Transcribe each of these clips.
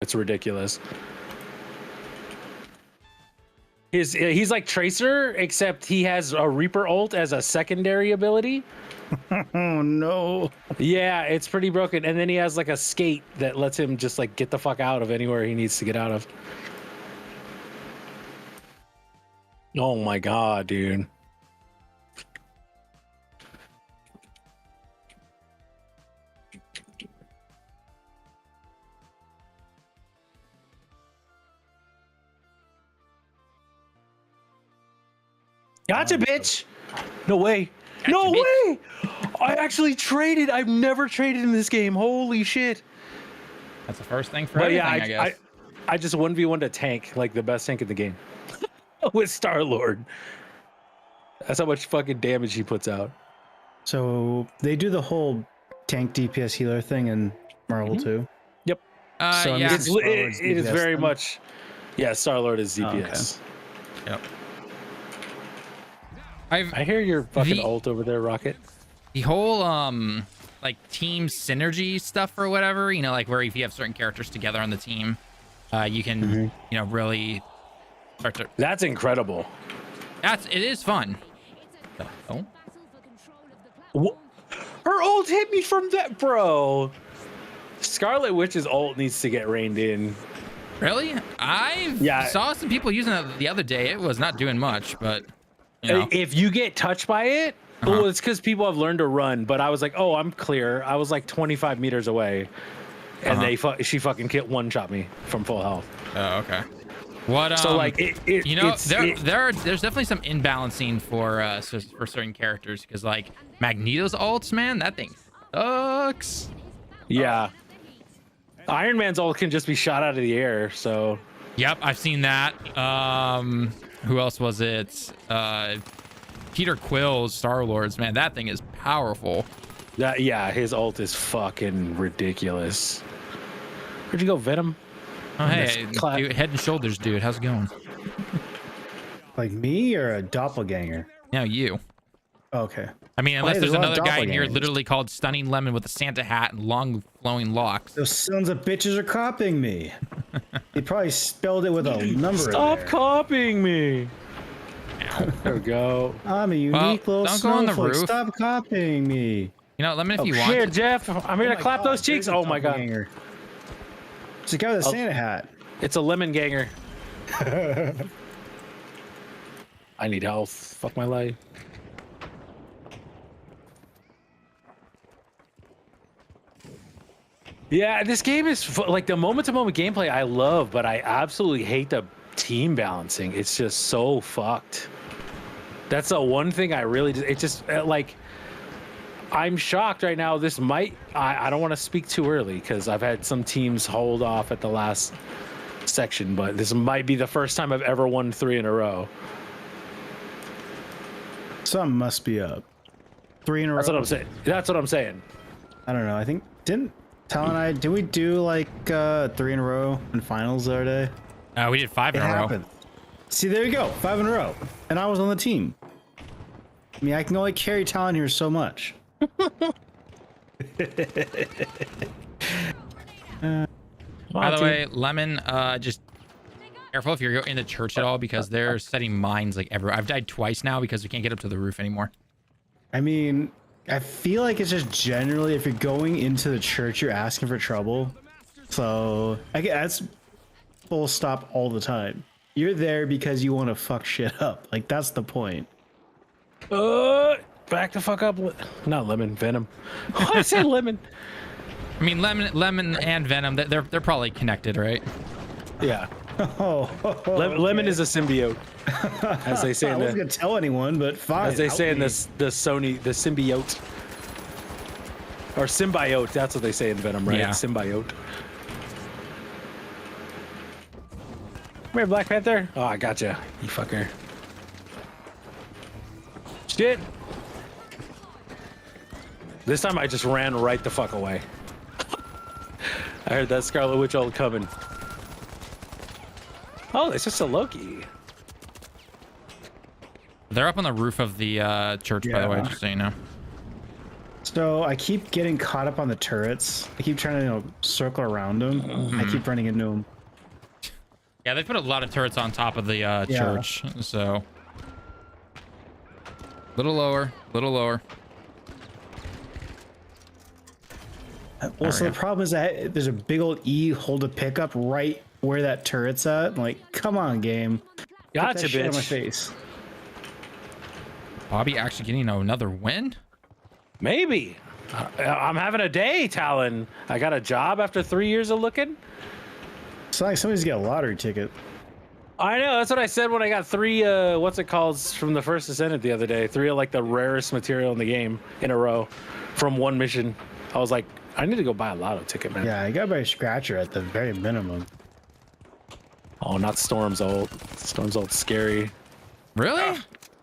It's ridiculous. He's like Tracer, except he has a Reaper ult as a secondary ability. Oh no. Yeah, it's pretty broken. And then he has like a skate that lets him just like get the fuck out of anywhere he needs to get out of. Oh my god, dude. Gotcha, bitch. No way. Gotcha, No bitch. way. I actually traded. I've never traded in this game. Holy shit. That's the first thing for But everything, yeah, I guess. I just 1v1 to tank, like the best tank in the game. With Star-Lord. That's how much fucking damage he puts out. So they do the whole tank DPS healer thing in Marvel too. Yep. So I'm yeah. guessing Star-Lord's It is DPS very then? much. Yeah, Star-Lord is DPS. Yep. I hear your fucking The- ult over there, Rocket. The whole like team synergy stuff or whatever, you know, like where if you have certain characters together on the team, you can you know, really start to. That's incredible. It is fun. Oh, Her ult hit me from that, bro. Scarlet Witch's ult needs to get reined in. really? I saw some people using it the other day. It was not doing much, but you know. If you get touched by it, well, it's because people have learned to run. But I was like, oh, I'm clear. I was like 25 meters away, and she fucking one-shot me from full health. Oh, okay. What? So like, you know, there's definitely some imbalancing for certain characters because like Magneto's ults, man, that thing sucks. Yeah. Iron Man's ult can just be shot out of the air. So. Yep, I've seen that. Who else was it? Peter Quill's Star-Lord's, man, that thing is powerful. Yeah, his ult is fucking ridiculous. Where'd you go, Venom? Oh, hey, dude, Head and Shoulders, dude. How's it going? Like me or a doppelganger? No, you. Okay. I mean, unless hey, there's there's a lot of another guy in here doppelgangers. literally called Stunning Lemon with a Santa hat and long flowing locks. Those sons of bitches are copying me. He probably spelled it with a number. Stop there. copying me. There we go. I'm a unique little don't go on the snowflake. roof. Stop copying me. You know, Lemon, if you Here, want. Jeff. I'm here to clap those cheeks. there's a Oh my god. doppelganger. It's a guy with a Santa hat. It's a lemon ganger. I need health. Fuck my life. Yeah, this game is like the moment-to-moment gameplay I love, but I absolutely hate the team balancing. It's just so fucked. That's the one thing I really it just like I'm shocked right now. This might I don't want to speak too early because I've had some teams hold off at the last section, but this might be the first time I've ever won 3 in a row. Something must be up. 3 in a row. That's what I'm saying. That's what I'm saying. I don't know. I think did we do like 3 in a row in finals the other day? We did 5 in It a row. happened. See, there you go, 5 in a row, and I was on the team. I mean, I can only carry Talon here so much. By the way, Lemon, just careful if you're in the church at all because they're setting mines like everywhere. I've died twice now because we can't get up to the roof anymore. I mean, I feel like it's just generally if you're going into the church, you're asking for trouble. So I guess that's full stop all the time. You're there because you want to fuck shit up. Like that's the point. Back the fuck up. Not lemon, Venom. Why I say lemon? I mean, Lemon and Venom, they're probably connected, right? Yeah. Oh, Lemon is a symbiote, as they say I in wasn't the gonna tell anyone, but fine. as they help say in me. the Sony, the symbiote or symbiote. That's what they say in Venom, right? Yeah. Symbiote. Come here, Black Panther. Oh, I gotcha, you fucker. Shit. This time I just ran right the fuck away. I heard that Scarlet Witch ult coming. Oh, it's just a Loki. They're up on the roof of the church, by the way, Yeah. just so you know. So I keep getting caught up on the turrets. I keep trying to circle around them. I keep running into them. Yeah, they put a lot of turrets on top of the church, so little lower. Well, so the problem is that there's a big old E hold a pickup right where that turret's at. Like, come on, game. Gotcha, Get that shit bitch. on my face. Bobby actually getting another win? Maybe. I'm having a day, Talon. I got a job after 3 years of looking. It's like somebody's got a lottery ticket. I know. That's what I said when I got 3, what's it called, from the First Ascendant the other day. 3 of like the rarest material in the game in a row from one mission. I was like, I need to go buy a lotto ticket, man. Yeah, I got by a scratcher at the very minimum. Oh, not Storm's ult. Storm's ult's scary. Really?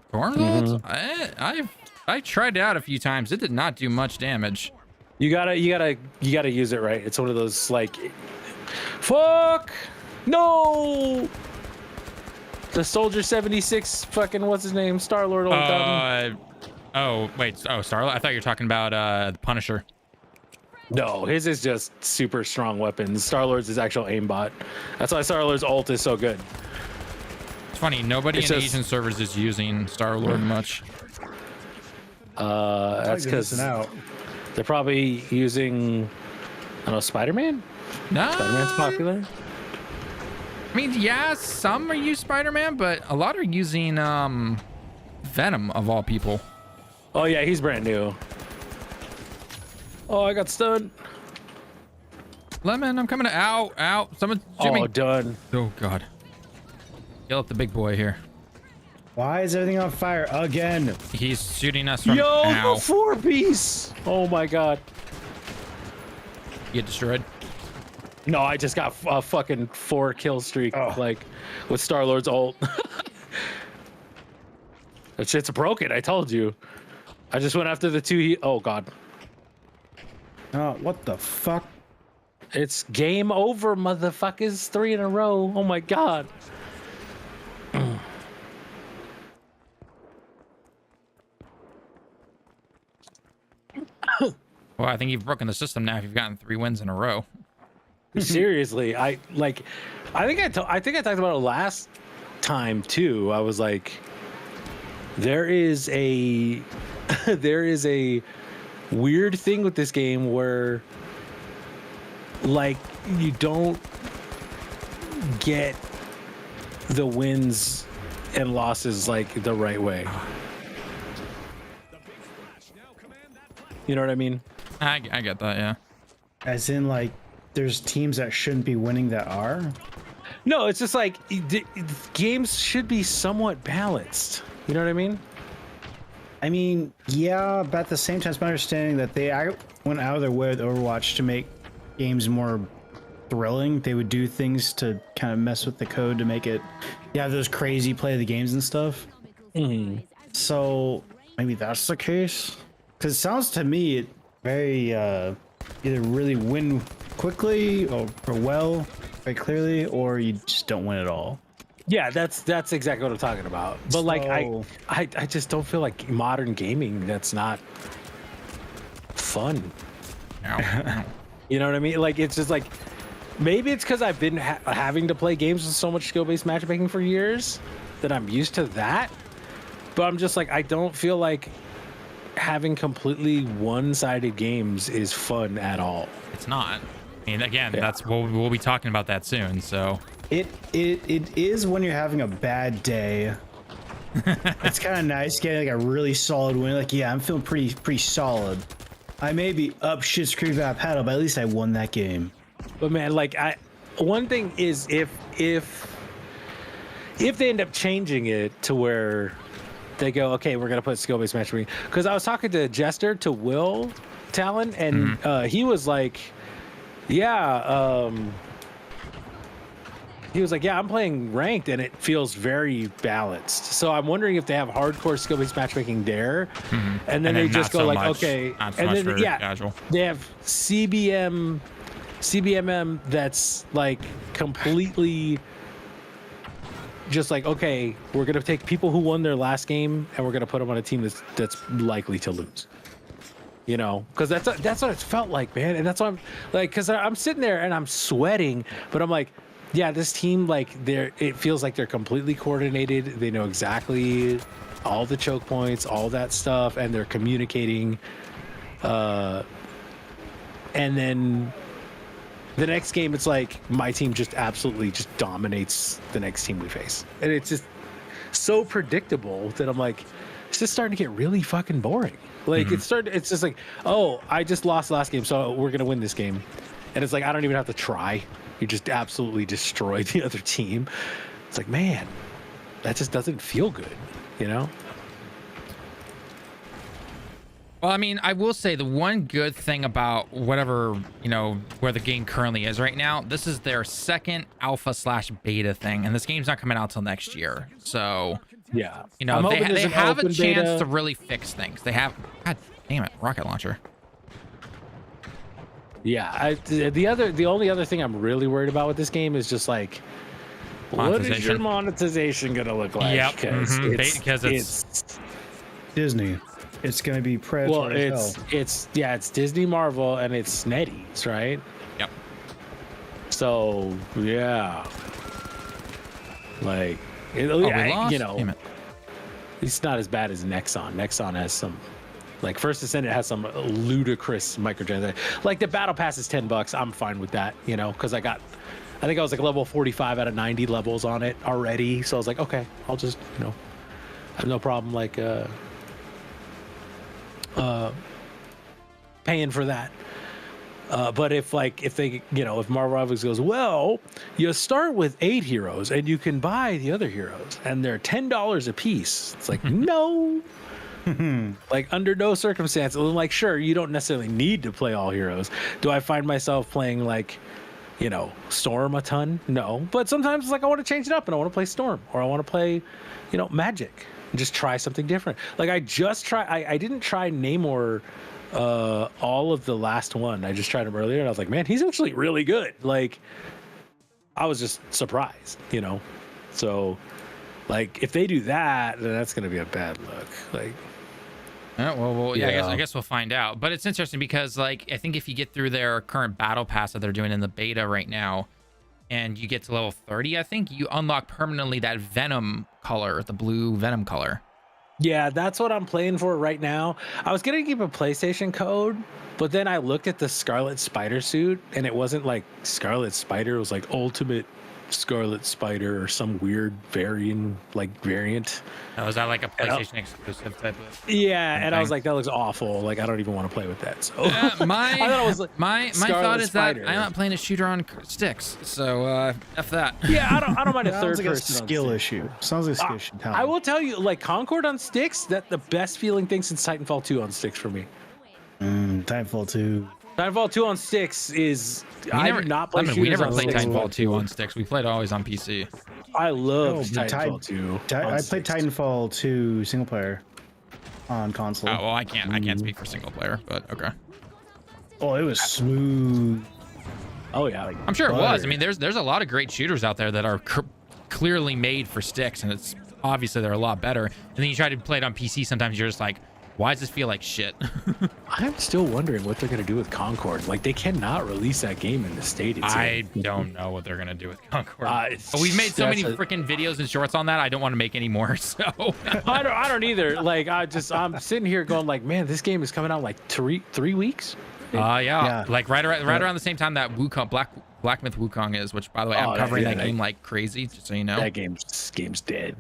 Storm's ult? I tried it out a few times. It did not do much damage. You gotta use it right. It's one of those like, fuck, no. The Soldier 76, fucking what's his name, Star-Lord. Oh wait, Star-Lord. I thought you were talking about the Punisher. No, his is just super strong weapons. Star-Lord's is actual aimbot. That's why Star-Lord's ult is so good. It's funny, nobody in Asian servers is using Star-Lord much. That's because they're probably using, I don't know, Spider-Man? No. Spider-Man's popular. I mean, yeah, some are use Spider-Man, but a lot are using Venom of all people. Oh yeah, he's brand new. Oh, I got stunned. Lemon, I'm coming to ow. Someone Jimmy. Oh, done. Oh god. Yell at the big boy here. Why is everything on fire again? He's shooting us from Yo, ow. the 4-piece. Oh my god. Get destroyed. No, I just got a fucking 4 kill streak, like with Star-Lord's ult. That shit's broken. I told you. I just went after the 2. Oh god. Oh, what the fuck? It's game over, motherfuckers. 3 in a row. Oh my god. Well, I think you've broken the system now if you've gotten 3 wins in a row. Seriously, I think I talked about it last time too. I was like, there is a weird thing with this game where like you don't get the wins and losses like the right way. You know what I mean? I get that, yeah. As in, like, there's teams that shouldn't be winning that are? No, it's just like games should be somewhat balanced. You know what I mean? I mean, yeah, but at the same time, it's my understanding that they went out of their way with Overwatch to make games more thrilling. They would do things to kind of mess with the code to make it, those crazy play of the games and stuff. So maybe that's the case. Because it sounds to me very either really win quickly or well, very clearly, or you just don't win at all. Yeah, that's exactly what I'm talking about. But like I just don't feel like modern gaming that's not fun. You know what I mean? Like it's just like maybe it's because I've been having to play games with so much skill-based matchmaking for years that I'm used to that. But I'm just like I don't feel like having completely one-sided games is fun at all. It's not. I mean, again, that's we'll be talking about that soon. So it is when you're having a bad day. It's kind of nice getting like a really solid win. Like, yeah, I'm feeling pretty solid. I may be up shit's creek without paddle, but at least I won that game. But man, like one thing is if they end up changing it to where they go, okay, we're gonna put skill-based matchmaking. Because I was talking to Jester, to Will Talon, and he was like, yeah, I'm playing ranked and it feels very balanced. So I'm wondering if they have hardcore skill-based matchmaking there, and then they just go like, okay, and then casual. They have SBMM that's like completely just like, okay, we're gonna take people who won their last game and we're gonna put them on a team that's likely to lose. you know, because that's what it felt like, man. And that's why I'm like, because I'm sitting there and I'm sweating, but I'm like, yeah, this team, like, it feels like they're completely coordinated. They know exactly all the choke points, all that stuff, and they're communicating. And then the next game, it's like my team just absolutely just dominates the next team we face, and it's just so predictable that I'm like, it's just starting to get really fucking boring. Like it's just like, oh, I just lost last game, so we're gonna win this game, and it's like I don't even have to try. You just absolutely destroyed the other team. It's like, man, that just doesn't feel good, you know? Well, I mean, I will say the one good thing about whatever, you know, where the game currently is right now, this is their second alpha/beta thing, and this game's not coming out till next year. So, Yeah, you know, they have a chance beta to really fix things. They have, God damn it, rocket launcher. Yeah, the only other thing I'm really worried about with this game is just like, what is your monetization gonna look like? Yep, because it's Disney. It's gonna be predatory. Well, it's Disney, Marvel, and it's NetEase, right? Yep. So yeah, like we lost? you know, Damn it. it's not as bad as Nexon. Nexon has some, like, First Descendant has some ludicrous microtransactions. Like the battle pass is $10. I'm fine with that, you know, because I think I was like level 45 out of 90 levels on it already. So I was like, okay, I'll just, you know, I have no problem like paying for that. But if they, you know, if Marvel Rivals goes, well, you start with 8 heroes and you can buy the other heroes and they're $10 a piece. It's like, no. Like, under no circumstance. I'm like, sure, you don't necessarily need to play all heroes. Do I find myself playing, like, you know, Storm a ton? No. But sometimes it's like I want to change it up and I want to play Storm, or I want to play, you know, Magic and just try something different. Like I didn't try Namor all of the last one. I just tried him earlier and I was like, man, he's actually really good. Like, I was just surprised, you know. So like if they do that, then that's gonna be a bad look. Like, yeah. I guess we'll find out. But it's interesting because, like, I think if you get through their current battle pass that they're doing in the beta right now, and you get to level 30, I think you unlock permanently that Venom color, the blue Venom color. Yeah, that's what I'm playing for right now. I was gonna keep a PlayStation code, but then I looked at the Scarlet Spider suit, and it wasn't like Scarlet Spider. It was like Ultimate Scarlet Spider or some weird variant. Oh, is that like a PlayStation exclusive type of? Yeah, thing? and I was like, that looks awful. Like, I don't even want to play with that. So my I thought it was like my thought is Spider. that I'm not playing a shooter on sticks, so F that. Yeah, I don't mind a third Sounds like person a skill issue. Sounds like a skill issue. I will tell you, like, Concord on sticks, that the best feeling thing since Titanfall 2 on sticks for me. Titanfall 2. Titanfall 2 on sticks is We never played sticks. Titanfall 2 on sticks. We played always on PC. I love No, Titanfall 2. I played Titanfall 2 single player on console. Oh, well, I can't speak for single player, but okay. Oh, it was smooth. Oh yeah, I'm sure it was. I mean, there's a lot of great shooters out there that are clearly made for sticks, and it's obviously they're a lot better. And then you try to play it on PC, sometimes you're just like, why does this feel like shit? I'm still wondering what they're gonna do with Concord. Like, they cannot release that game in the States. I don't know what they're gonna do with Concord. But we've made so many freaking videos and shorts on that. I don't want to make any more. So I don't either. Like, I'm sitting here going like, man, this game is coming out in like three weeks. Yeah, like right around the same time that Wukong, Black Myth Wukong is, which, by the way, I'm covering that game like crazy, just so you know. That game's dead.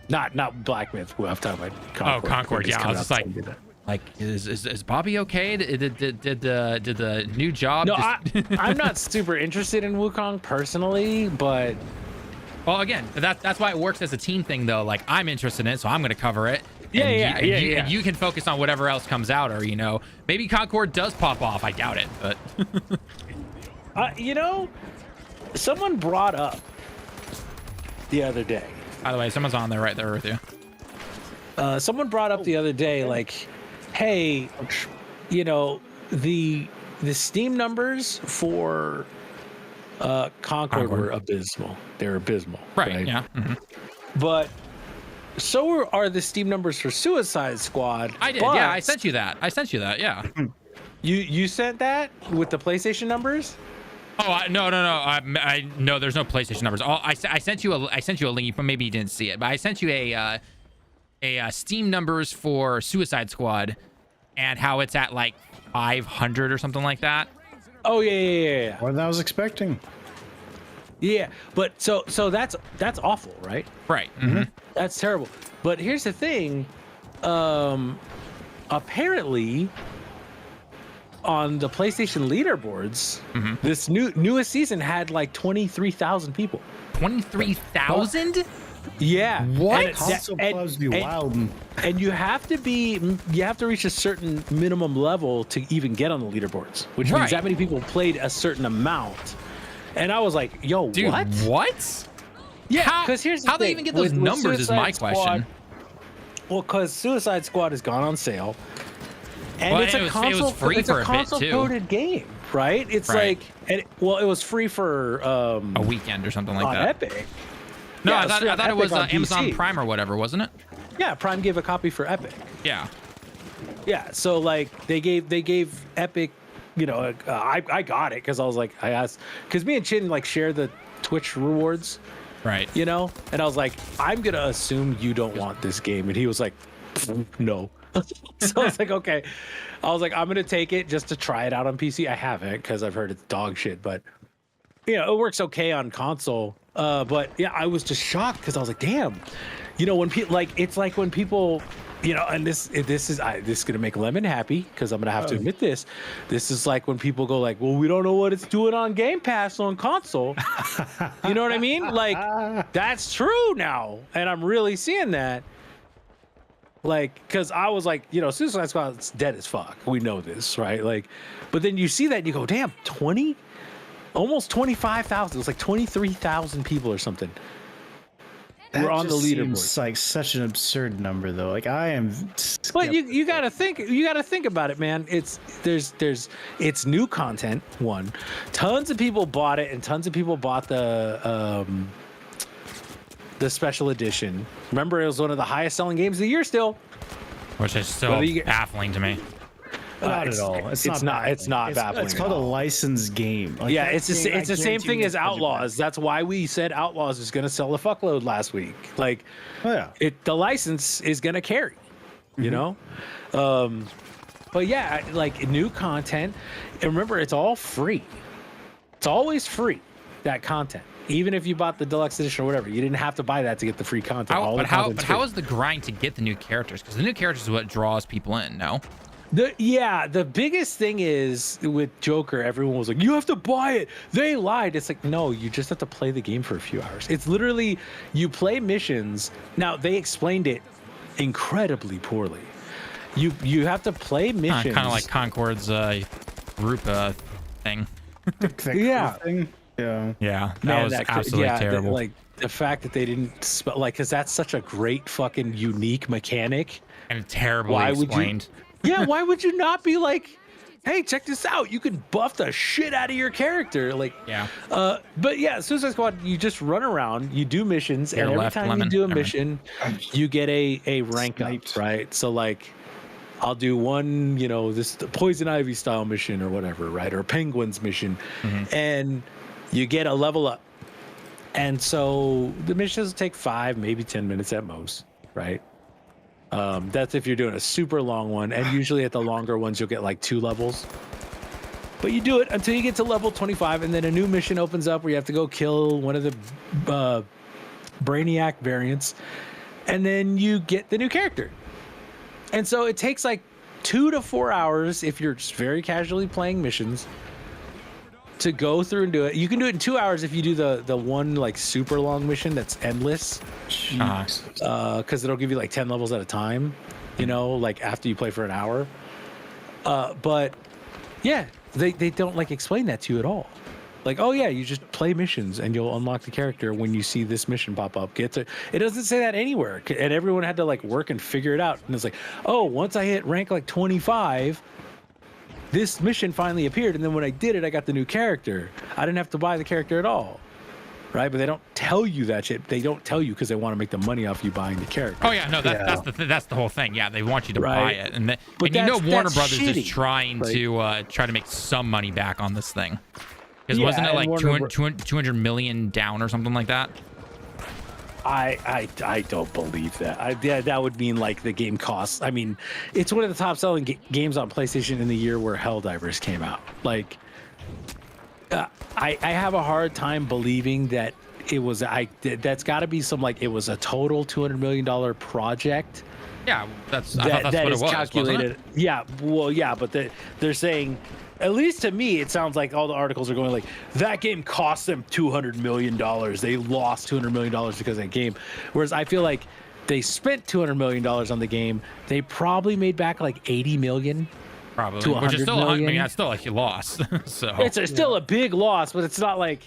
Not Black Myth. I'm talking about Concord. Oh, Concord. Yeah, I was just like, is Bobby okay? Did the new job? No, I'm not super interested in Wukong personally, but well, again, that's why it works as a team thing, though. Like, I'm interested in it, so I'm going to cover it. Yeah. And you can focus on whatever else comes out, or, you know, maybe Concord does pop off. I doubt it, but you know, someone brought up the other day. By the way, someone's on there right there with you. Someone brought up the other day, like, hey, you know, the Steam numbers for Concord were abysmal. They're abysmal. Right. Yeah. Mm-hmm. But are the Steam numbers for Suicide Squad. I did. Yeah, I sent you that. Yeah. You sent that with the PlayStation numbers? Oh no! I no. There's no PlayStation numbers. I sent you a link. Maybe you didn't see it, but I sent you a Steam numbers for Suicide Squad, and how it's at like 500 or something like that. Oh yeah. More than I was expecting. Yeah, but so that's awful, right? Right. Mm-hmm. That's terrible. But here's the thing. Apparently, on the PlayStation leaderboards, this newest season had like 23,000 people. 23,000? Yeah. What? Console clubs be wild. And you have to reach a certain minimum level to even get on the leaderboards, which means that many people played a certain amount. And I was like, yo, dude, what? Yeah, because here's the thing. How they even get those numbers is my question. Well, because Suicide Squad has gone on sale. And well, it's a console-coded game, right? It's like, it was free for a weekend or something like on that. Epic. No, Yeah, I thought it was Amazon PC. Prime or whatever, wasn't it? Yeah, Prime gave a copy for Epic. Yeah. Yeah, so like they gave Epic, I got it because I was like, I asked, because me and Chin like share the Twitch rewards, right? And I was like, I'm gonna assume you don't want this game, and he was like, no. So I was like, okay. I was like, I'm gonna take it just to try it out on PC. I haven't because I've heard it's dog shit, but it works okay on console. But yeah, I was just shocked because I was like, damn. When people it's like when people. And this is gonna make Lemon happy because I'm gonna have to admit this. This is like when people go like, well, we don't know what it's doing on Game Pass on console. You know what I mean? Like that's true now, and I'm really seeing that. Like, because I was like, Suicide Squad's dead as fuck. We know this, right? Like, but then you see that and you go, damn, almost 25,000. It was like 23,000 people or something. We're on the leaderboard. Seems like such an absurd number, though. Like I am. But you gotta think. You gotta think about it, man. It's new content. One, tons of people bought it, and tons of people bought the special edition. Remember, it was one of the highest selling games of the year, still. Which is still baffling to me. Not at all. It's not baffling. It's called a licensed game. Like it's the same thing as Outlaws. That's why we said Outlaws is going to sell a fuckload last week. Like, the license is going to carry, But yeah, like new content, and remember, it's all free. It's always free, that content. Even if you bought the deluxe edition or whatever, you didn't have to buy that to get the free content. How is the grind to get the new characters? Because the new characters is what draws people in. No. The biggest thing is with Joker, everyone was like, you have to buy it. They lied. It's like, no, you just have to play the game for a few hours. It's literally, you play missions. Now, they explained it incredibly poorly. You have to play missions. Kind of like Concord's group thing. Yeah. Yeah, that was absolutely terrible. Like the fact that they didn't spell, like, because that's such a great fucking unique mechanic. And terribly explained. Yeah, why would you not be like, hey, check this out. You can buff the shit out of your character. Like, yeah. But yeah, Suicide Squad, you just run around, you do missions, and every time you do a mission, you get a rank up, right? So like, I'll do one, this Poison Ivy style mission or whatever, right? Or Penguins mission, and you get a level up. And so the missions take 5, maybe 10 minutes at most, right? That's if you're doing a super long one, and usually at the longer ones you'll get like 2 levels. But you do it until you get to level 25, and then a new mission opens up where you have to go kill one of the Brainiac variants, and then you get the new character. And so it takes like 2 to 4 hours if you're just very casually playing missions to go through and do it. You can do it in 2 hours if you do the one like super long mission that's endless. Because it'll give you like 10 levels at a time, like after you play for an hour. But yeah, they don't like explain that to you at all. Like, oh yeah, you just play missions and you'll unlock the character when you see this mission pop up. It doesn't say that anywhere, and everyone had to like work and figure it out. And it's like, oh, once I hit rank like 25, this mission finally appeared, and then when I did it, I got the new character. I didn't have to buy the character at all. right? But they don't tell you that shit. They don't tell you because they want to make the money off you buying the character. Oh yeah, no, that's the whole thing. Yeah, they want you to buy it, and Warner Brothers shitty. is trying to make some money back on this thing. Because wasn't it like 200 million down or something like that? I don't believe that. That would mean like the game costs. I mean, it's one of the top selling games on PlayStation in the year where Helldivers came out. Like, I have a hard time believing that it was. That's got to be some like it was a total $200 million project. Yeah, I thought that's what it was. Calculated. Wasn't it? Yeah, well, yeah, but they're saying. At least to me, it sounds like all the articles are going like, that game cost them $200 million. They lost $200 million because of that game. Whereas I feel like they spent $200 million on the game. They probably made back like 80 million. Probably. To Which is still, million. I mean, that's still like you lost. So it's still a big loss, but it's not like,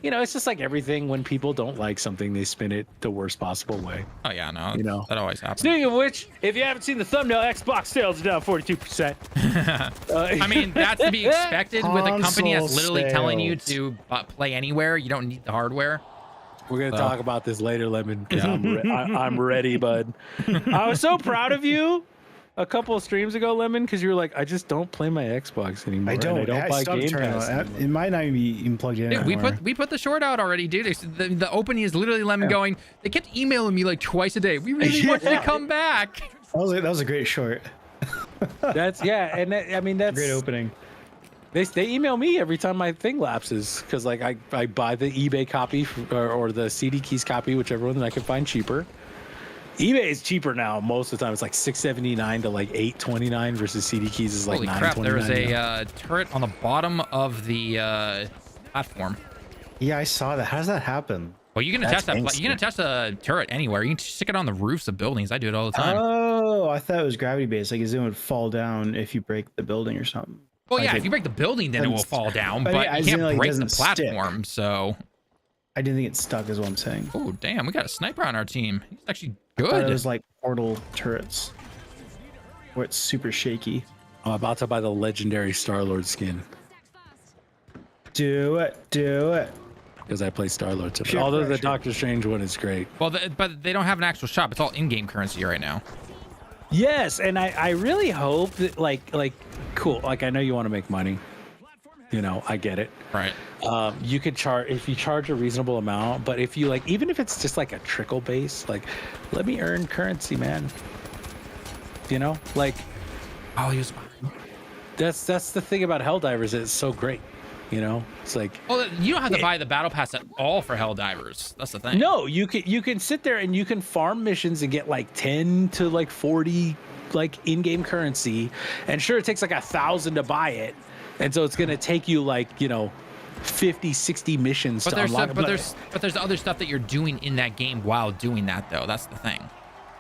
it's just like everything. When people don't like something, they spin it the worst possible way. Oh yeah, no, that always happens. Speaking of which, if you haven't seen the thumbnail, Xbox sales are down 42%. I mean, that's to be expected with a company that's literally Console telling you to play anywhere. You don't need the hardware. We're gonna talk about this later, Lemon. Yeah, I'm ready, bud. I was so proud of you a couple of streams ago, Lemon, because you were like, I just don't play my Xbox anymore. I don't buy stopped Game turning Pass. on. It might not be even plugged in. Dude, anymore. we put the short out already, dude. The opening is literally Lemon going. They kept emailing me like twice a day. We really want you to come back. That was a great short. That's I mean that's Great opening. They email me every time my thing lapses because like I buy the eBay copy or the CD keys copy, whichever one that I can find cheaper. eBay is cheaper now. Most of the time, it's like $6.79 to like $8.29 versus CD keys is like $9.29. Holy crap! There is a turret on the bottom of the platform. Yeah, I saw that. How does that happen? Well, you can attach that. You can attach a turret anywhere. You can stick it on the roofs of buildings. I do it all the time. Oh, I thought it was gravity based. Like, it would fall down if you break the building or something. Well, yeah, like if you break the building, then it will fall down. But yeah, you can't like, break the platform. So I didn't think it stuck, is what I'm saying. Oh, damn. We got a sniper on our team. He's actually It good. was like portal turrets where it's super shaky. I'm about to buy the legendary Star-Lord skin Do it. because I play Star-Lord. Pure Although the pressure. Doctor Strange one is great. Well, but they don't have an actual shop. It's all in-game currency right now. Yes, and I really hope that like cool. Like I know you want to make money. I get it. Right. You could charge if you charge a reasonable amount, but if you like, even if it's just like a trickle base, like let me earn currency, man. Like Oh, he was. that's the thing about Helldivers. It's so great. It's like Well, you don't have to buy the battle pass at all for Helldivers. That's the thing. no, you can sit there and you can farm missions and get like 10 to like 40 like in-game currency, and sure it takes like 1,000 to buy it, and so it's gonna take you like 50, 60 missions to unlock. But there's other stuff that you're doing in that game while doing that though. That's the thing.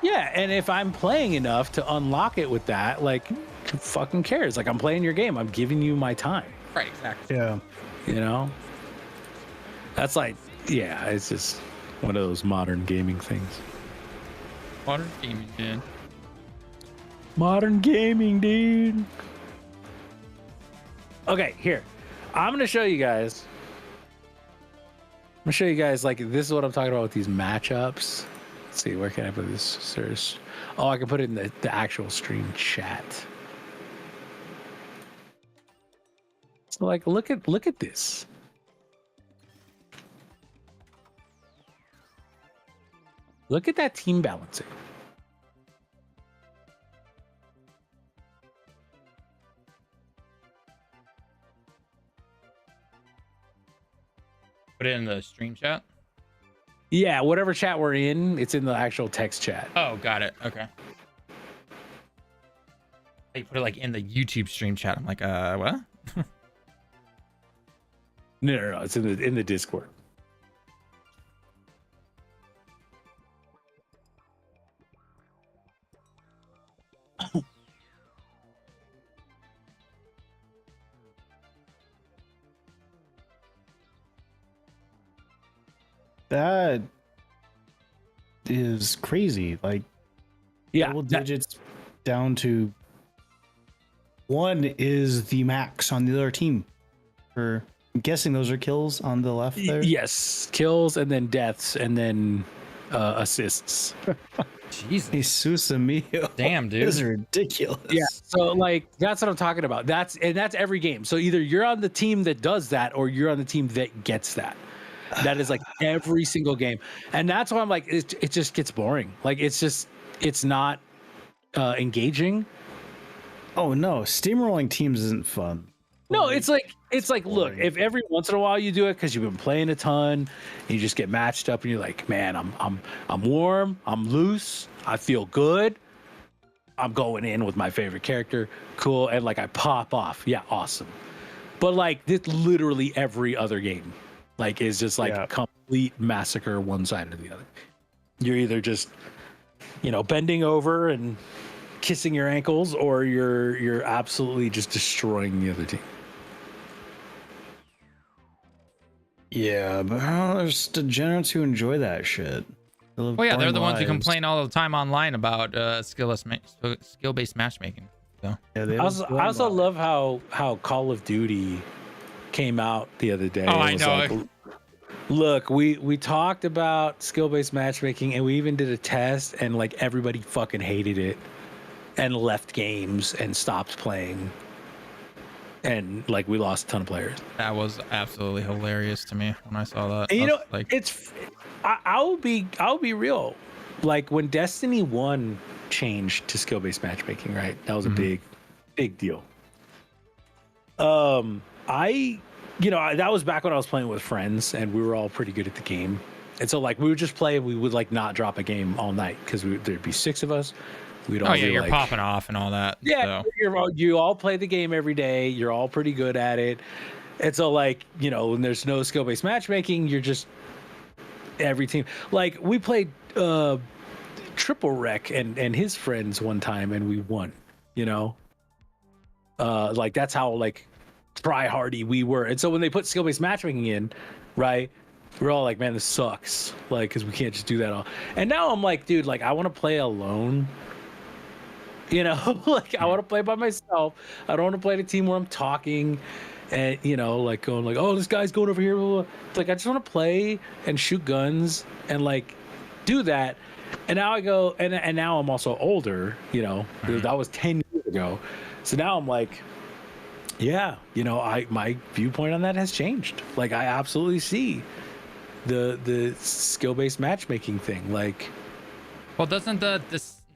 Yeah, and if I'm playing enough to unlock it with that, like, who fucking cares? Like, I'm playing your game. I'm giving you my time. Right. Exactly. Yeah. That's like, yeah, it's just one of those modern gaming things. Modern gaming, dude. Modern gaming, dude. Okay, here. I'm going to show you guys. Like, this is what I'm talking about with these matchups. Let's see, where can I put this? Search. Oh, I can put it in the actual stream chat. So, like, look at this. Look at that team balancing. Put it in the stream chat. Yeah, whatever chat we're in, it's in the actual text chat. Oh, got it. Okay. You put it like in the YouTube stream chat. I'm like, what? No, it's in the Discord. That is crazy. Like, Yeah, double digits down to 1 is the max on the other team for I'm guessing those are kills on the left there. Yes, kills and then deaths and then assists. Jesus. Jesus mío. Damn, dude. This is ridiculous. Yeah. So like that's what I'm talking about. That's every game. So either you're on the team that does that or you're on the team that gets that. That is like every single game. And that's why I'm like it just gets boring. Like it's not engaging. Oh no, steamrolling teams isn't fun. No, it's like look, if every once in a while you do it because you've been playing a ton and you just get matched up and you're like, man, I'm warm, I'm loose, I feel good, I'm going in with my favorite character, cool, and like I pop off, yeah, awesome. But like this literally every other game like is just like complete massacre one side or the other. You're either just bending over and kissing your ankles or you're absolutely just destroying the other team. Yeah, but there's degenerates who enjoy that shit. Oh yeah, they're the ones who complain all the time online about skill-based matchmaking. So I also love how Call of Duty came out the other day. Oh, I know. Like, look, we talked about skill-based matchmaking and we even did a test and like everybody fucking hated it and left games and stopped playing. And like we lost a ton of players. That was absolutely hilarious to me when I saw that. And, I'll be real. Like when Destiny 1 changed to skill-based matchmaking, right? That was a big deal. That was back when I was playing with friends and we were all pretty good at the game. And so like we would just play and we would like not drop a game all night because there'd be 6 of us. We'd all you're like, popping off and all that. Yeah, so. You all play the game every day. You're all pretty good at it. And so like, when there's no skill-based matchmaking, you're just every team. Like we played Triple Wreck and his friends one time and we won, like that's how like try hardy we were. And so when they put skill-based matchmaking in, right, we're all like, man, this sucks. Like, cause we can't just do that all. And now I'm like, dude, like I want to play alone. Like I want to play by myself. I don't want to play in a team where I'm talking and, like going like, oh, this guy's going over here. Blah, blah. It's like, I just want to play and shoot guns and like do that. And now I go, and now I'm also older, that was 10 years ago. So now I'm like, yeah, my viewpoint on that has changed. Like I absolutely see the skill-based matchmaking thing. Like, well, doesn't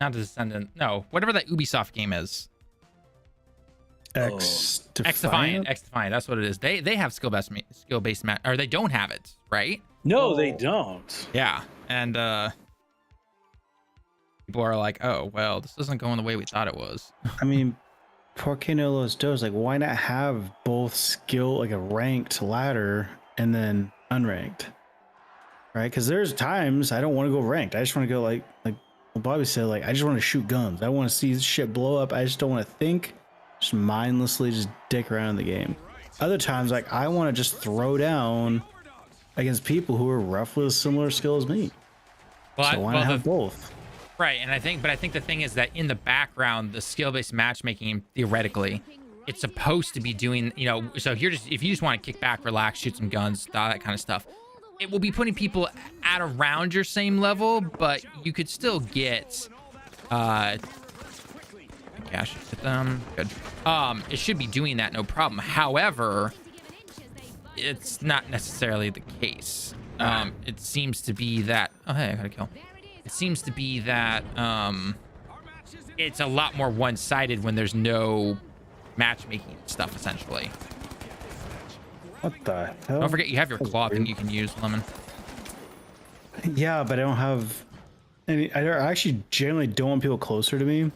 not the Descendant, no, whatever that Ubisoft game is, X-Defiant, that's what it is. They have skill-based match, or they don't have it, right? No, they don't. Yeah, and people are like, oh well, this isn't going the way we thought it was. I mean, por qué no los dos? Like, why not have both skill, like a ranked ladder and then unranked, right? Because there's times I don't want to go ranked. I just want to go like Bobby said, like I just want to shoot guns. I want to see shit blow up. I just don't want to think. Just mindlessly just dick around in the game. Other times, like I want to just throw down against people who are roughly a similar skill as me. Well, so why not have both? Right, and I think the thing is that in the background, the skill-based matchmaking, theoretically, it's supposed to be doing, so if you just want to kick back, relax, shoot some guns, that kind of stuff, it will be putting people at around your same level, but you could still get, gosh, good. It should be doing that, no problem. However, it's not necessarily the case. It seems to be that, oh, hey, I got a kill. It seems to be that it's a lot more one-sided when there's no matchmaking stuff, essentially. What the hell? Don't forget you have your claw thing you can use, Lemon. Yeah, but I don't have any. I actually generally don't want people closer to me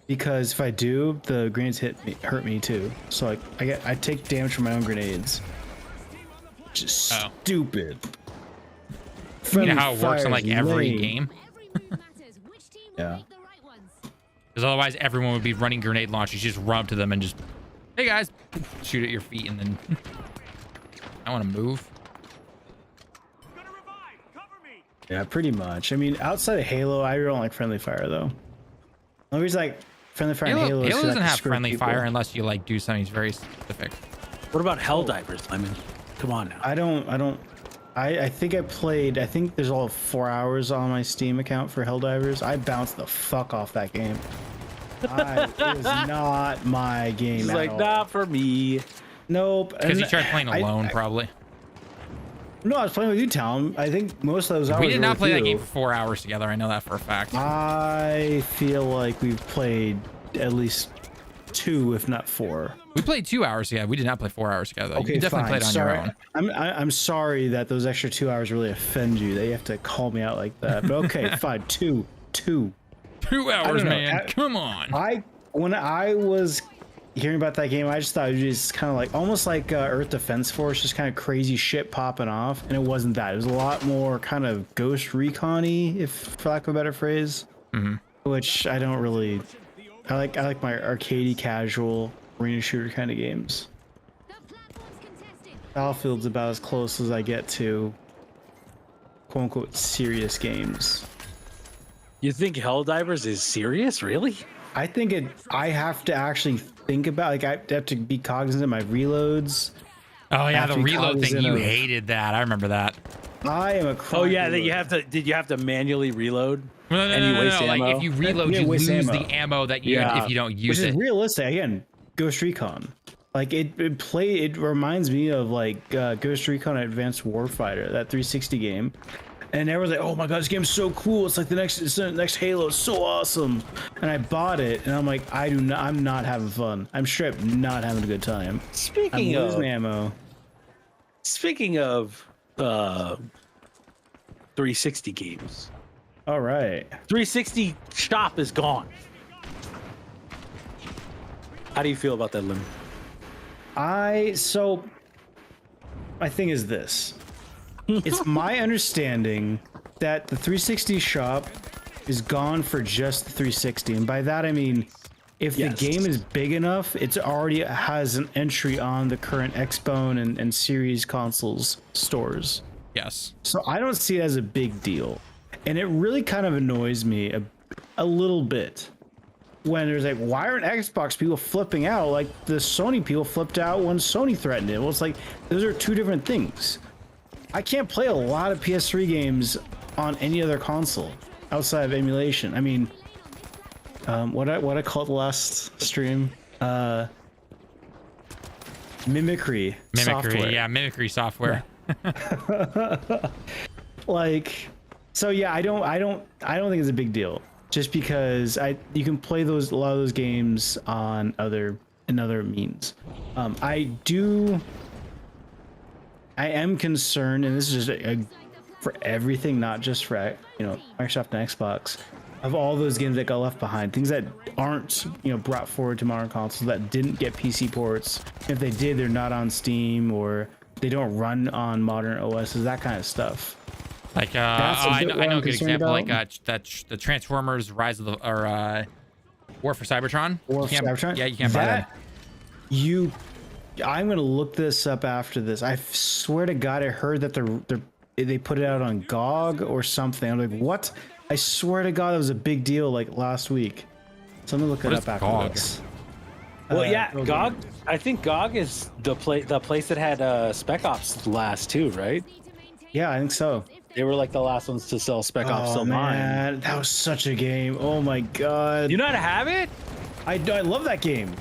because if I do, the grenades hurt me too. So like I take damage from my own grenades. Just stupid. You know how it works in like every game? Yeah. Because otherwise everyone would be running grenade launchers. You just run up to them and just, hey guys, shoot at your feet and then I want to move. Yeah, pretty much. I mean, outside of Halo, I don't like friendly fire though. The reason like friendly fire in Halo doesn't like have friendly fire unless you like do something very specific. What about Helldivers? I mean, Come on now. I think I played, I think there's all 4 hours on my Steam account for Helldivers. I bounced the fuck off that game. It was not my game. It's at like, all. not for me. Nope. Because you tried playing alone, probably. No, I was playing with you, Tom. I think most of those hours We did were not with play that you. game for 4 hours together. I know that for a fact. I feel like we've played at least 2, if not 4. We played 2 hours together. We did not play 4 hours together. Okay, You definitely fine. played on Sorry. your own. I'm sorry that those extra 2 hours really offend you. That you have to call me out like that. But okay, fine. 2. 2 hours, know. man. Come on. When I was hearing about that game, I just thought it was just kind of like almost like Earth Defense Force, just kind of crazy shit popping off, and it wasn't that. It was a lot more kind of Ghost Recon-y, if for lack of a better phrase, which I don't really. I like my arcadey, casual arena shooter kind of games. Battlefield's about as close as I get to quote unquote serious games. You think Helldivers is serious? Really? I think I have to actually think about, like, I have to be cognizant of my reloads. Oh yeah, the Have to be reload thing. cognizant You of- hated that. I remember that. I am a Oh yeah, chronic that you reloader. have to. Did you have to manually reload? No, And you waste ammo? Like if you reload, Yeah, you waste lose ammo. the ammo that you Yeah. if you don't Which use is it. realistic. Again, Ghost Recon. Like it reminds me of like Ghost Recon Advanced Warfighter, that 360 game. And everyone's like, "Oh my god, this game's so cool! It's the next Halo. It's so awesome!" And I bought it, and I'm like, I'm not having fun. I'm straight up not having a good time. I'm Speaking losing ammo. Speaking of 360 games, All right. 360 shop is gone. How do you feel about that, Lim? So my thing is this. It's my understanding that the 360 shop is gone for just the 360. And by that, I mean, if Yes. the game is big enough, it's already has an entry on the current Xbone and Series consoles stores. Yes. So I don't see it as a big deal. And it really kind of annoys me a little bit when there's like, why aren't Xbox people flipping out like the Sony people flipped out when Sony threatened it? Well, it's like, those are two different things. I can't play a lot of PS3 games on any other console outside of emulation. I mean, what I call it the last stream? Mimicry software. Yeah, mimicry software. Like, so yeah, I don't think it's a big deal, just because you can play a lot of those games on other means. I am concerned, and this is just for everything, not just for Microsoft and Xbox, of all those games that got left behind, things that aren't brought forward to modern consoles, that didn't get PC ports. If they did, they're not on Steam, or they don't run on modern OSs, that kind of stuff. Like That's a I bit know what a I'm good concerned example, about. like the Transformers Rise of the War for Cybertron. War for Cybertron? Yeah, you can't buy that. I'm gonna look this up after this. I swear to God, I heard that they put it out on GOG or something. I'm like, what? I swear to God, it was a big deal like last week. So I'm gonna look it What up is after GOG? this. Well, yeah, okay. GOG. I think GOG is the place that had Spec Ops last too, right? Yeah, I think so. They were like the last ones to sell Spec Ops Oh online. man, that was such a game. Oh my God, You know how to have it? I love that game.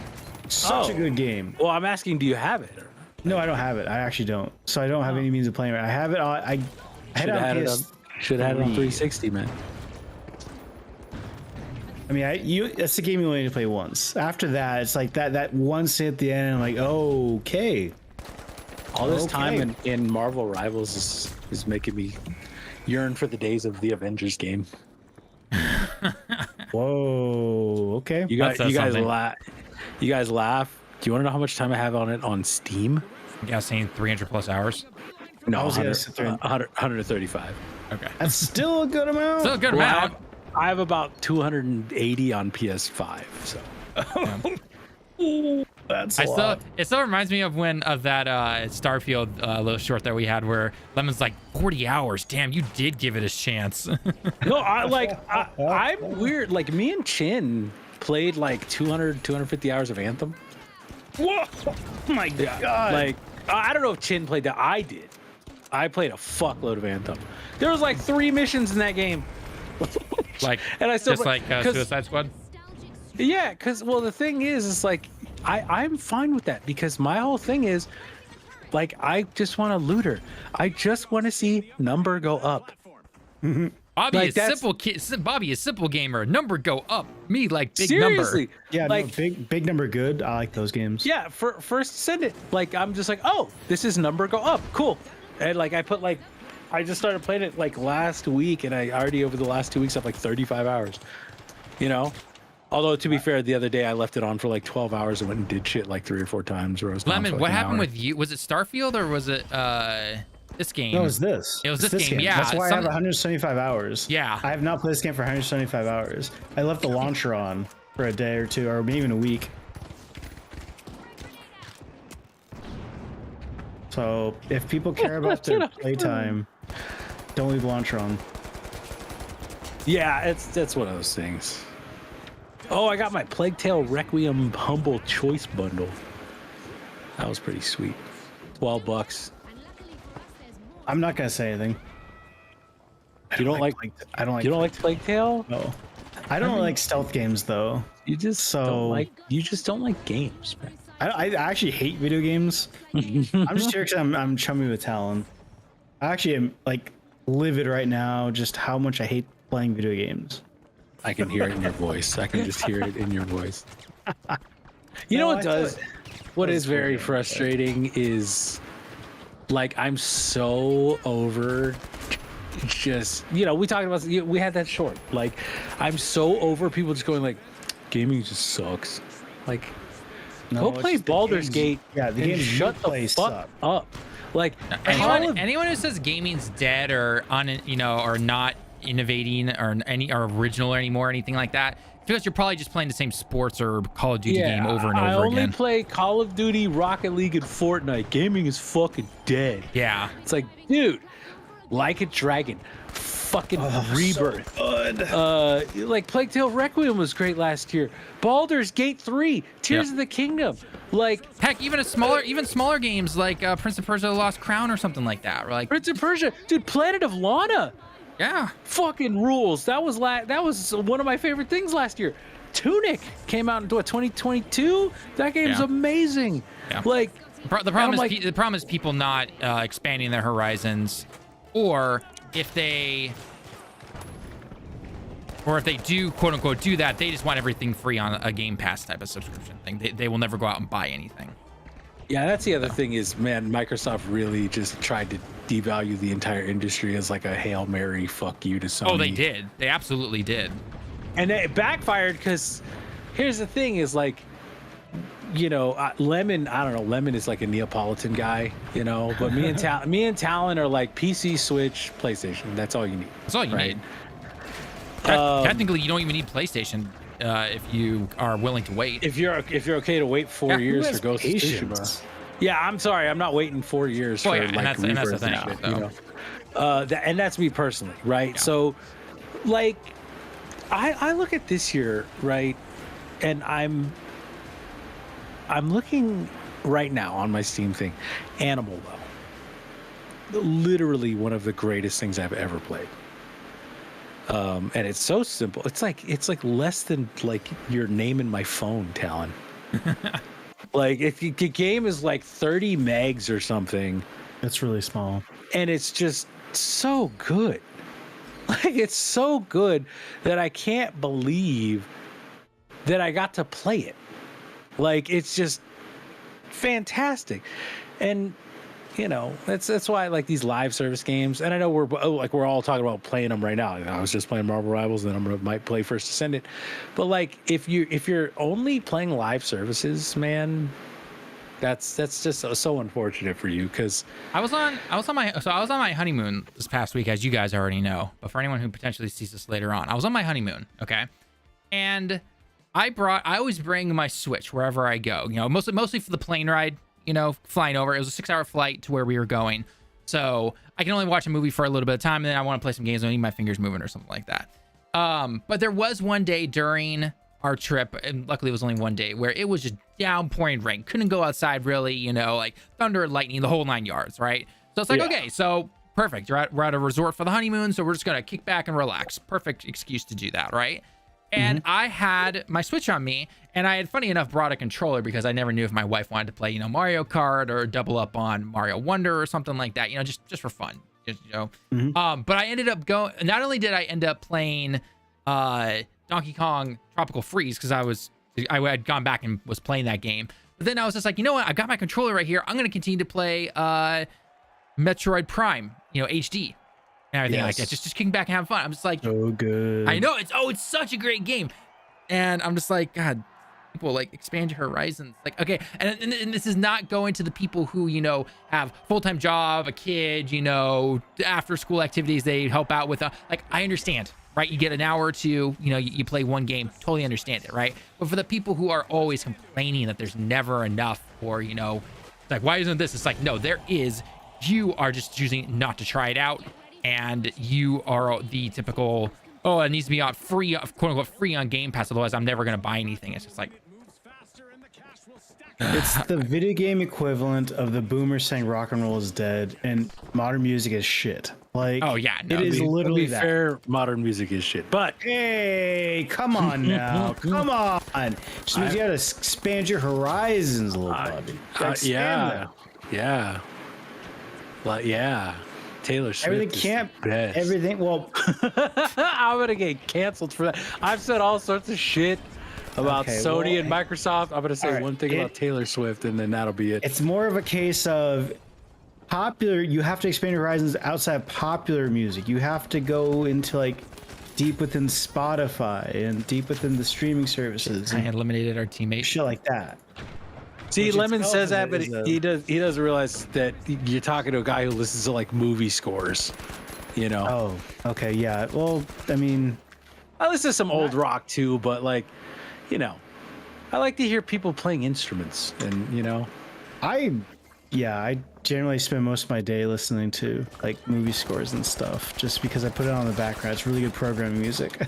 Such a Oh. good game. Well, I'm asking, do you have it? Or No, I don't have it. I actually don't. So I don't have any means of playing it. I have it. I had it on PS. Should have had it on 360, man. I mean, that's the game you only need to play once. After that, it's like that one scene at the end. I'm like, oh, okay. All this Okay. time in Marvel Rivals is making me yearn for the days of the Avengers game. Whoa. Okay. You That guys, says you guys something. laugh. You guys laugh. Do you want to know how much time I have on it on Steam? Yeah, saying 300 plus hours. No, I was gonna 100, sit there and- 135. Okay. That's still a good amount. Still a good Well, amount. I have about 280 on PS5. So That's It still reminds me of that Starfield little short that we had where Lemon's like 40 hours. Damn, you did give it a chance. no, I'm weird. Like me and Chin played like 200, 250 hours of Anthem. Whoa. Oh my God. Like I don't know if Chin played that. I did. I played a fuckload of Anthem. There was like 3 missions in that game. Like, and I still just like Suicide Squad. Yeah, because well, the thing is like I'm fine with that because my whole thing is like I just want a looter. I just want to see number go up. Bobby Like, is simple. Bobby is simple gamer. Number go up. Me like big Seriously. number. Yeah, like no, big number good. I like those games. yeah. First send it. Like I'm just like, oh, this is number go up. Cool. And like I just started playing it like last week, and I already over the last 2 weeks have like 35 hours. You know. Although to be fair, the other day I left it on for like 12 hours and went and did shit like 3 or 4 times. Where I was Lemon, what happened with you? Was it Starfield or was it this game? No, it was this. It was this game. Yeah, that's why I have 175 hours. Yeah, I have not played this game for 175 hours. I left the launcher on for a day or two, or maybe even a week. So if people care about their playtime, don't leave the launcher on. Yeah, that's one of those things. Oh, I got my Plague Tale Requiem Humble Choice bundle. That was pretty sweet. $12. I'm not gonna say anything. You don't like I don't like. You don't like Plague Tale? No. I don't like stealth games though. You just don't like games, man. I actually hate video games. I'm just here because I'm chummy with Talon. I actually am like livid right now just how much I hate playing video games. I can hear it in your voice. I can just hear it in your voice. You know what does? What is very frustrating is like I'm so over just, you know, we talked about, we had that short. Like I'm so over people just going like, gaming just sucks. Like, No, go play Baldur's Gate. Yeah, the game shut the fuck up. Like anyone who says gaming's dead or or not innovating or original anymore or anything like that, because you're probably just playing the same sports or Call of Duty game over and over again. I only play Call of Duty, Rocket League, and Fortnite. Gaming is fucking dead. Yeah. It's like, dude, Like a Dragon, fucking Rebirth. So good. Like Plague Tale Requiem was great last year. Baldur's Gate 3, Tears of the Kingdom. Like heck, even smaller games like Prince of Persia: The Lost Crown or something like that. Like Prince of Persia, dude, Planet of Lana. Yeah, fucking rules. That was one of my favorite things last year. Tunic came out in 2022. That game's amazing. Yeah. Like the problem is people not expanding their horizons, or if they do quote unquote do that, they just want everything free on a Game Pass type of subscription thing. They will never go out and buy anything. Yeah, that's the other thing is, man, Microsoft really just tried to devalue the entire industry as like a Hail Mary fuck you to Sony. Oh, they did. They absolutely did. And it backfired because here's the thing is like, you know, Lemon, I don't know, Lemon is like a Neapolitan guy, you know, but me and Talon are like PC, Switch, PlayStation. That's all you need. That's all you need. Technically, you don't even need PlayStation if you are willing to wait. If you're okay to wait 4 years for Ghost of Tsushima. Yeah, I'm sorry, I'm not waiting 4 years for like and that's the thing, shit, you know? And that's me personally, right? Yeah. So, like, I look at this year, right, and I'm looking right now on my Steam thing, Animal Level. Literally one of the greatest things I've ever played. And it's so simple. It's like less than like your name in my phone, Talon. Like if the game is like 30 megs or something. It's really small. And it's just so good. Like it's so good that I can't believe that I got to play it. Like it's just fantastic. And you know, that's why I like these live service games. And I know we're all talking about playing them right now. I was just playing Marvel Rivals, and then might play First Descendant. But like, if you're only playing live services, man, that's just so unfortunate for you. Because I was on my honeymoon this past week, as you guys already know. But for anyone who potentially sees this later on, I was on my honeymoon, okay, and I always bring my Switch wherever I go. You know, mostly for the plane ride. You know, flying over. It was a 6-hour flight to where we were going. So I can only watch a movie for a little bit of time, and then I want to play some games. I need my fingers moving or something like that. But there was one day during our trip, and luckily it was only one day, where it was just downpouring rain. Couldn't go outside really, you know, like thunder and lightning, the whole 9 yards, right? So it's like, okay, so perfect. We're at a resort for the honeymoon, so we're just gonna kick back and relax. Perfect excuse to do that, right? And I had my Switch on me, and I had, funny enough, brought a controller because I never knew if my wife wanted to play, you know, Mario Kart or double up on Mario Wonder or something like that, you know, just for fun, you know. But I ended up going. Not only did I end up playing Donkey Kong Tropical Freeze because I had gone back and was playing that game, but then I was just like, you know what? I got my controller right here. I'm gonna continue to play Metroid Prime, you know, HD. And everything like that, just kicking back and having fun. I'm just like, so good. I know it's such a great game, and I'm just like, God, people like expand your horizons. Like, okay, and this is not going to the people who, you know, have full-time job, a kid, you know, after school activities they help out with. Like, I understand, right? You get an hour or two, you know, you play one game, totally understand it, right? But for the people who are always complaining that there's never enough, or, you know, it's like, why isn't this? It's like, no, there is. You are just choosing not to try it out. And you are the typical, oh, it needs to be on free, quote unquote, free on Game Pass. Otherwise, I'm never going to buy anything. It's just like, it's the video game equivalent of the boomers saying rock and roll is dead and modern music is shit. Like, oh yeah, no, it is literally that. Fair, modern music is shit. But hey, come on now, come on. Just means you gotta expand your horizons a little, buddy. Yeah. Like, yeah. Taylor Swift everything can't best. Everything well I'm gonna get canceled for that. I've said all sorts of shit about Sony and Microsoft. I'm gonna say one thing about Taylor Swift, and then that'll be it. It's more of a case of popular. You have to expand your horizons outside of popular music. You have to go into like deep within Spotify and deep within the streaming services. I eliminated our teammate. Shit like that. See, Lemon says that, but he doesn't realize that you're talking to a guy who listens to like movie scores, you know. Oh, okay, yeah. Well, I mean, I listen to some old rock too, but like, you know, I like to hear people playing instruments, and you know, I generally spend most of my day listening to like movie scores and stuff, just because I put it on in the background. It's really good programming music.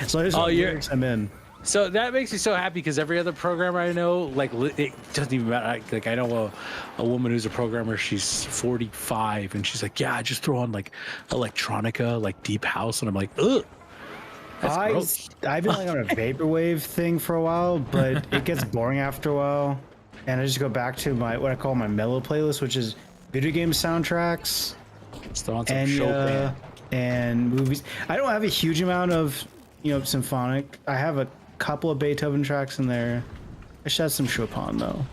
So there's lyrics I'm in. So that makes me so happy because every other programmer I know, like, it doesn't even matter. Like, I know a woman who's a programmer. She's 45, and she's like, "Yeah, I just throw on like electronica, like deep house," and I'm like, "Ugh." I've been like on a vaporwave thing for a while, but it gets boring after a while, and I just go back to what I call my mellow playlist, which is video game soundtracks and movies. I don't have a huge amount of, you know, symphonic. I have a couple of Beethoven tracks in there. I should have some Chopin though.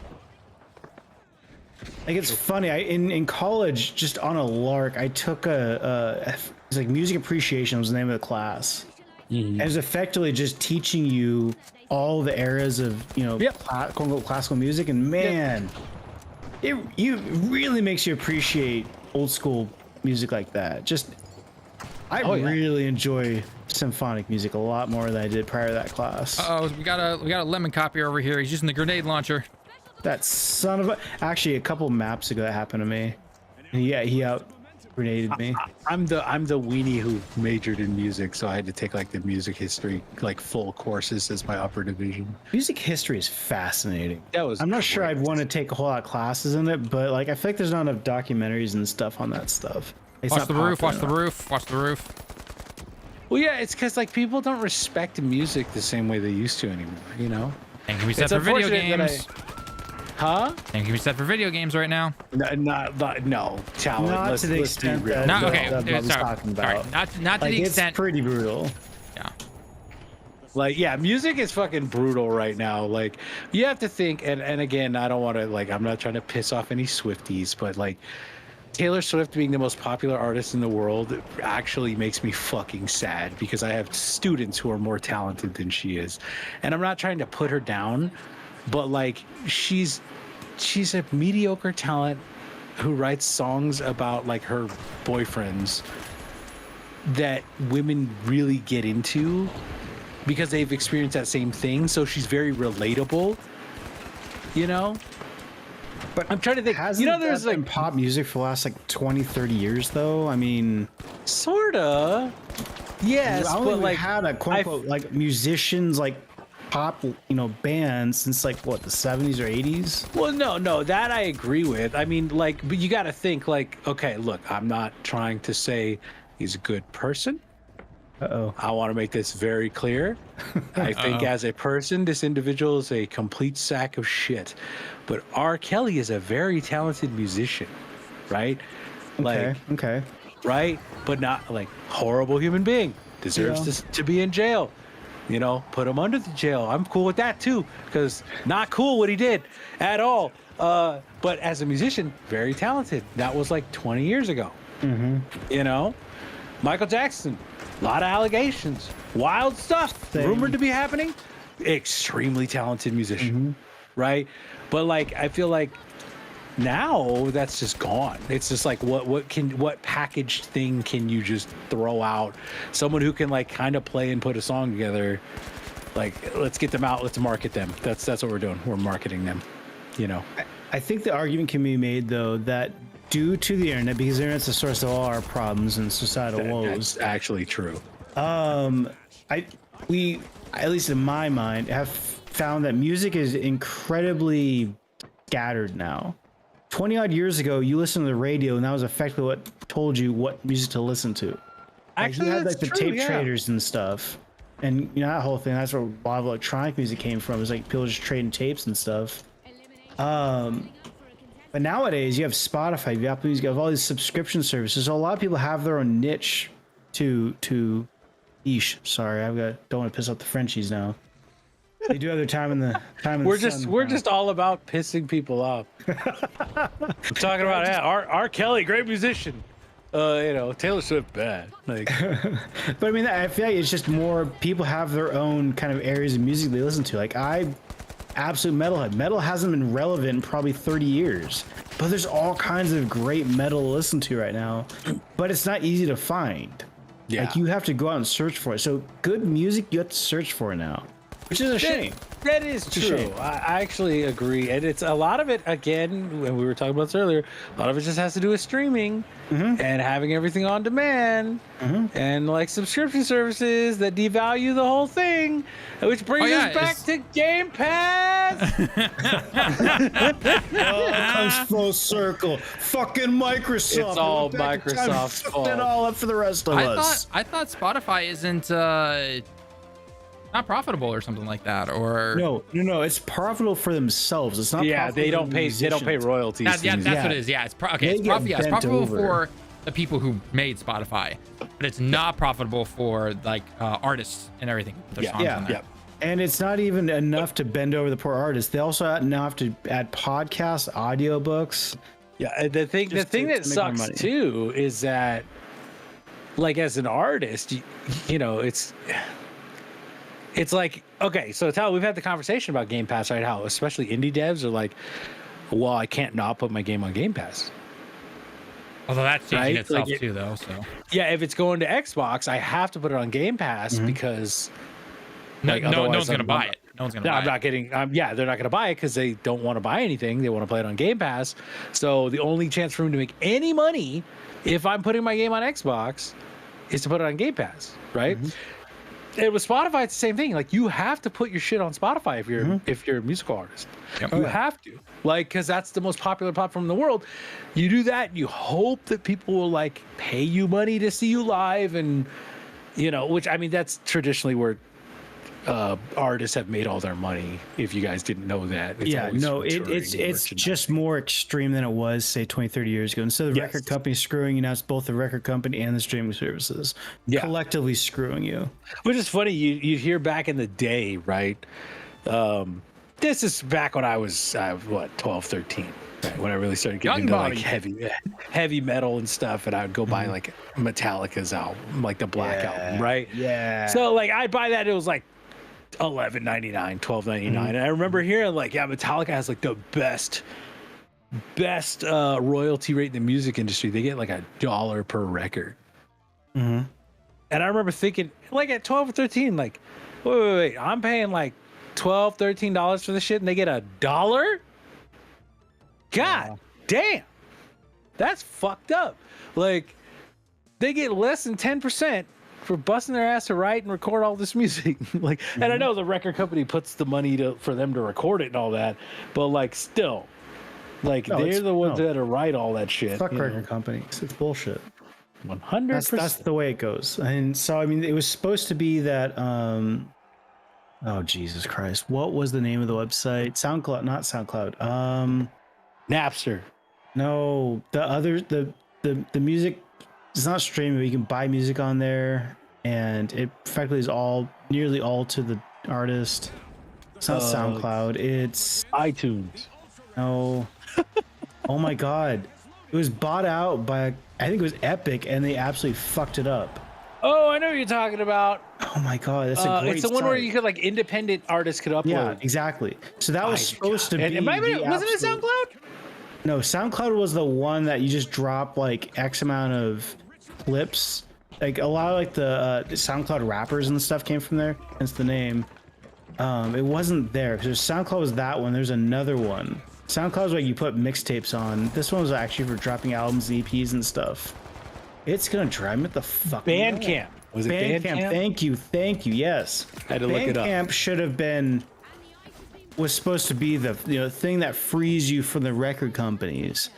Like, it's funny. In college, just on a lark, I took it's like music appreciation was the name of the class. And it was effectively just teaching you all the eras of, you know, quote unquote classical music, and man, it really makes you appreciate old school music like that. Just I really enjoy symphonic music a lot more than I did prior to that class. We got a lemon copier over here. He's using the grenade launcher. That son of a... Actually, a couple maps ago that happened to me. And he out grenaded me. I'm the weenie who majored in music, so I had to take like the music history, like full courses as my upper division. Music history is fascinating. I'm not sure I'd want to take a whole lot of classes in it, but like I feel like there's not enough documentaries and stuff on that stuff. Watch the roof. Well, yeah, it's because like people don't respect music the same way they used to anymore, you know? And can we set for video games? Huh? And can we set for video games right now? No, talent. Not to the extent that not okay. I was talking about. Sorry, not to like, the extent. It's pretty brutal. Yeah. Like, yeah, music is fucking brutal right now. Like, you have to think, and again, I don't want to, like, I'm not trying to piss off any Swifties, but like, Taylor Swift being the most popular artist in the world actually makes me fucking sad because I have students who are more talented than she is. And I'm not trying to put her down, but like she's a mediocre talent who writes songs about like her boyfriends that women really get into because they've experienced that same thing. So she's very relatable, you know? But I'm trying to think. Hasn't, you know, there's like pop music for the last like 20, 30 years, though. I mean, sorta. Yes, but like had a quote unquote like musicians like pop, bands since like what, the 70s or 80s. Well, no, that I agree with. I mean, like, but you got to think like, okay, look, I'm not trying to say he's a good person. Uh-oh. I want to make this very clear. I think as a person, this individual is a complete sack of shit. But R. Kelly is a very talented musician, right? Okay. Right? But not like horrible human being. Deserves to be in jail. Put him under the jail. I'm cool with that too, because not cool what he did at all. But as a musician, very talented. That was like 20 years ago. Michael Jackson, a lot of allegations, wild stuff, rumored to be happening. Extremely talented musician, right? But like, I feel like now that's just gone. It's just like what packaged thing can you just throw out? Someone who can like kind of play and put a song together. Like, let's get them out. Let's market them. That's what we're doing. We're marketing them. I think the argument can be made though that due to the internet, because the internet's the source of all our problems and societal woes. That's actually true. We, at least in my mind, have found that music is incredibly scattered now. 20 odd years ago, you listened to the radio, and that was effectively what told you what music to listen to. Actually, you had that's like the true, tape traders and stuff, and that whole thing. That's where a lot of electronic music came from. It was like people just trading tapes and stuff. But nowadays, you have Spotify, you have Apple Music, you have all these subscription services. So a lot of people have their own niche to niche. Sorry, don't want to piss off the Frenchies now. They do have their time in the We're sun just all about pissing people off. I'm talking about R. Kelly, great musician. Taylor Swift, bad. Like, but I mean, I feel like it's just more people have their own kind of areas of music they listen to. Like absolute metalhead. Metal hasn't been relevant in probably 30 years, but there's all kinds of great metal to listen to right now, but it's not easy to find. Yeah. Like you have to go out and search for it. So good music, you have to search for it now, which is a shame. That is true. I actually agree. And it's a lot of it, again, when we were talking about this earlier, a lot of it just has to do with streaming and having everything on demand and like subscription services that devalue the whole thing, which brings us back to Game Pass. It comes full circle. Fucking Microsoft. It's all Microsoft's fault. It all up for the rest of us. I thought Spotify isn't not profitable or something like that, or no, it's profitable for themselves. It's not. Yeah, they don't pay royalties. That's what it is. Yeah, it's profitable for the people who made Spotify, but it's not profitable for like artists and everything. Yeah. And it's not even enough to bend over the poor artists. They also now have to add podcasts, audiobooks. Yeah, the thing that sucks too is that, like, as an artist, it's like, okay, so Tal, we've had the conversation about Game Pass, right? How especially indie devs are like, well, I can't not put my game on Game Pass. Although that's changing itself too, though. So yeah, if it's going to Xbox, I have to put it on Game Pass because no one's going to buy it. No one's going to buy it. I'm not getting. They're not going to buy it because they don't want to buy anything. They want to play it on Game Pass. So the only chance for them to make any money, if I'm putting my game on Xbox, is to put it on Game Pass, right? And with Spotify, it's the same thing. Like, you have to put your shit on Spotify if you're a musical artist. Yep. You have to, like, because that's the most popular platform in the world. You do that, you hope that people will like pay you money to see you live, and which, I mean, that's traditionally where artists have made all their money. If you guys didn't know that, it's just more extreme than it was, say, 20, 30 years ago. Instead of the record company screwing you, now it's both the record company and the streaming services collectively screwing you. Which is funny. You hear back in the day, right? This is back when I was 12, 13. Right, when I really started getting into like heavy metal and stuff, and I would go buy like Metallica's album, like the Black album, right? Yeah. So like I'd buy that. It was like $11.99, $12.99, and I remember hearing like, Metallica has like the best royalty rate in the music industry. They get like $1 per record. And I remember thinking, like at 12 or 13, like, wait, I'm paying like $12, $13 for the shit, and they get $1? God damn, that's fucked up. Like, they get less than 10% for busting their ass to write and record all this music. Like, and I know the record company puts the money for them to record it and all that, but like still, like they're the ones that write all that shit. Fuck record companies. It's bullshit. 100%. That's the way it goes. And so I mean, it was supposed to be that. Oh Jesus Christ! What was the name of the website? SoundCloud, not SoundCloud. Napster. No, the music. It's not streaming, but you can buy music on there, and it effectively is nearly all to the artist. It's not SoundCloud. It's iTunes. No. Oh my God! It was bought out by, I think it was Epic, and they absolutely fucked it up. Oh, I know what you're talking about. Oh my God, that's a great it's the one where site. you could like independent artists could upload. Yeah, exactly. So that was supposed to be. And wasn't it SoundCloud? No, SoundCloud was the one that you just drop like X amount of clips. Like a lot of like the SoundCloud rappers and stuff came from there. Hence the name. It wasn't there because SoundCloud was that one. There's another one. SoundCloud is like you put mixtapes on. This one was actually for dropping albums, and EPs, and stuff. It's gonna drive me the fuck. Bandcamp. Was it Bandcamp? Thank you. Yes. I had to look it up. Bandcamp should have been. Was supposed to be the thing that frees you from the record companies.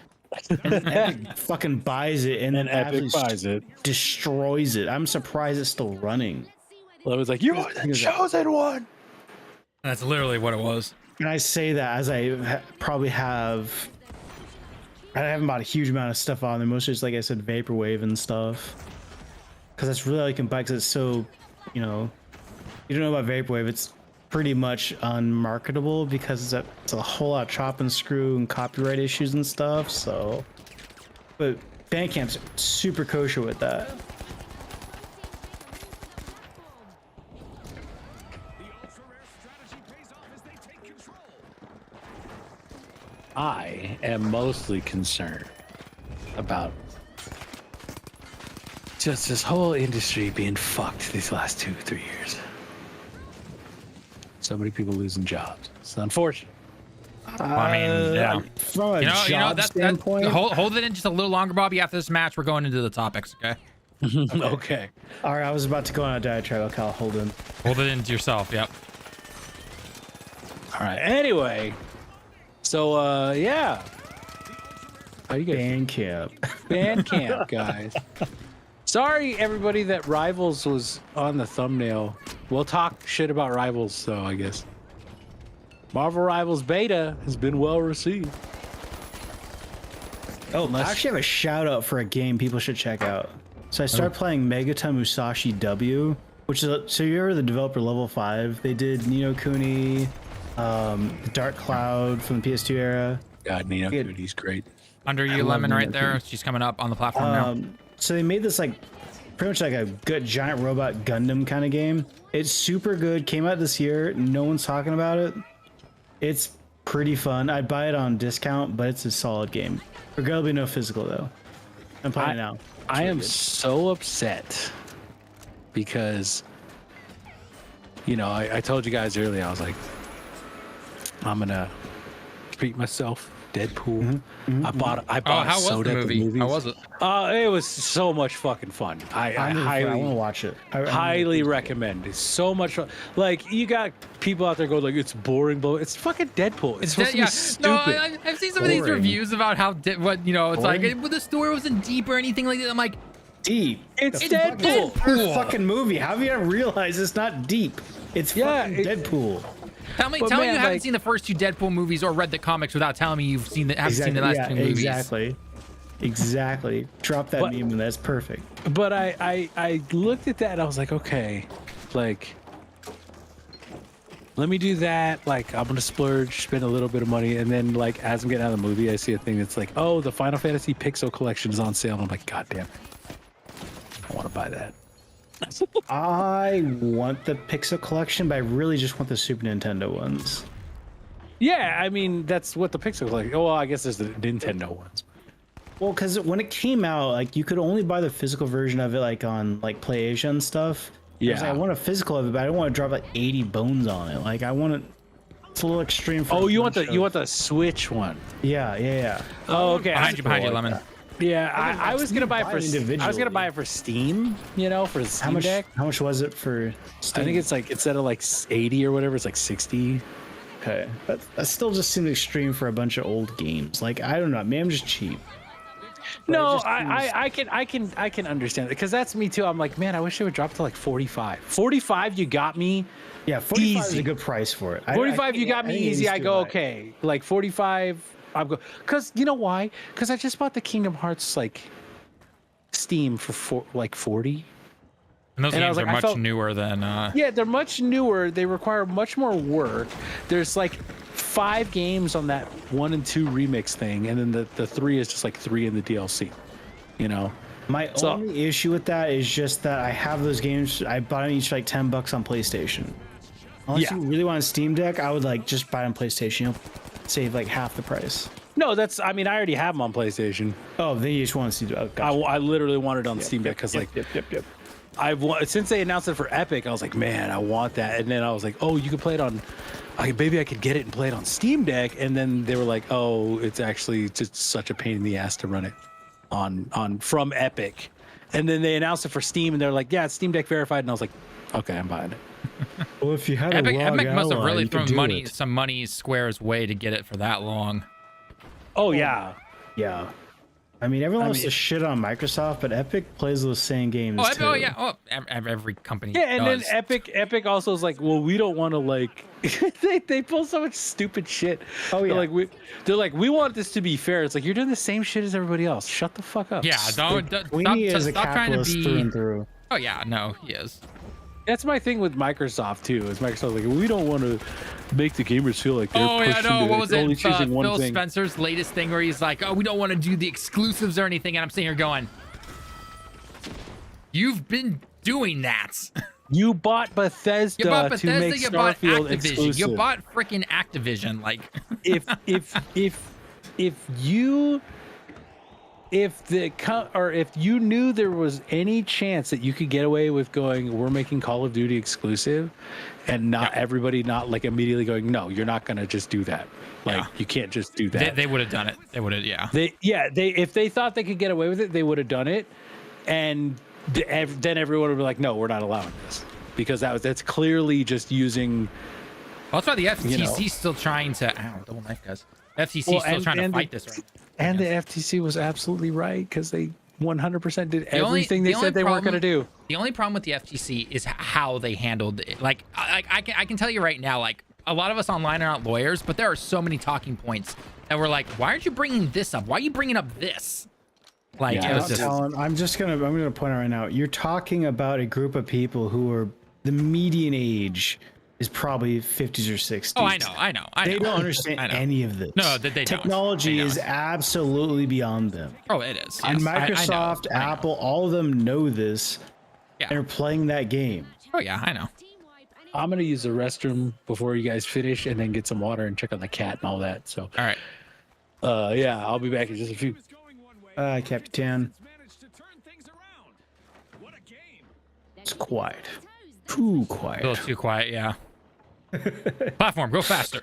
And Epic fucking buys it and then Epic buys it, destroys it. I'm surprised it's still running. Well, it was like, you are the chosen one. That's literally what it was. And I say that as I probably have. I haven't bought a huge amount of stuff on there. Mostly just like I said, vaporwave and stuff. Because that's really all you can buy. Because it's so, you don't know about vaporwave. It's pretty much unmarketable because it's a whole lot of chop and screw and copyright issues and stuff. So, but Bandcamp's super kosher with that. I am mostly concerned about just this whole industry being fucked these last 2-3 years. So many people losing jobs. It's unfortunate. I mean, yeah. From a job standpoint, hold it in just a little longer, Bobby. After this match, we're going into the topics, okay? Okay. All right, I was about to go on a diatribe. Okay, I'll hold in. Hold it into yourself, yep. All right. Anyway, so yeah. How you guys? Bandcamp, guys. Sorry, everybody, that Rivals was on the thumbnail. We'll talk shit about Rivals, though, I guess. Marvel Rivals Beta has been well received. Oh, I actually have a shout out for a game people should check out. So I started playing Megata Musashi W, which is so you're the developer Level 5. They did Ni no Kuni, Dark Cloud from the PS2 era. God, Ni no Kuni's great. Under you, Lemon, right there. She's coming up on the platform now. So they made this like pretty much like a good giant robot Gundam kind of game. It's super good. Came out this year. No one's talking about it. It's pretty fun. I'd buy it on discount, but it's a solid game. Regrettably no physical though. I'm playing it now. I am so upset because, I told you guys earlier, I was like, I'm gonna treat myself. Deadpool. I bought how was soda the at movie? movies. How was it? It was so much fucking fun. I want to watch it. highly recommend. It's so much fun. Like, you got people out there going like, it's boring, but it's fucking Deadpool. It's supposed to be stupid. No, I've seen some of these reviews about how it's like the story wasn't deep or anything like that. I'm like, deep. It's Deadpool. Fucking movie. How have you not realized it's not deep? It's fucking Deadpool. Tell me you haven't seen the first 2 Deadpool movies or read the comics without telling me you've seen haven't seen the last 2 movies. Exactly. Drop that meme and that's perfect. But I looked at that and I was like, okay, like, let me do that. Like, I'm gonna splurge, spend a little bit of money, and then like as I'm getting out of the movie, I see a thing that's like, oh, the Final Fantasy Pixel Collection is on sale. And I'm like, God damn, I want to buy that. I want the Pixel Collection, but I really just want the Super Nintendo ones. Yeah, I mean, that's what the Pixel Collection. Oh, well, I guess there's the Nintendo ones. Well, because when it came out, like you could only buy the physical version of it, like on like PlayAsia and stuff. Yeah, I want a physical of it, but I don't want to drop like 80 bones on it. Like I want it. It's a little extreme. Oh, you want the Switch one? Yeah. Oh, okay. Behind you, Lemon. Yeah, I was gonna buy it for individually. I was gonna buy it for Steam, you know, for the Steam Deck. How much was it for Steam? I think it's like instead of like 80 or whatever, it's like 60. Okay, that still just seems extreme for a bunch of old games. Like I don't know, maybe I'm just cheap. But No, it just seems- I can understand it because that's me too. I'm like, man, I wish it would drop to like 45. 45, you got me. Yeah, 45 is easy. a good price for it. 45, you got me think it easy. needs I to go buy it. okay. Like 45, I'm go because you know why? Because I just bought the Kingdom Hearts like Steam for like 40. And those And I games was are like, I much felt- newer than. Yeah, they're much newer. They require much more work. There's like 5 games on that 1 and 2 remix thing, and then the 3 is just like 3 in the DLC. You know. My only issue with that is just that I have those games. I bought them each for like $10 on PlayStation. Unless Yeah. you really want a Steam Deck, I would like just buy it on PlayStation. You'll save like half the price. No, that's. I mean, I already have them on PlayStation. Oh, then you just want to see. Oh, gotcha. I literally wanted it on Steam Deck because like Yep. since they announced it for Epic, I was like, man, I want that. And then I was like, oh, you could play it on. Maybe I could get it and play it on Steam Deck. And then they were like, oh, it's actually just such a pain in the ass to run it on from Epic. And then they announced it for Steam, and they're like, yeah, it's Steam Deck verified. And I was like, okay, I'm buying it. Well, if you had Epic, a log Epic must have ally, really you could thrown do it. some money Square's way to get it for that long. Oh yeah. Yeah. I mean, everyone wants to shit on Microsoft, but Epic plays those same games too. Oh yeah. Oh, every company. Yeah, and does. then Epic also is like, well, we don't want to like. they pull so much stupid shit. Oh, yeah. They're like, we want this to be fair. It's like you're doing the same shit as everybody else. Shut the fuck up. Yeah, don't Queenie is a stop trying to capitalist be. through and through. Oh yeah, no, he is. That's my thing with Microsoft too. Is Microsoft like, we don't want to make the gamers feel like they're pushed into What was only it? choosing one Phil thing. Spencer's latest thing where he's like, oh, we don't want to do the exclusives or anything, and I'm sitting here going, you've been doing that. You bought Bethesda, You bought Bethesda, to make you bought Starfield Activision, exclusive. you bought freaking Activision. Like, if you knew there was any chance that you could get away with going, we're making Call of Duty exclusive, and not everybody not like immediately going, no, you're not gonna just do that. Like you can't just do that. they would have done it. They would have, yeah. They if they thought they could get away with it, they would have done it, and then everyone would be like, no, we're not allowing this because that's clearly just using. Well, that's why the FTC's still trying to. Ow, double knife, guys. FTC's still trying to fight this right. And the FTC was absolutely right because they 100% did everything they said they weren't going to do. The only problem with the FTC is how they handled it. Like, I can tell you right now, like, a lot of us online are not lawyers, but there are so many talking points that we're like, why aren't you bringing this up? Why are you bringing up this? Like, Yeah, it was just, I'm gonna point out right now. You're talking about a group of people who are the median age is probably 50s or 60s. oh, I know. They don't understand any of this. No, they don't. Technology They is don't. absolutely beyond them. Oh, it is. And Yes. Microsoft, I know. Apple, all of them know this. Yeah. And are playing that game. Oh, yeah, I know. I'm going to use the restroom before you guys finish and then get some water and check on the cat and all that. So, All right. yeah, I'll be back in just a few. Capitan. It's quiet. Too A quiet. little too quiet, yeah. Platform, go faster.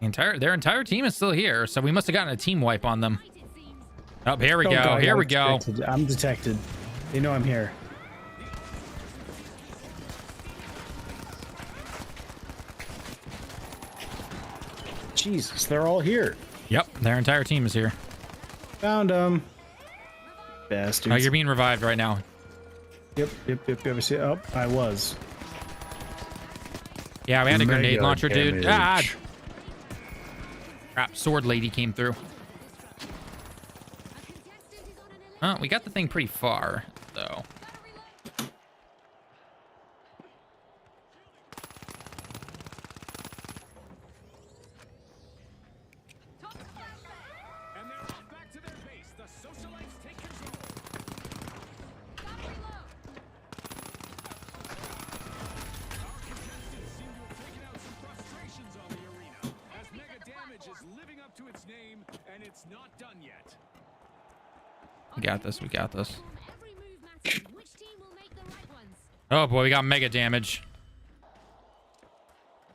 Their entire team is still here, so we must have gotten a team wipe on them. Oh, here we go. Here we go. I'm detected. They know I'm here. Jesus, they're all here. Yep, their entire team is here. Found them. Bastards. Oh, you're being revived right now. Yep. I see. Oh, I was. Yeah, we had a grenade Mega launcher, dude. Ah! damage. Crap, sword lady came through. Oh, we got the thing pretty far, though. We got this. We got this. Oh boy, we got mega damage.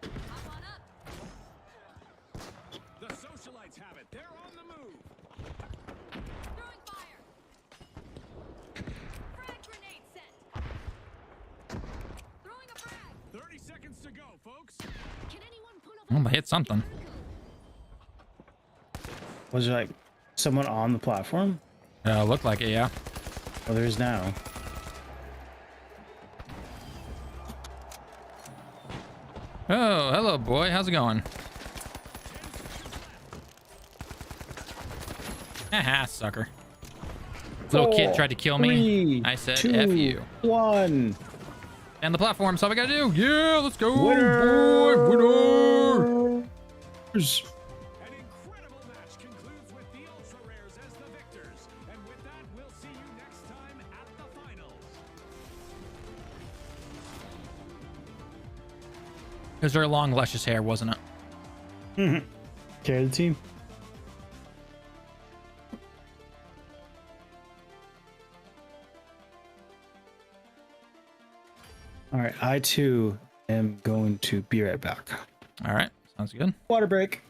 The socialites have it. They're on the move. Throwing fire. Frag grenade set. Throwing a frag. 30 seconds to go, folks. Can anyone pull off? Oh, I hit something. Was there like someone on the platform? Looked like it, yeah. Oh, there is now. Oh, hello, boy. How's it going? Haha, sucker. Little kid tried to kill me. I said, F you. 1. And the platform, so all we gotta do. Yeah, let's go. Winner! Boy, winner. An incredible match concludes with the ultra rares as the victors. And with that, we'll see you next time at the finals. Because her long, luscious hair, wasn't it? Carry the team. All right, I too am going to be right back. All right, sounds good. Water break.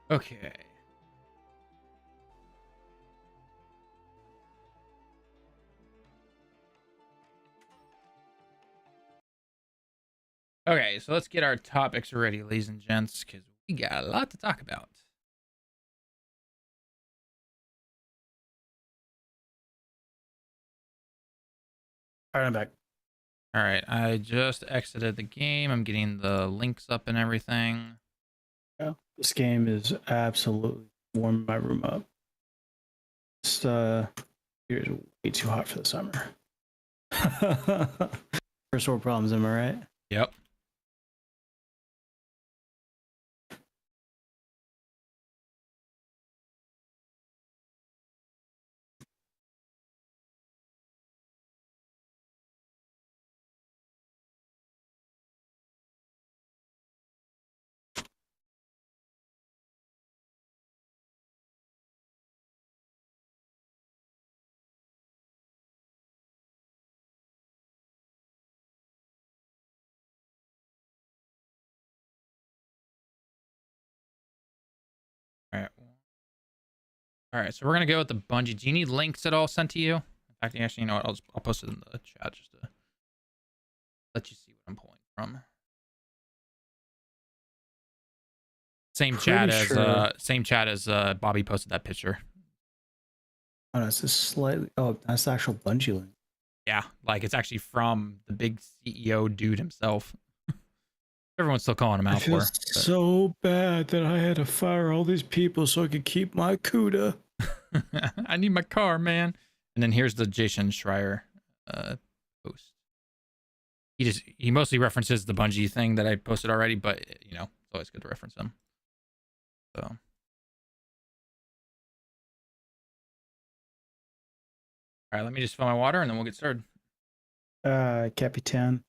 Okay. Okay, so let's get our topics ready, ladies and gents, because we got a lot to talk about. All right, I'm back. All right, I just exited the game. I'm getting the links up and everything. Yeah, this game is absolutely warming my room up. It's here's way too hot for the summer. First world problems, am I right? Yep. All right. All right, so we're gonna go with the Bungie. Do you need links at all sent to you? In fact, actually, you know what? I'll post it in the chat just to let you see what I'm pulling from. Same chat as Bobby posted that picture. Oh, no, it's just slightly. Oh, that's the actual Bungie link. Yeah, like it's actually from the big CEO dude himself. Everyone's still calling him out I feel for. But... so bad that I had to fire all these people so I could keep my CUDA. I need my car, man. And then here's the Jason Schreier post. He mostly references the Bungie thing that I posted already, but you know, it's always good to reference him. So. All right, let me just fill my water and then we'll get started. Capitan.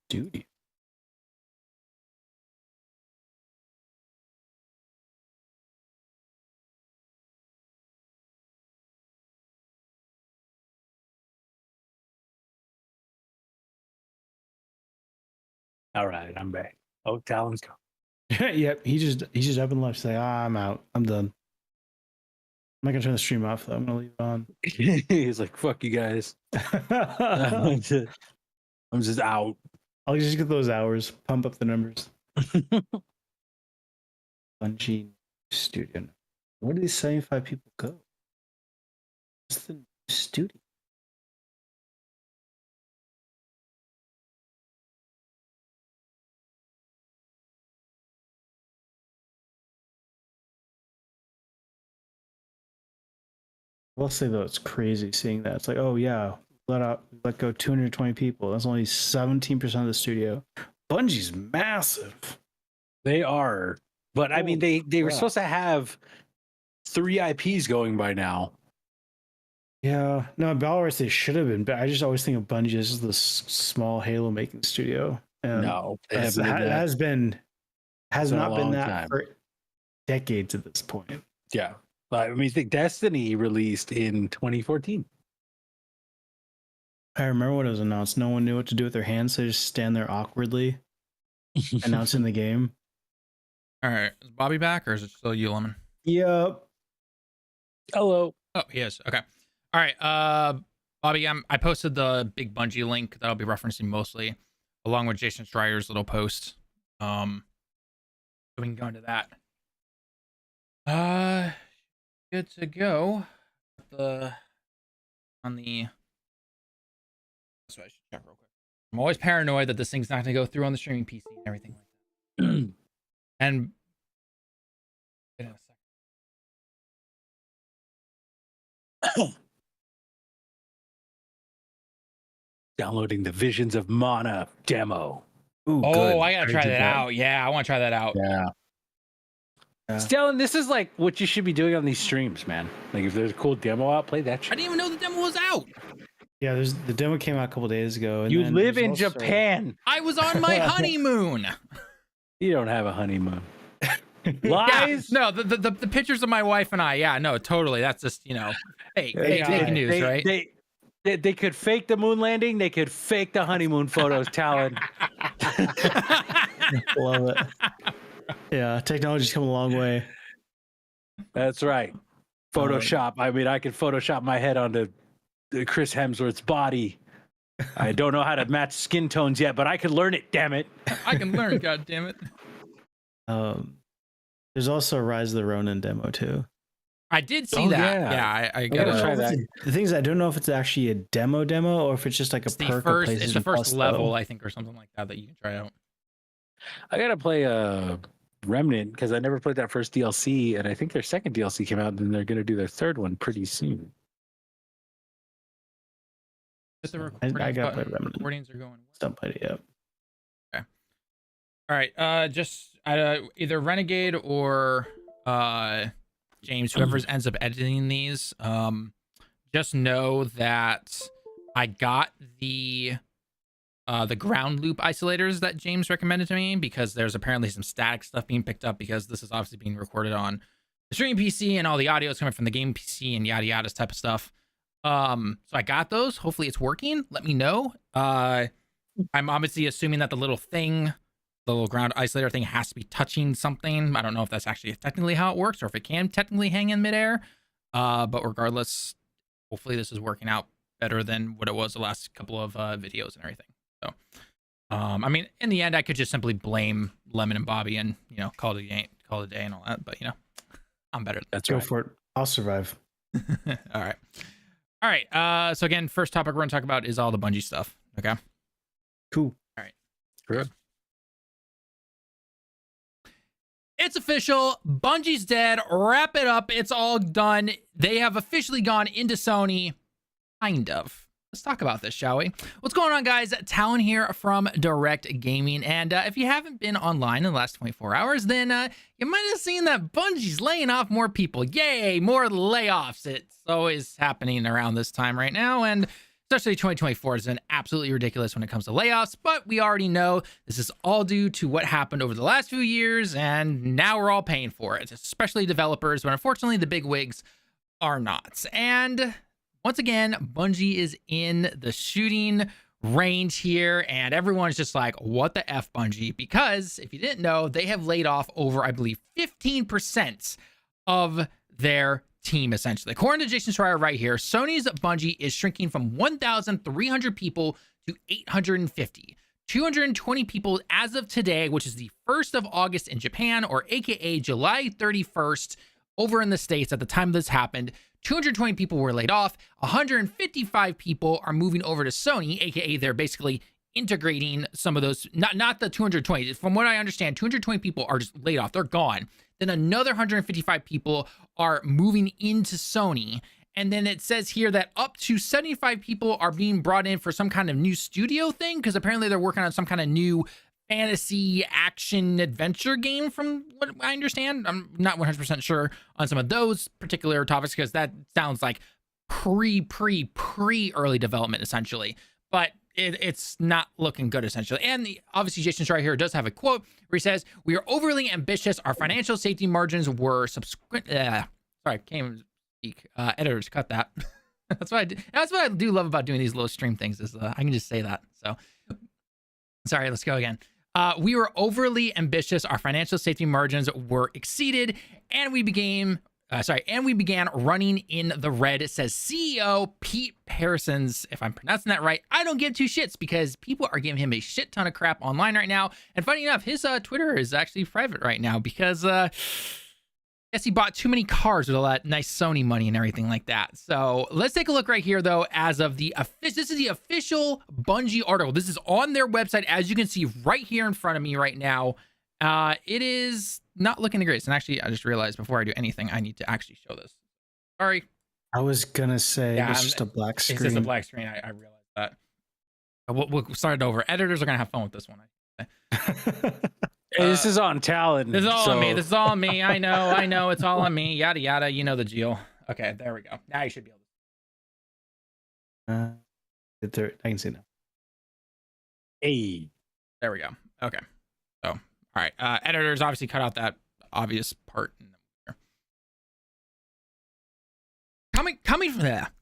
Studio. All right, I'm back. Oh, Talon's gone. Yep, he just up and left. Say, I'm out. I'm done. I'm not gonna turn the stream off though. I'm gonna leave it on. He's like, "Fuck you guys." I'm just out. I'll just get those hours, pump up the numbers. Bungie Studio. Where do these 75 people go? What's the studio? I will say though, it's crazy seeing that. It's like, oh yeah, let go 220 people. That's only 17% of the studio. Bungie's massive. They are, but I mean, they were crap. supposed to have 3 IPs going by now. Yeah, no, Valorous they should have been, but I just always think of Bungie as this small Halo making studio. And No, they has haven't been that. has been a not been long that time. for decades at this point. Yeah, but I mean, I think Destiny released in 2014. I remember when it was announced. No one knew what to do with their hands, so they just stand there awkwardly announcing the game. All right, is Bobby back or is it still you, Lemon? Yep. Hello. Oh, he is. Okay. All right. Bobby, I posted the big Bungie link that I'll be referencing mostly, along with Jason Schreier's little post. So we can go into that. Good to go. On the. That's what I should check real quick. I'm always paranoid that this thing's not going to go through on the streaming PC and everything like that. And in a second. Downloading the Visions of Mana demo. Ooh, Oh, good. I gotta Very try good that job. out. Yeah, I want to try that out. Yeah. Yeah. Stellan, this is like what you should be doing on these streams, man. Like if there's a cool demo out, play that I shit. didn't even know the demo was out. Yeah, the demo came out a couple days ago. And You then live there's in also- Japan. I was on my honeymoon. You don't have a honeymoon. Yeah, Lies. no, the pictures of my wife and I. Yeah, no, totally. That's just, hey, fake news, right? They could fake the moon landing. They could fake the honeymoon photos, Talon. Love it. Yeah, technology's come a long way. That's right. Photoshop. I mean, I could Photoshop my head onto Chris Hemsworth's body. I don't know how to match skin tones yet, but I could learn it. Damn it. I can learn. God damn it. There's also a Rise of the Ronin demo too. I did see Oh, that. yeah. Yeah, I I gotta gotta try Well, that. The thing is, I don't know if it's actually a demo or if it's just like a It's the perk. first. of It's the PlayStation first Plus, level, though. I think, or something like that you can try out. I gotta play Remnant because I never played that first DLC, and I think their second DLC came out, and they're gonna do their third one pretty soon. Hit the I recordings gotta play button. Remnant. Recordings are going. Still played it yet. All right. Just either Renegade or James, whoever ends up editing these, just know that I got the ground loop isolators that James recommended to me because there's apparently some static stuff being picked up because this is obviously being recorded on the streaming PC and all the audio is coming from the game PC and yada yada type of stuff. So I got those. Hopefully it's working. Let me know. I'm obviously assuming that the little ground isolator thing has to be touching something. I don't know if that's actually technically how it works or if it can technically hang in midair. But regardless, hopefully this is working out better than what it was the last couple of videos and everything. So, I mean, in the end, I could just simply blame Lemon and Bobby and, call it a day and all that. But, I'm better. That's Go right. for it. I'll survive. All right. So again, first topic we're going to talk about is all the Bungie stuff. Okay. Cool. Sure. It's official. Bungie's dead. Wrap it up. It's all done. They have officially gone into Sony. Kind of. Let's talk about this, shall we? What's going on, guys? Talon here from Direct Gaming. And if you haven't been online in the last 24 hours, then you might have seen that Bungie's laying off more people. Yay, more layoffs. It's always happening around this time right now. And especially 2024 has been absolutely ridiculous when it comes to layoffs, but we already know this is all due to what happened over the last few years, and now we're all paying for it, especially developers, but unfortunately the big wigs are not. And once again, Bungie is in the shooting range here, and everyone's just like, what the F, Bungie? Because if you didn't know, they have laid off over, I believe, 15% of their team, essentially. According to Jason Schreier right here, Sony's Bungie is shrinking from 1,300 people to 850. 220 people as of today, which is the 1st of August in Japan, or aka July 31st over in the States at the time this happened. 220 people were laid off. 155 people are moving over to Sony, aka they're basically integrating some of those, not the 220. From what I understand, 220 people are just laid off. They're gone. Then another 155 people are moving into Sony. And then it says here that up to 75 people are being brought in for some kind of new studio thing, because apparently they're working on some kind of new fantasy action adventure game, from what I understand. I'm not 100% sure on some of those particular topics, because that sounds like pre early development, essentially. But it's not looking good, essentially. And obviously Jason Schreier here does have a quote where he says, "We are overly ambitious. Our financial safety margins were sorry, can't even speak. Editors, cut that." That's what I do love about doing these little stream things, is I can just say that. So sorry, let's go again. We were overly ambitious. Our financial safety margins were exceeded, and we began running in the red. It says CEO Pete Parsons. If I'm pronouncing that right, I don't give two shits, because people are giving him a shit ton of crap online right now. And funny enough, his Twitter is actually private right now, because I guess he bought too many cars with all that nice Sony money and everything like that. So let's take a look right here, though. As of this is the official Bungie article. This is on their website, as you can see right here in front of me right now. It is not looking great. And actually, I just realized before I do anything, I need to actually show this. Sorry. I was gonna say it's just a black screen. It's just a black screen. I realized that. We'll start it over. Editors are gonna have fun with this one. Hey, this is on Talon. This is all on me. This is all on me. I know. It's all on me. Yada yada. You know the deal. Okay, there we go. Now you should be able to. I can see now. Hey, there we go. Okay. So, all right. Editors obviously cut out that obvious part.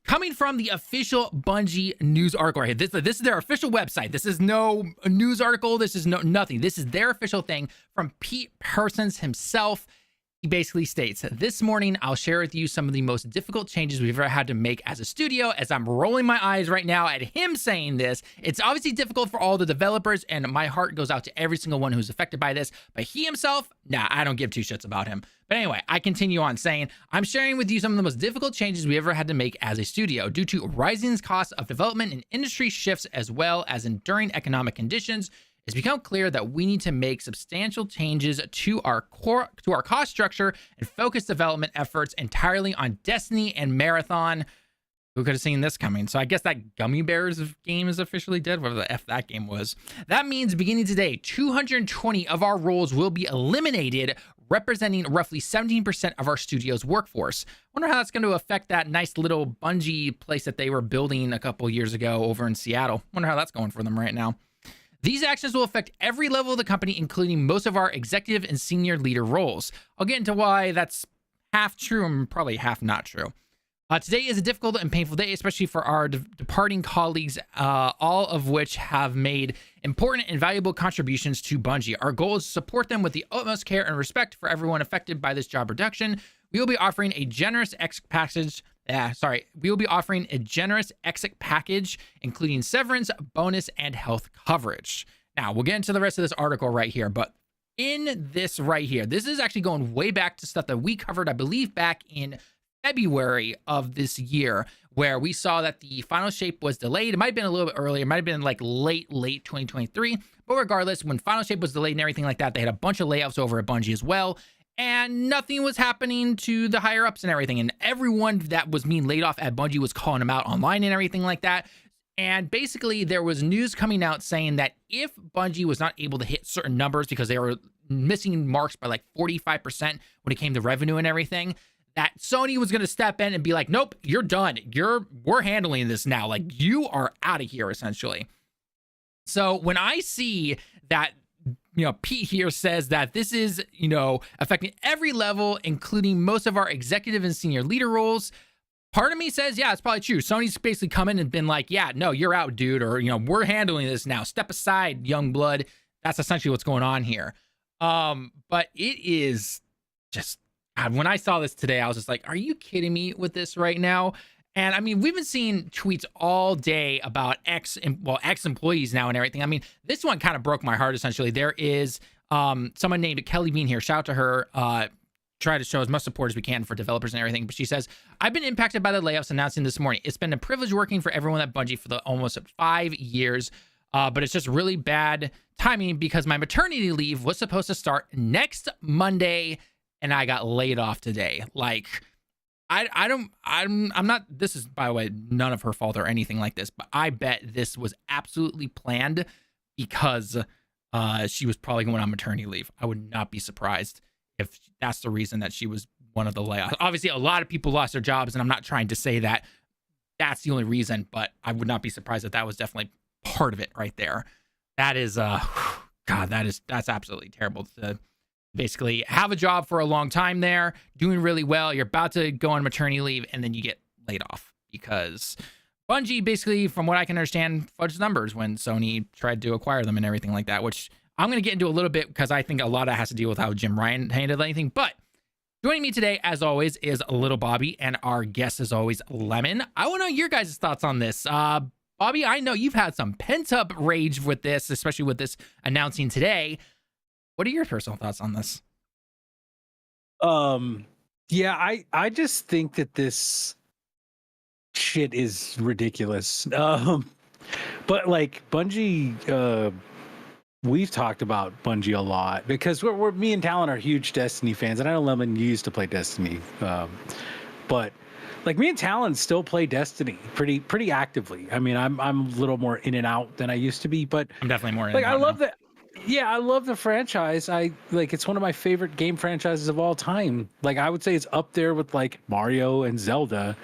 Coming from the official Bungie news article right here. This is their official website. This is no news article. This is nothing. This is their official thing from Pete Parsons himself. He basically states, "This morning, I'll share with you some of the most difficult changes we've ever had to make as a studio." As I'm rolling my eyes right now at him saying this, it's obviously difficult for all the developers, and my heart goes out to every single one who's affected by this. But he himself, I don't give two shits about him. But anyway, I continue on saying, "I'm sharing with you some of the most difficult changes we ever had to make as a studio. Due to rising costs of development and industry shifts, as well as enduring economic conditions, it's become clear that we need to make substantial changes to our cost structure and focus development efforts entirely on Destiny and Marathon." Who could have seen this coming? So I guess that Gummy Bears game is officially dead, whatever the F that game was. That means beginning today, 220 of our roles will be eliminated, representing roughly 17% of our studio's workforce. Wonder how that's going to affect that nice little Bungie place that they were building a couple years ago over in Seattle. Wonder how that's going for them right now. These actions will affect every level of the company, including most of our executive and senior leader roles. I'll get into why that's half true and probably half not true. Today is a difficult and painful day, especially for our departing colleagues, all of which have made important and valuable contributions to Bungie. Our goal is to support them with the utmost care and respect for everyone affected by this job reduction. We will be offering a generous exit package. We will be offering a generous exit package, including severance, bonus, and health coverage. Now, we'll get into the rest of this article right here, but in this right here, this is actually going way back to stuff that we covered, I believe, back in February of this year, where we saw that the final shape was delayed. It might have been a little bit earlier. It might have been like late 2023. But regardless, when final shape was delayed and everything like that, they had a bunch of layoffs over at Bungie as well. And nothing was happening to the higher ups and everything. And everyone that was being laid off at Bungie was calling them out online and everything like that. And basically, there was news coming out saying that if Bungie was not able to hit certain numbers because they were missing marks by like 45% when it came to revenue and everything, that Sony was going to step in and be like, nope, you're done. We're handling this now. Like, you are out of here, essentially. So when I see that, Pete here says that this is, affecting every level, including most of our executive and senior leader roles, part of me says, yeah, it's probably true. Sony's basically come in and been like, yeah, no, you're out, dude. Or, we're handling this now. Step aside, young blood. That's essentially what's going on here. But it is just, God, when I saw this today, I was just like, are you kidding me with this right now? And I mean, we've been seeing tweets all day about ex-employees now and everything. I mean, this one kind of broke my heart, essentially. There is someone named Kelly Bean here. Shout out to her. Try to show as much support as we can for developers and everything. But she says, I've been impacted by the layoffs announcing this morning. It's been a privilege working for everyone at Bungie for the almost 5 years. But it's just really bad timing because my maternity leave was supposed to start next Monday and I got laid off today. Like, I'm not, this is, by the way, none of her fault or anything like this, but I bet this was absolutely planned because she was probably going on maternity leave. I would not be surprised if that's the reason that she was one of the layoffs. Obviously, a lot of people lost their jobs, and I'm not trying to say that that's the only reason, but I would not be surprised if that was definitely part of it right there. That is, God, that's absolutely terrible to basically have a job for a long time there, doing really well. You're about to go on maternity leave, and then you get laid off because Bungie basically, from what I can understand, fudged numbers when Sony tried to acquire them and everything like that, which I'm going to get into a little bit because I think a lot of it has to deal with how Jim Ryan handled anything. But joining me today, as always, is Little Bobby, and our guest, as always, Lemon. I want to know your guys' thoughts on this. Bobby, I know you've had some pent-up rage with this, especially with this announcing today. What are your personal thoughts on this? Yeah, I just think that this shit is ridiculous. But like Bungie, we've talked about Bungie a lot because we're me and Talon are huge Destiny fans, and I know Lemon used to play Destiny, but like me and Talon still play Destiny pretty actively. I mean, I'm a little more in and out than I used to be, but I'm definitely more in like and out I love now. that. Yeah, I love the franchise. It's one of my favorite game franchises of all time. Like I would say it's up there with like Mario and Zelda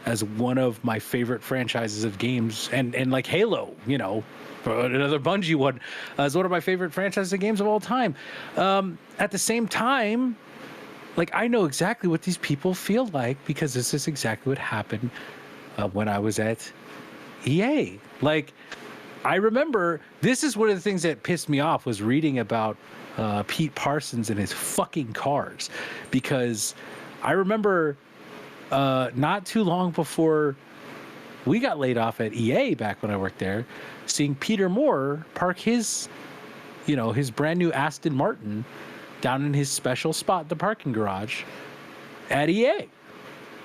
as one of my favorite franchises of games, and like Halo, another Bungie one, as one of my favorite franchises of games of all time. At the same time, like I know exactly what these people feel like because this is exactly what happened when I was at EA. Like I remember this is one of the things that pissed me off was reading about Pete Parsons and his fucking cars, because I remember not too long before we got laid off at EA back when I worked there, seeing Peter Moore park his brand new Aston Martin down in his special spot, the parking garage at EA.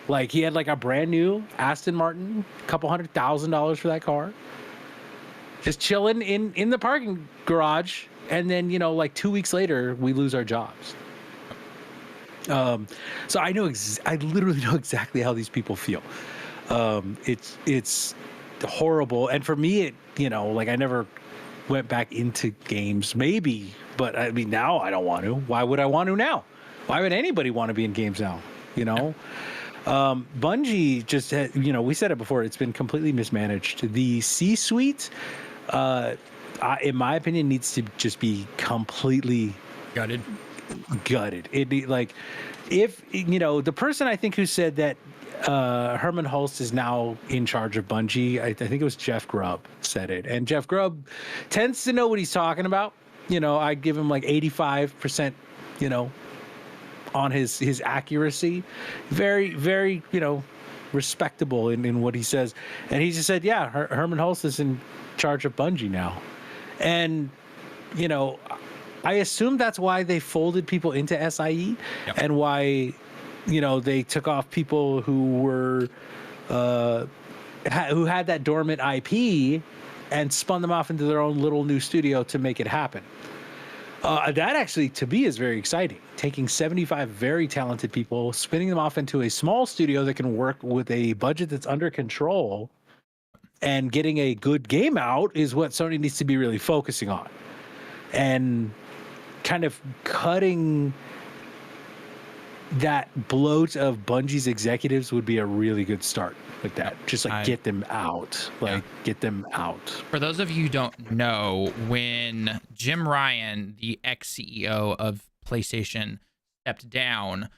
Like he had like a brand new Aston Martin, a couple $100,000 for that car, just chilling in the parking garage. And then, like 2 weeks later, we lose our jobs. So I literally know exactly how these people feel. It's horrible. And for me, like I never went back into games, maybe, but I mean, now I don't want to. Why would I want to now? Why would anybody want to be in games now? Bungie just had, we said it before, it's been completely mismanaged. The C-suite, in my opinion, needs to just be completely Gutted. It'd like, if the person I think who said that Herman Hulst is now in charge of Bungie, I think it was Jeff Grubb said it, and Jeff Grubb tends to know what he's talking about. I give him like 85%, on his accuracy. Very, very, respectable in what he says. And he just said, yeah, Herman Hulst is in charge of Bungie now. And, I assume that's why they folded people into SIE, yep, and why, they took off people who were, who had that dormant IP and spun them off into their own little new studio to make it happen. That actually, to me, is very exciting. Taking 75 very talented people, spinning them off into a small studio that can work with a budget that's under control, and getting a good game out is what Sony needs to be really focusing on. And kind of cutting that bloat of Bungie's executives would be a really good start. Like that, just like get them out, get them out. For those of you who don't know, when Jim Ryan, the ex-CEO of PlayStation, stepped down,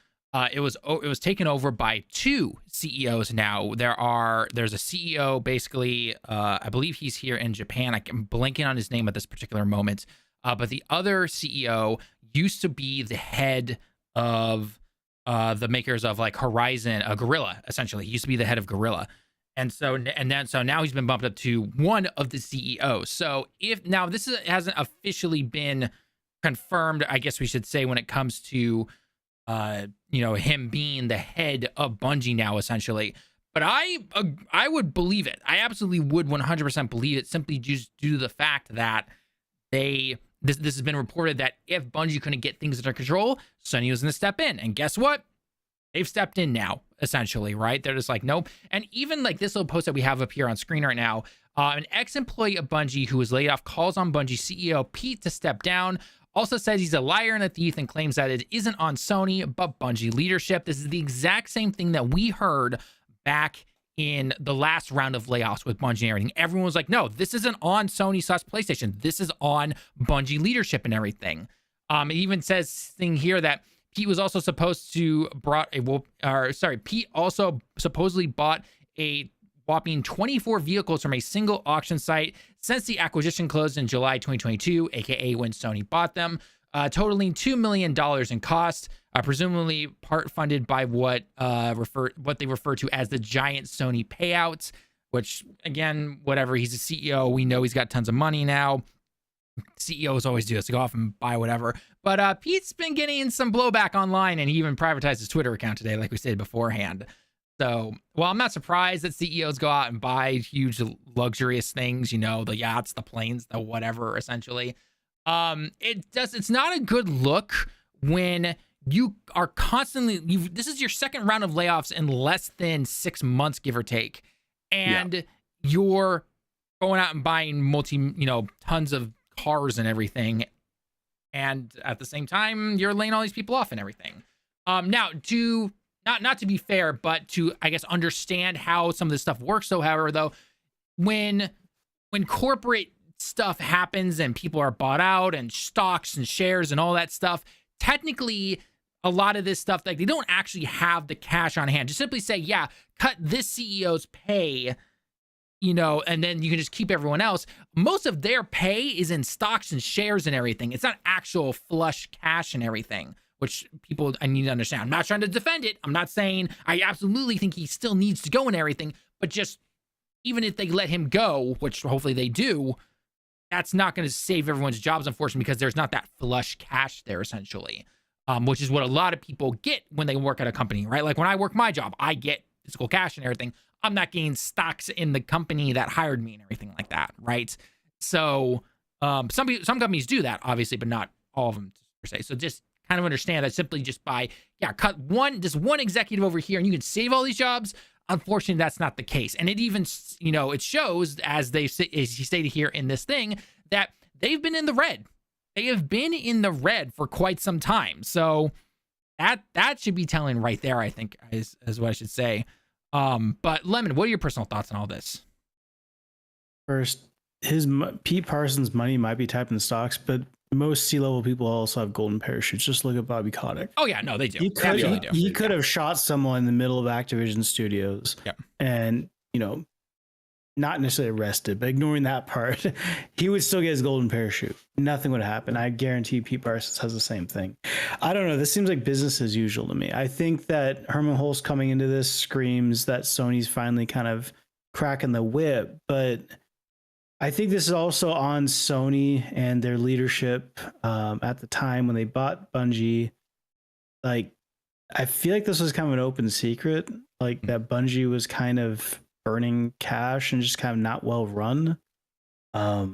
it was taken over by two CEOs now. There's a CEO, basically, I believe he's here in Japan. I'm blanking on his name at this particular moment, but the other CEO used to be the head of the makers of like Horizon, Guerrilla, essentially. He used to be the head of Guerrilla. So now he's been bumped up to one of the CEOs. So if now this hasn't officially been confirmed, I guess we should say, when it comes to him being the head of Bungie now, essentially. But I would believe it. I absolutely would 100% believe it, simply just due to the fact that this has been reported that if Bungie couldn't get things under control, Sony was going to step in. And guess what? They've stepped in now, essentially, right? They're just like, nope. And even like this little post that we have up here on screen right now, an ex-employee of Bungie who was laid off calls on Bungie CEO Pete to step down. Also says he's a liar and a thief and claims that it isn't on Sony, but Bungie leadership. This is the exact same thing that we heard back in the last round of layoffs with Bungie and everything. Everyone was like, no, this isn't on Sony/PlayStation. This is on Bungie leadership and everything. It even says thing here that Pete was also supposed to Pete also supposedly bought a whopping 24 vehicles from a single auction site since the acquisition closed in July 2022, aka when Sony bought them, totaling $2 million in cost, presumably part funded by what they refer to as the giant Sony payouts, which, again, whatever, he's a CEO. We know he's got tons of money now. CEOs always do this, to go off and buy whatever. But Pete's been getting some blowback online, and he even privatized his Twitter account today, like we said beforehand. So, well, I'm not surprised that CEOs go out and buy huge, luxurious things, the yachts, the planes, the whatever, essentially. It's not a good look when you are constantly, this is your second round of layoffs in less than 6 months, give or take. And you're going out and buying tons of cars and everything. And at the same time, you're laying all these people off and everything. Now, not to be fair, but to, I guess, understand how some of this stuff works. So, however, though, when corporate stuff happens and people are bought out and stocks and shares and all that stuff, technically, a lot of this stuff, like, they don't actually have the cash on hand. Just simply say, yeah, cut this CEO's pay, and then you can just keep everyone else. Most of their pay is in stocks and shares and everything. It's not actual flush cash and everything, which I need to understand. I'm not trying to defend it. I'm not saying I absolutely think he still needs to go and everything, but just even if they let him go, which hopefully they do, that's not going to save everyone's jobs, unfortunately, because there's not that flush cash there, essentially, which is what a lot of people get when they work at a company, right? Like when I work my job, I get physical cash and everything. I'm not getting stocks in the company that hired me and everything like that, right? So some companies do that, obviously, but not all of them per se. So just kind of understand that simply just by, cut this one executive over here and you can save all these jobs. Unfortunately, that's not the case. And it even, it shows, as he stated here in this thing, that they've been in the red. They have been in the red for quite some time. So that should be telling right there, I think, is what I should say. But Lemon, what are your personal thoughts on all this? First, Pete Parsons' money might be typed in stocks, but most C-level people also have golden parachutes. Just look at Bobby Kotick. Oh yeah, no, they do. He could have shot someone in the middle of Activision Studios, and not necessarily arrested, but ignoring that part, he would still get his golden parachute. Nothing would happen. I guarantee Pete Parsons has the same thing. I don't know. This seems like business as usual to me. I think that Herman Hulst coming into this screams that Sony's finally kind of cracking the whip, but I think this is also on Sony and their leadership at the time when they bought Bungie. Like, I feel like this was kind of an open secret, like that Bungie was kind of burning cash and just kind of not well run. A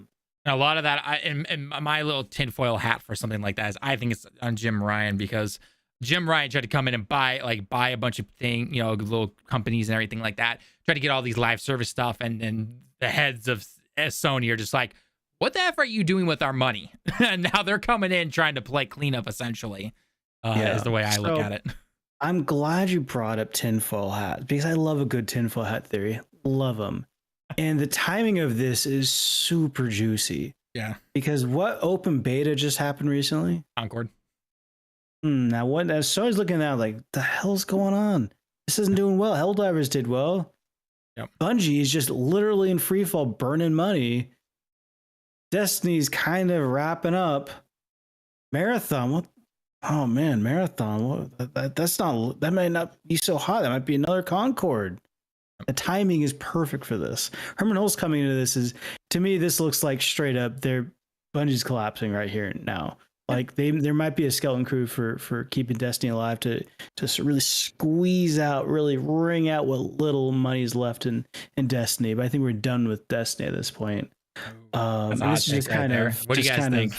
lot of that, and my little tinfoil hat for something like that is, I think it's on Jim Ryan, because Jim Ryan tried to come in and buy a bunch of things, little companies and everything like that. Try to get all these live service stuff, and the heads of Sony are just like, what the F are you doing with our money? And now they're coming in trying to play cleanup, essentially, is the way I look at it. I'm glad you brought up tinfoil hat because I love a good tinfoil hat theory. Love them. And the timing of this is super juicy. Yeah. Because what open beta just happened recently? Concord. Now, what as Sony's looking at, like, the hell's going on? This isn't doing well. Helldivers did well. Yep. Bungie is just literally in free fall, burning money. Destiny's kind of wrapping up. Marathon, what? Oh man, Marathon. That's not. That might not be so hot. That might be another Concord. The timing is perfect for this. Herman Hulse coming into this is, to me, this looks like straight up Bungie's collapsing right here now. Like there might be a skeleton crew for keeping Destiny alive to really squeeze out, really wring out what little money's left in Destiny. But I think we're done with Destiny at this point. This is just kind of what do you guys think?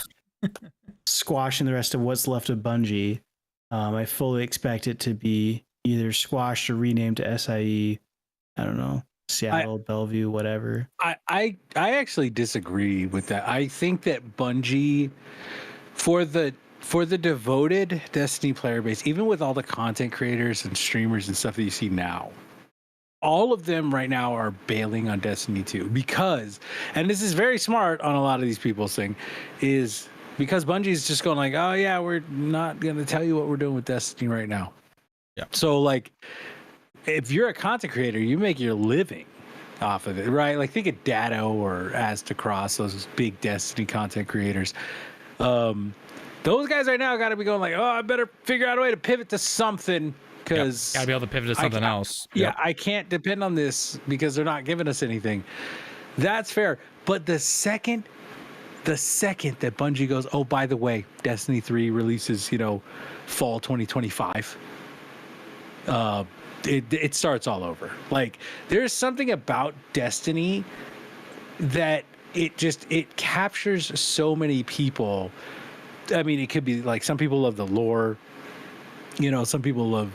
Squashing the rest of what's left of Bungie. I fully expect it to be either squashed or renamed to SIE. I don't know, Seattle, Bellevue, whatever. I actually disagree with that. I think that Bungie, for the devoted Destiny player base, even with all the content creators and streamers and stuff that you see now, all of them right now are bailing on Destiny 2 because, and this is very smart on a lot of these people's thing, is because Bungie's just going like, oh yeah, we're not going to tell you what we're doing with Destiny right now. Yeah. So like, if you're a content creator, you make your living off of it, right? Like think of Datto or Astacross, those big Destiny content creators. Those guys right now got to be going like, oh, I better figure out a way to pivot to something because got to be able to pivot to something else. Yeah, I can't depend on this because they're not giving us anything. That's fair. But the second that Bungie goes, oh, by the way, Destiny 3 releases, fall 2025. It starts all over. Like there's something about Destiny that it captures so many people. I mean, it could be like some people love the lore, some people love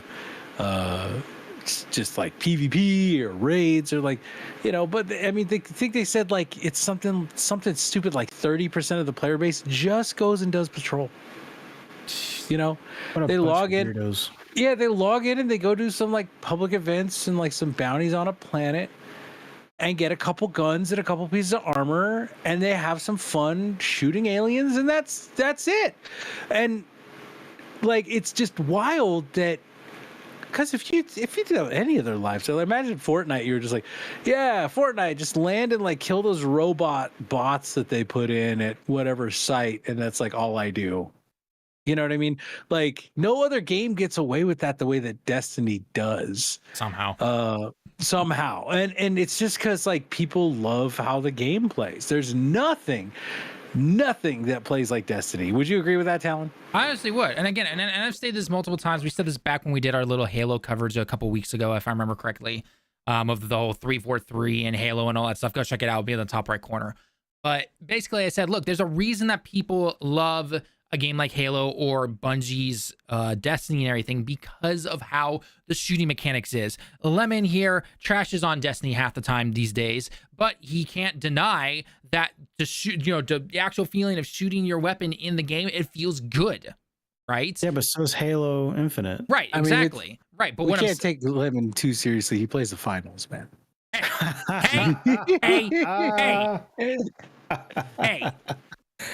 just like PvP or raids or like, but I mean, they think they said like it's something stupid like 30% of the player base just goes and does patrol. They log in. Weirdos. Yeah, they log in and they go do some like public events and like some bounties on a planet and get a couple guns and a couple pieces of armor and they have some fun shooting aliens and that's it. And like it's just wild that because if you do any of their lives, so imagine Fortnite, you were just like, yeah, Fortnite, just land and like kill those robot bots that they put in at whatever site and that's like all I do. You know what I mean? Like no other game gets away with that the way that Destiny does. Somehow. And it's just because like people love how the game plays. There's nothing that plays like Destiny. Would you agree with that, Talon? I honestly would. And again, and I've stated this multiple times. We said this back when we did our little Halo coverage a couple weeks ago, if I remember correctly, of the whole 343 and Halo and all that stuff. Go check it out. It'll be in the top right corner. But basically I said, look, there's a reason that people love a game like Halo or Bungie's Destiny and everything because of how the shooting mechanics is. Lemon here trashes on Destiny half the time these days, but he can't deny that to shoot, the actual feeling of shooting your weapon in the game, it feels good, right? Yeah, but so is Halo Infinite. Right, exactly. Right, but we can't take Lemon too seriously. He plays the finals, man. Hey,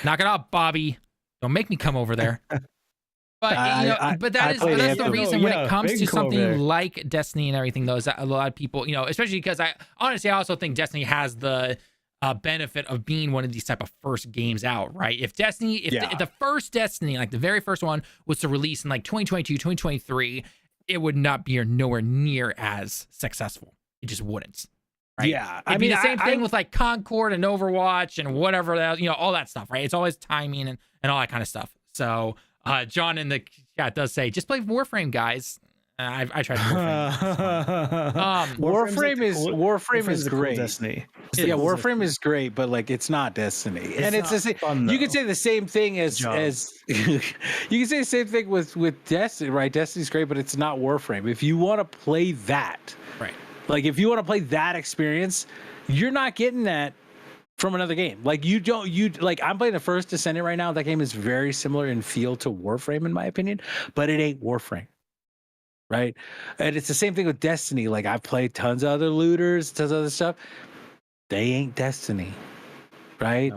knock it off, Bobby. Don't make me come over there. But but that's the reason when it comes to something like Destiny and everything, though, is that a lot of people, especially because I also think Destiny has the benefit of being one of these type of first games out, right? If the first Destiny, like the very first one, was to release in like 2022, 2023, it would not be nowhere near as successful. It just wouldn't. Right? Yeah, it'd be the same thing with like Concord and Overwatch and whatever else, all that stuff, right? It's always timing and all that kind of stuff. So John in the chat does say, just play Warframe, guys. I tried Warframe. Warframe is great. Cool Destiny. Yeah, Warframe is great, but like it's not Destiny. And it's the same. You could say the same thing as you can say the same thing with Destiny, right? Destiny's great, but it's not Warframe. If you want to play that, right? Like if you want to play that experience, you're not getting that from another game. Like I'm playing the first Descendant right now. That game is very similar in feel to Warframe in my opinion, but it ain't Warframe. right? And it's the same thing with Destiny. Like I've played tons of other looters, tons of other stuff. They ain't Destiny, right?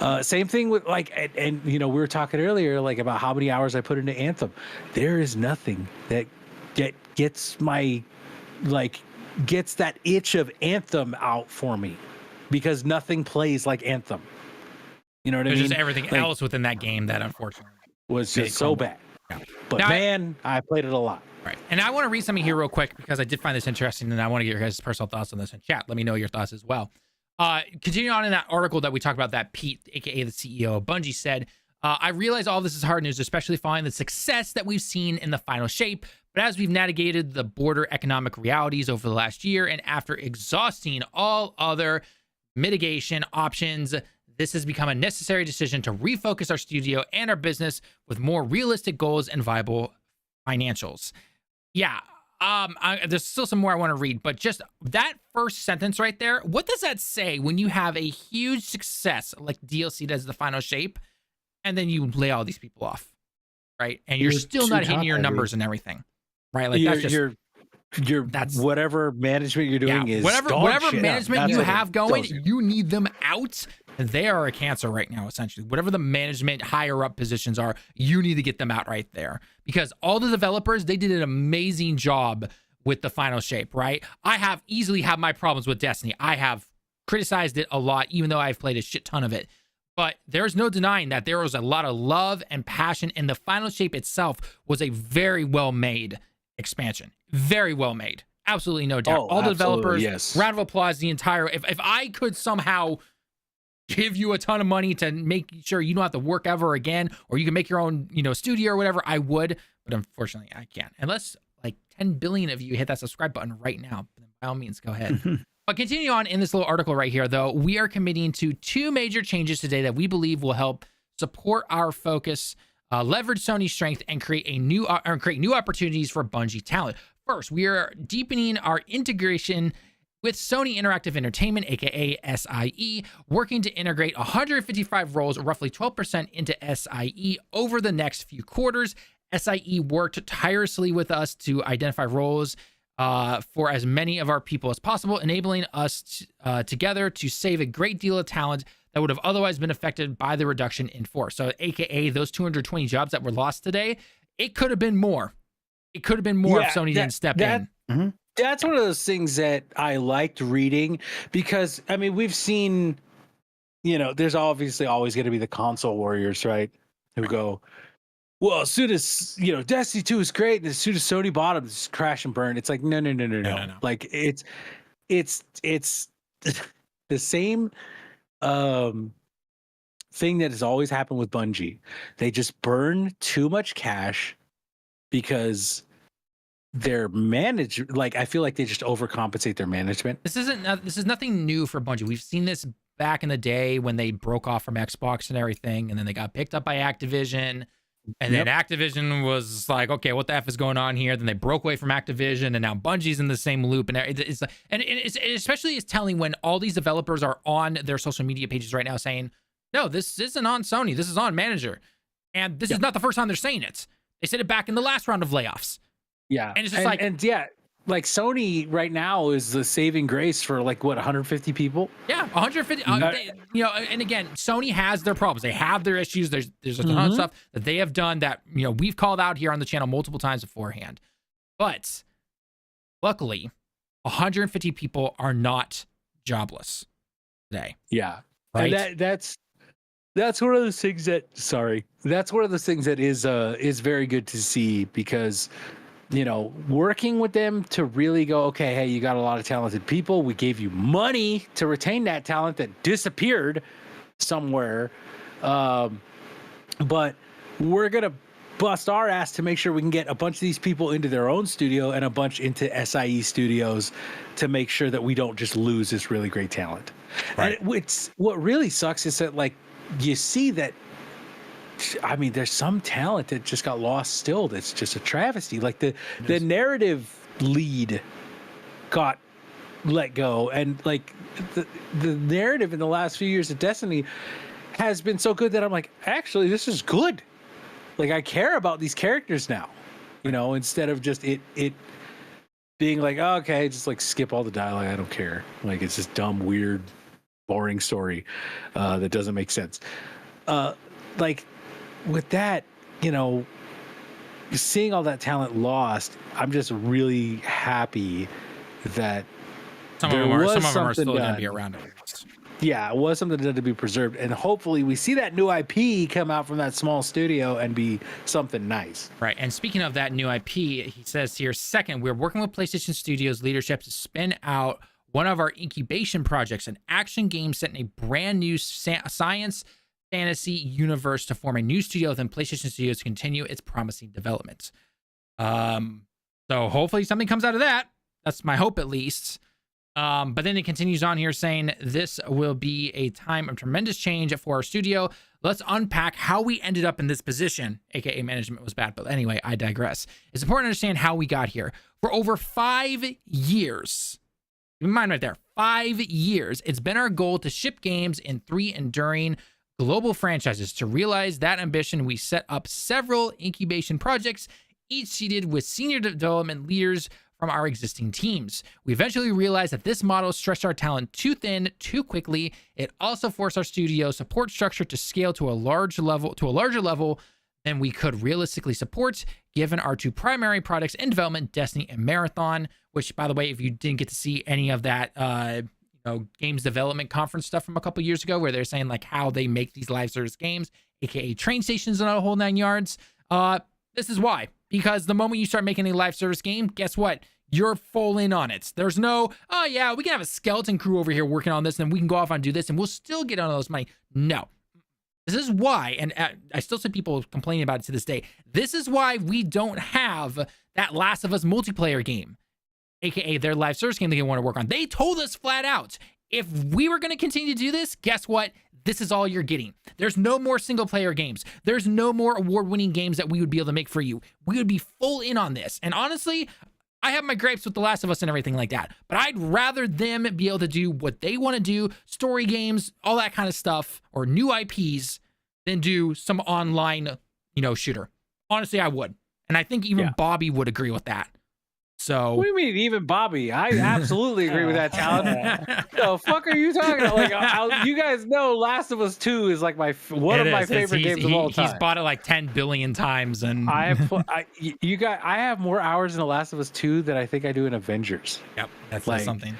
No. Same thing with like, and you know, we were talking earlier like about how many hours I put into Anthem. There is nothing that gets my like gets that itch of Anthem out for me, because nothing plays like Anthem. You know what There's I mean? just everything Like, else within that game that unfortunately was made it just so crumble. bad. Yeah. But Now, man, I played it a lot. Right. And I want to read something here real quick because I did find this interesting, and I want to get your guys' personal thoughts on this in chat. Let me know your thoughts as well. Continuing on in that article that we talked about, that Pete, aka the CEO of Bungie, said, I realize all this is hard news, especially following the success that we've seen in the final shape. But as we've navigated the border economic realities over the last year, and after exhausting all other mitigation options, this has become a necessary decision to refocus our studio and our business with more realistic goals and viable financials. Yeah, there's still some more I want to read, but just that first sentence right there, what does that say when you have a huge success like DLC does the final shape, and then you lay all these people off, right? And you're still not hitting your numbers and everything, right? Like that's just that's whatever management you're doing is whatever shit. management you have going, you. you need them out. And they are a cancer right now, essentially. Whatever the management higher up positions are, you need to get them out right there, because all the developers, they did an amazing job with the final shape, right? I have easily had my problems with Destiny. I have criticized it a lot, even though I've played a shit ton of it. But there's no denying that there was a lot of love and passion, and the final shape itself was a very well-made expansion. Very well made. Absolutely no doubt. All the developers, yes. Round of applause, the entire, if I could somehow give you a ton of money to make sure you don't have to work ever again, or you can make your own, studio or whatever, I would. But unfortunately, I can't. Unless like 10 billion of you hit that subscribe button right now, by all means, go ahead. But continue on in this little article right here, though, we are committing to 2 major changes today that we believe will help support our focus, leverage Sony's strength, and create new opportunities for Bungie talent. First, we are deepening our integration with Sony Interactive Entertainment, aka SIE, working to integrate 155 roles, roughly 12% into SIE over the next few quarters. SIE worked tirelessly with us to identify roles for as many of our people as possible, enabling us together to save a great deal of talent that would have otherwise been affected by the reduction in force. So, aka those 220 jobs that were lost today, it could have been more. It could have been more if Sony didn't step in. Mm-hmm. That's one of those things that I liked reading, because I mean, we've seen, there's obviously always going to be the console warriors, right? Who go, well, as soon as, Destiny 2 is great, and as soon as Sony bought them, just crash and burn. It's like, no. Like it's the same thing that has always happened with Bungie. They just burn too much cash because their like I feel like they just overcompensate their management. This is nothing new for Bungie. We've seen this back in the day when they broke off from Xbox and everything, and then they got picked up by Activision, and then Activision was like, okay, what the F is going on here? Then they broke away from Activision, and now Bungie's in the same loop. And it's especially it's telling when all these developers are on their social media pages right now saying, no, this isn't on Sony, this is on manager. And this is not the first time they're saying it. They said it back in the last round of layoffs. Yeah. And it's just like Sony right now is the saving grace for 150 people. Yeah, 150. And again, Sony has their problems. They have their issues. There's a ton of stuff that they have done that we've called out here on the channel multiple times beforehand. But luckily, 150 people are not jobless today. Yeah, right. And that's one of those things that is very good to see, because working with them to really go, okay, hey, you got a lot of talented people. We gave you money to retain that talent that disappeared somewhere. But we're going to bust our ass to make sure we can get a bunch of these people into their own studio and a bunch into SIE studios to make sure that we don't just lose this really great talent. Right. And what really sucks is that you see that, I mean, there's some talent that just got lost still. That's just a travesty. Like the narrative lead got let go, and the narrative in the last few years of Destiny has been so good that I'm like, actually, this is good. Like, I care about these characters now. You know, instead of just it being like, oh, okay, just like skip all the dialogue. I don't care. Like it's just dumb, weird, boring story that doesn't make sense. Like with that, you know, seeing all that talent lost, I'm just really happy that some of them are still going to be around. Yeah, it was something to be preserved, and hopefully we see that new IP come out from that small studio and be something nice. Right, and speaking of that new IP, he says here, second, we're working with PlayStation Studios leadership to spin out one of our incubation projects, an action game set in a brand new science fantasy universe to form a new studio within PlayStation Studios to continue its promising development. So hopefully something comes out of that. That's my hope, at least. But then it continues on here saying, this will be a time of tremendous change for our studio. Let's unpack how we ended up in this position, aka management was bad. But anyway, I digress. It's important to understand how we got here. For over 5 years, keep in mind right there, 5 years, it's been our goal to ship games in 3 enduring global franchises. To realize that ambition, we set up several incubation projects, each seated with senior development leaders from our existing teams. We eventually realized that this model stretched our talent too thin too quickly. It also forced our studio support structure to scale to a larger level than we could realistically support, given our 2 primary products in development, Destiny and Marathon, which, by the way, if you didn't get to see any of that games development conference stuff from a couple years ago, where they're saying like how they make these live service games, aka train stations and a whole 9 yards, this is why. Because the moment you start making a live service game, guess what? You're full in on it. There's no, oh yeah, we can have a skeleton crew over here working on this, and we can go off and do this, and we'll still get on those money. No. This is why, and I still see people complaining about it to this day. This is why we don't have that Last of Us multiplayer game, aka their live service game they want to work on. They told us flat out, if we were going to continue to do this, guess what? This is all you're getting. There's no more single player games. There's no more award-winning games that we would be able to make for you. We would be full in on this. And honestly, I have my gripes with The Last of Us and everything like that, but I'd rather them be able to do what they want to do, story games, all that kind of stuff, or new IPs, than do some online, shooter. Honestly, I would. And I think even Bobby would agree with that. So what do you mean, even Bobby? I absolutely agree with that, talent. The fuck are you talking about? Like, you guys know, Last of Us 2 is like one of my favorite games of all time. He's bought it like 10 billion times, and I have more hours in The Last of Us 2 than I think I do in Avengers. Yep, that's like something.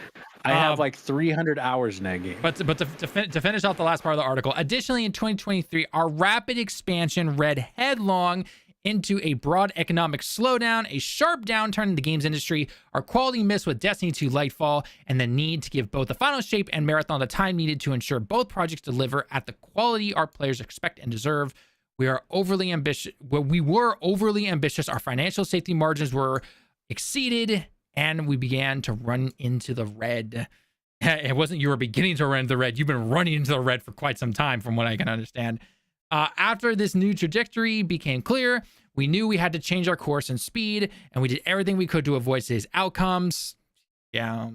I have like 300 hours in that game. But to finish off the last part of the article, additionally, in 2023, our rapid expansion read headlong into a broad economic slowdown, a sharp downturn in the games industry, our quality miss with Destiny 2 Lightfall, and the need to give both the final shape and Marathon the time needed to ensure both projects deliver at the quality our players expect and deserve. We were overly ambitious. Our financial safety margins were exceeded, and we began to run into the red. It wasn't you were beginning to run into the red. You've been running into the red for quite some time, from what I can understand. After this new trajectory became clear, we knew we had to change our course and speed, and we did everything we could to avoid today's outcomes. Yeah.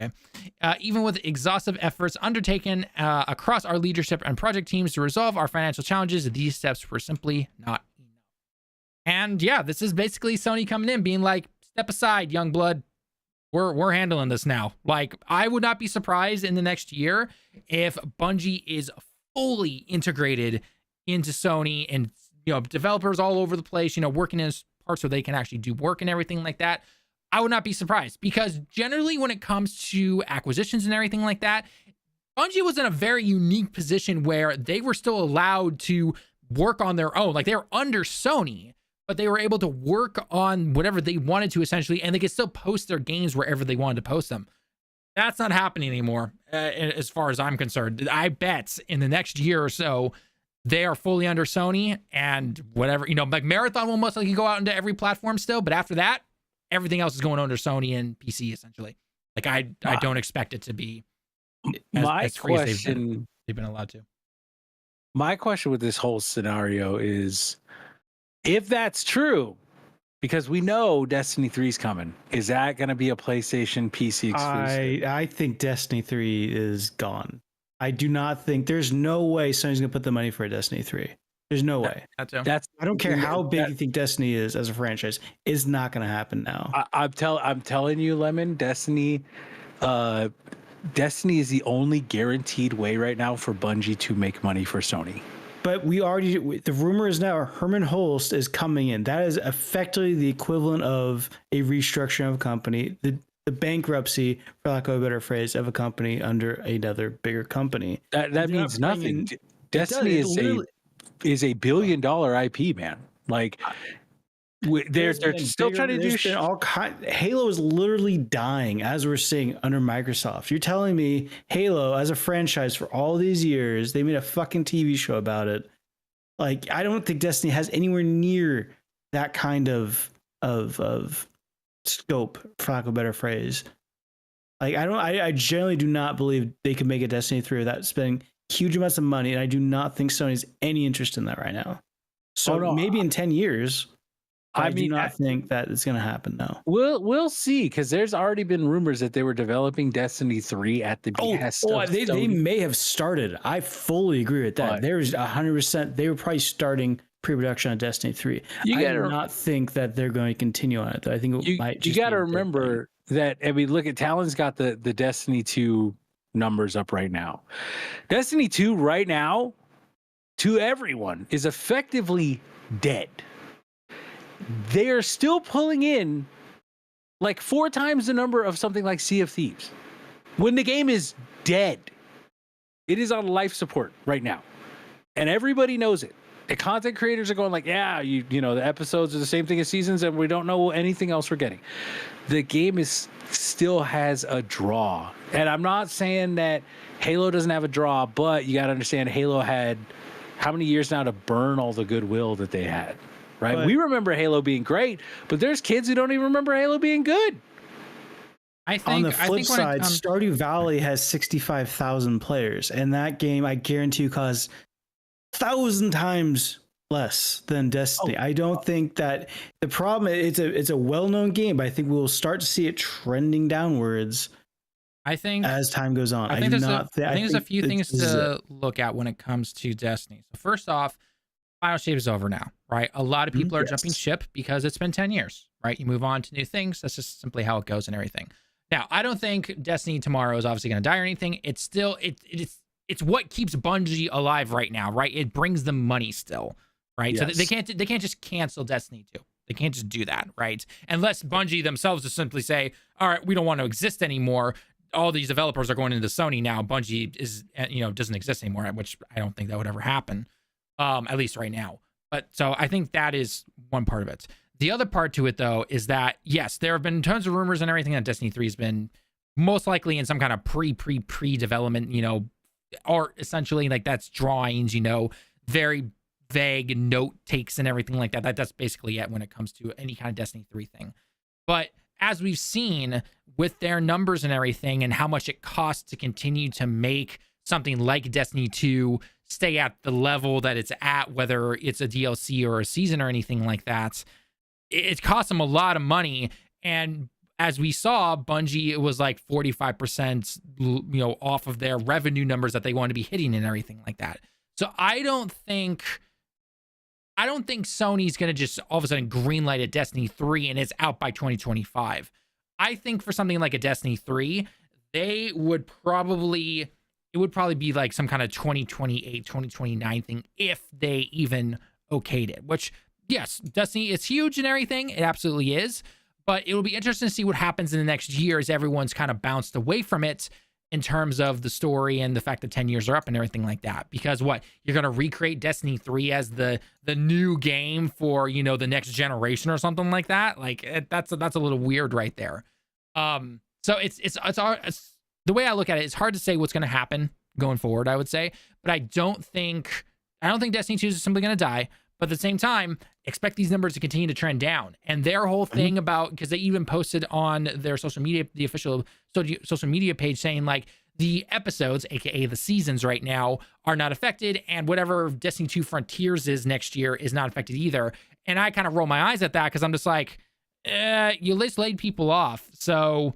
Okay. Even with exhaustive efforts undertaken across our leadership and project teams to resolve our financial challenges, these steps were simply not enough. And yeah, this is basically Sony coming in being like, step aside, young blood. We're handling this now. Like, I would not be surprised in the next year if Bungie is fully integrated into Sony, and developers all over the place, working in parts where they can actually do work and everything like that. I would not be surprised, because generally when it comes to acquisitions and everything like that, Bungie was in a very unique position where they were still allowed to work on their own. Like, they were under Sony, but they were able to work on whatever they wanted to, essentially, and they could still post their games wherever they wanted to post them. That's not happening anymore, as far as I'm concerned. I bet in the next year or so, they are fully under Sony, and whatever, like Marathon will most likely go out into every platform still, but after that, everything else is going under Sony and PC, essentially. Like, I don't expect it to be as free as they've been allowed to. My question with this whole scenario is, if that's true, because we know Destiny 3 is coming, is that going to be a PlayStation PC exclusive? I think Destiny 3 is gone. I do not think, there's no way Sony's going to put the money for a Destiny 3. There's no way. That too. That's I don't care how big that- you think Destiny is as a franchise. It's not going to happen now. I'm telling you, Lemon, Destiny Destiny is the only guaranteed way right now for Bungie to make money for Sony. But the rumor is now Herman Holst is coming in. That is effectively the equivalent of a restructuring of a company, the bankruptcy, for lack of a better phrase, of a company under another bigger company. That means nothing. Destiny is a $1 billion IP, man. Like they're still trying to do shit. Halo is literally dying as we're seeing under Microsoft. You're telling me Halo as a franchise for all these years, they made a fucking TV show about it. Like, I don't think Destiny has anywhere near that kind of scope, for lack of a better phrase. Like, I generally do not believe they could make a Destiny 3 without spending huge amounts of money, and I do not think Sony's any interest in that right now. So maybe in 10 years. I do not think that it's going to happen now. We'll see, because there's already been rumors that they were developing Destiny 3 at the behest of they may have started. I fully agree with that. There's 100%. They were probably starting pre-production on Destiny 3. I do not think that they're going to continue on it. I think it might. You got to remember that. I mean, look at Talon's got the Destiny 2 numbers up right now. Destiny 2 right now, to everyone, is effectively dead. They are still pulling in like 4 times the number of something like Sea of Thieves when the game is dead. It is on life support right now, and everybody knows it. The content creators are going like, yeah, you know, the episodes are the same thing as seasons, and we don't know anything else we're getting. The game still has a draw, and I'm not saying that Halo doesn't have a draw, but you got to understand Halo had how many years now to burn all the goodwill that they had. Right, we remember Halo being great, but there's kids who don't even remember Halo being good. I think on the flip side, Stardew Valley has 65,000 players, and that game, I guarantee you, costs 1,000 times less than Destiny. I don't think that the problem. It's a well-known game, but I think we'll start to see it trending downwards. I think as time goes on. I think there's a few things to look at when it comes to Destiny. So first off, Final Shape is over now, right? A lot of people are jumping ship because it's been 10 years, right? You move on to new things. That's just simply how it goes and everything. Now, I don't think Destiny tomorrow is obviously going to die or anything. It's still, it's what keeps Bungie alive right now, right? It brings them money still, right? Yes. So they can't just cancel Destiny 2. They can't just do that, right? Unless Bungie themselves just simply say, all right, we don't want to exist anymore. All these developers are going into Sony now. Bungie doesn't exist anymore, which I don't think that would ever happen. At least right now. But so I think that is one part of it. The other part to it, though, is that, yes, there have been tons of rumors and everything that Destiny 3 has been most likely in some kind of pre-development, or essentially like that's drawings, very vague note takes and everything like that. That's basically it when it comes to any kind of Destiny 3 thing. But as we've seen with their numbers and everything and how much it costs to continue to make something like Destiny 2 stay at the level that it's at, whether it's a DLC or a season or anything like that, it costs them a lot of money. And as we saw, Bungie, it was like 45%, off of their revenue numbers that they want to be hitting and everything like that. So I don't think Sony's going to just all of a sudden greenlight a Destiny 3 and it's out by 2025. I think for something like a Destiny 3, it would probably be like some kind of 2028, 2029 thing if they even okayed it, which, yes, Destiny is huge and everything. It absolutely is. But it will be interesting to see what happens in the next year as everyone's kind of bounced away from it in terms of the story and the fact that 10 years are up and everything like that. Because you're going to recreate Destiny 3 as the new game for, the next generation or something like that. Like that's a little weird right there. So it's the way I look at it, it's hard to say what's going to happen going forward, I would say, but I don't think Destiny 2 is simply going to die. But at the same time, expect these numbers to continue to trend down. And their whole thing about, because they even posted on their social media, the official social media page, saying like the episodes, aka the seasons right now, are not affected, and whatever Destiny 2 Frontiers is next year is not affected either. And I kind of roll my eyes at that because I'm just like, you just laid people off. So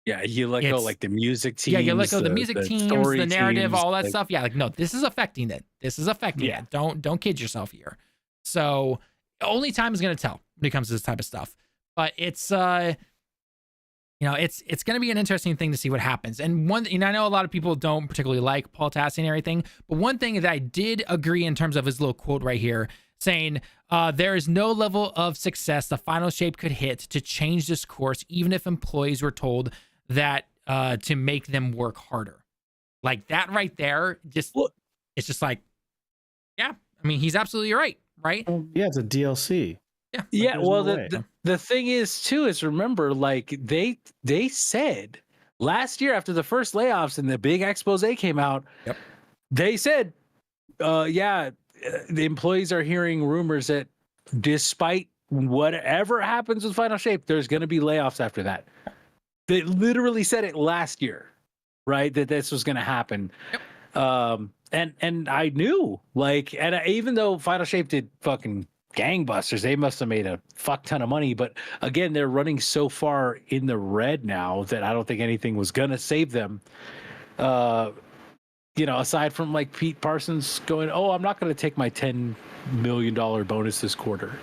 Yeah, you let go It's- like the music teams. Yeah, you let go the music teams, the story narrative, teams, all that like- stuff. Yeah, like no, this is affecting it. This is affecting Yeah. it. Don't kid yourself here. So only time is gonna tell when it comes to this type of stuff. But it's it's gonna be an interesting thing to see what happens. And I know a lot of people don't particularly like Paul Tassi and everything, but one thing that I did agree in terms of his little quote right here, saying there is no level of success the final shape could hit to change this course, even if employees were told that to make them work harder. Like that right there, it's just like, yeah, I mean, he's absolutely right, right? Yeah, it's a DLC. Yeah. Yeah, there's well, no way. the thing is too is remember, like they said last year after the first layoffs and the big expose came out, Yep. they said, the employees are hearing rumors that despite whatever happens with Final Shape, there's going to be layoffs after that. They literally said it last year, right? That this was going to happen. Yep. And I knew, like, even though Final Shape did fucking gangbusters, they must have made a fuck ton of money. But again, they're running so far in the red now that I don't think anything was going to save them. Aside from like Pete Parsons going, "Oh, I'm not going to take my $10 million bonus this quarter,"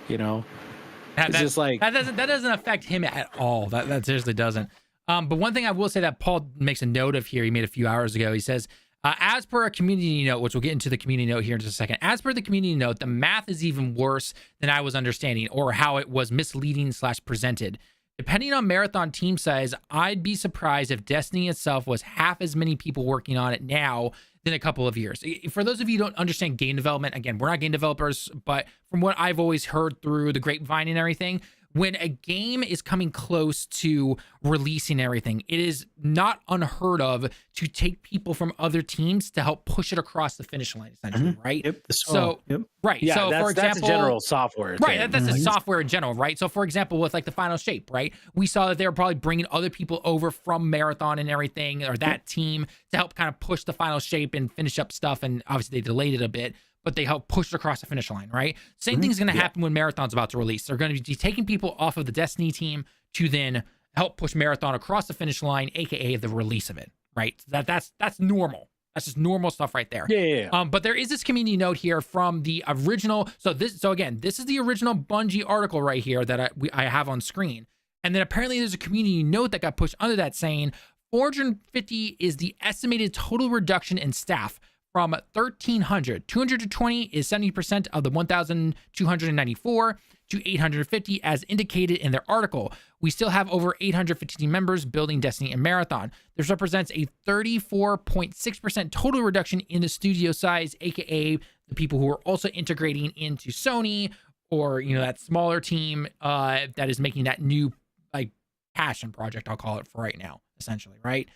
That just like that doesn't affect him at all. That seriously doesn't. But one thing I will say that Paul makes a note of here, he made a few hours ago. He says, as per a community note, which we'll get into the community note here in just a second. As per the community note, the math is even worse than I was understanding, or how it was misleading / presented. Depending on marathon team size, I'd be surprised if Destiny itself was half as many people working on it now than a couple of years. For those of you who don't understand game development, again, we're not game developers, but from what I've always heard through the grapevine and everything, when a game is coming close to releasing everything, it is not unheard of to take people from other teams to help push it across the finish line, essentially, right? Yep. So, right. yeah, so, for example, that's a general software thing. right, that's a software in general, right? So, for example, with like the Final Shape, right, we saw that they were probably bringing other people over from Marathon and everything, or that team, to help kind of push the Final Shape and finish up stuff. And obviously, they delayed it a bit, but they helped push it across the finish line, right? Same thing's going to happen when Marathon's about to release. They're going to be taking people off of the Destiny team to then help push Marathon across the finish line, aka the release of it, right? That's normal. That's just normal stuff right there. Yeah. But there is this community note here from the original. So again, this is the original Bungie article right here that I have on screen. And then apparently there's a community note that got pushed under that saying 450 is the estimated total reduction in staff from 1,300. 220 is 70% of the 1,294 to 850 as indicated in their article. We still have over 850 members building Destiny and Marathon. This represents a 34.6% total reduction in the studio size, aka the people who are also integrating into Sony, or that smaller team that is making that new like passion project, I'll call it, for right now, essentially, right?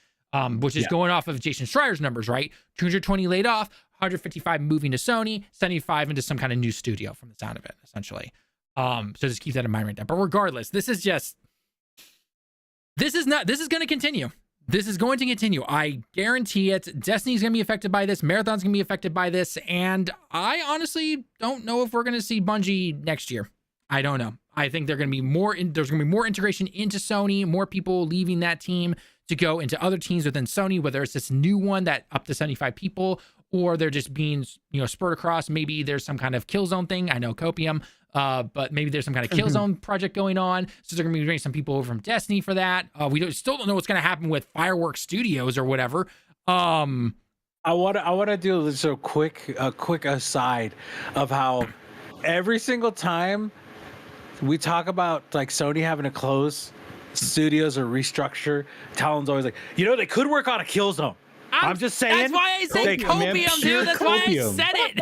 Which is going off of Jason Schreier's numbers, right? 220 laid off, 155 moving to Sony, 75 into some kind of new studio from the sound of it, essentially. So just keep that in mind right there. But regardless, this is going to continue. This is going to continue. I guarantee it. Destiny's going to be affected by this. Marathon's going to be affected by this. And I honestly don't know if we're going to see Bungie next year. I don't know. I think there's going to be more integration into Sony, more people leaving that team to go into other teams within Sony, whether it's this new one that up to 75 people, or they're just being, spurred across. Maybe there's some kind of Killzone thing. I know Copium, but maybe there's some kind of Killzone project going on. So they're going to be bringing some people over from Destiny for that. We still don't know what's going to happen with Fireworks Studios or whatever. I want to do this a quick aside of how every single time we talk about like Sony having to close studios or restructure, Talon's always like, they could work on a Killzone. I'm just saying. That's why I said Copium, dude. That's why I said it.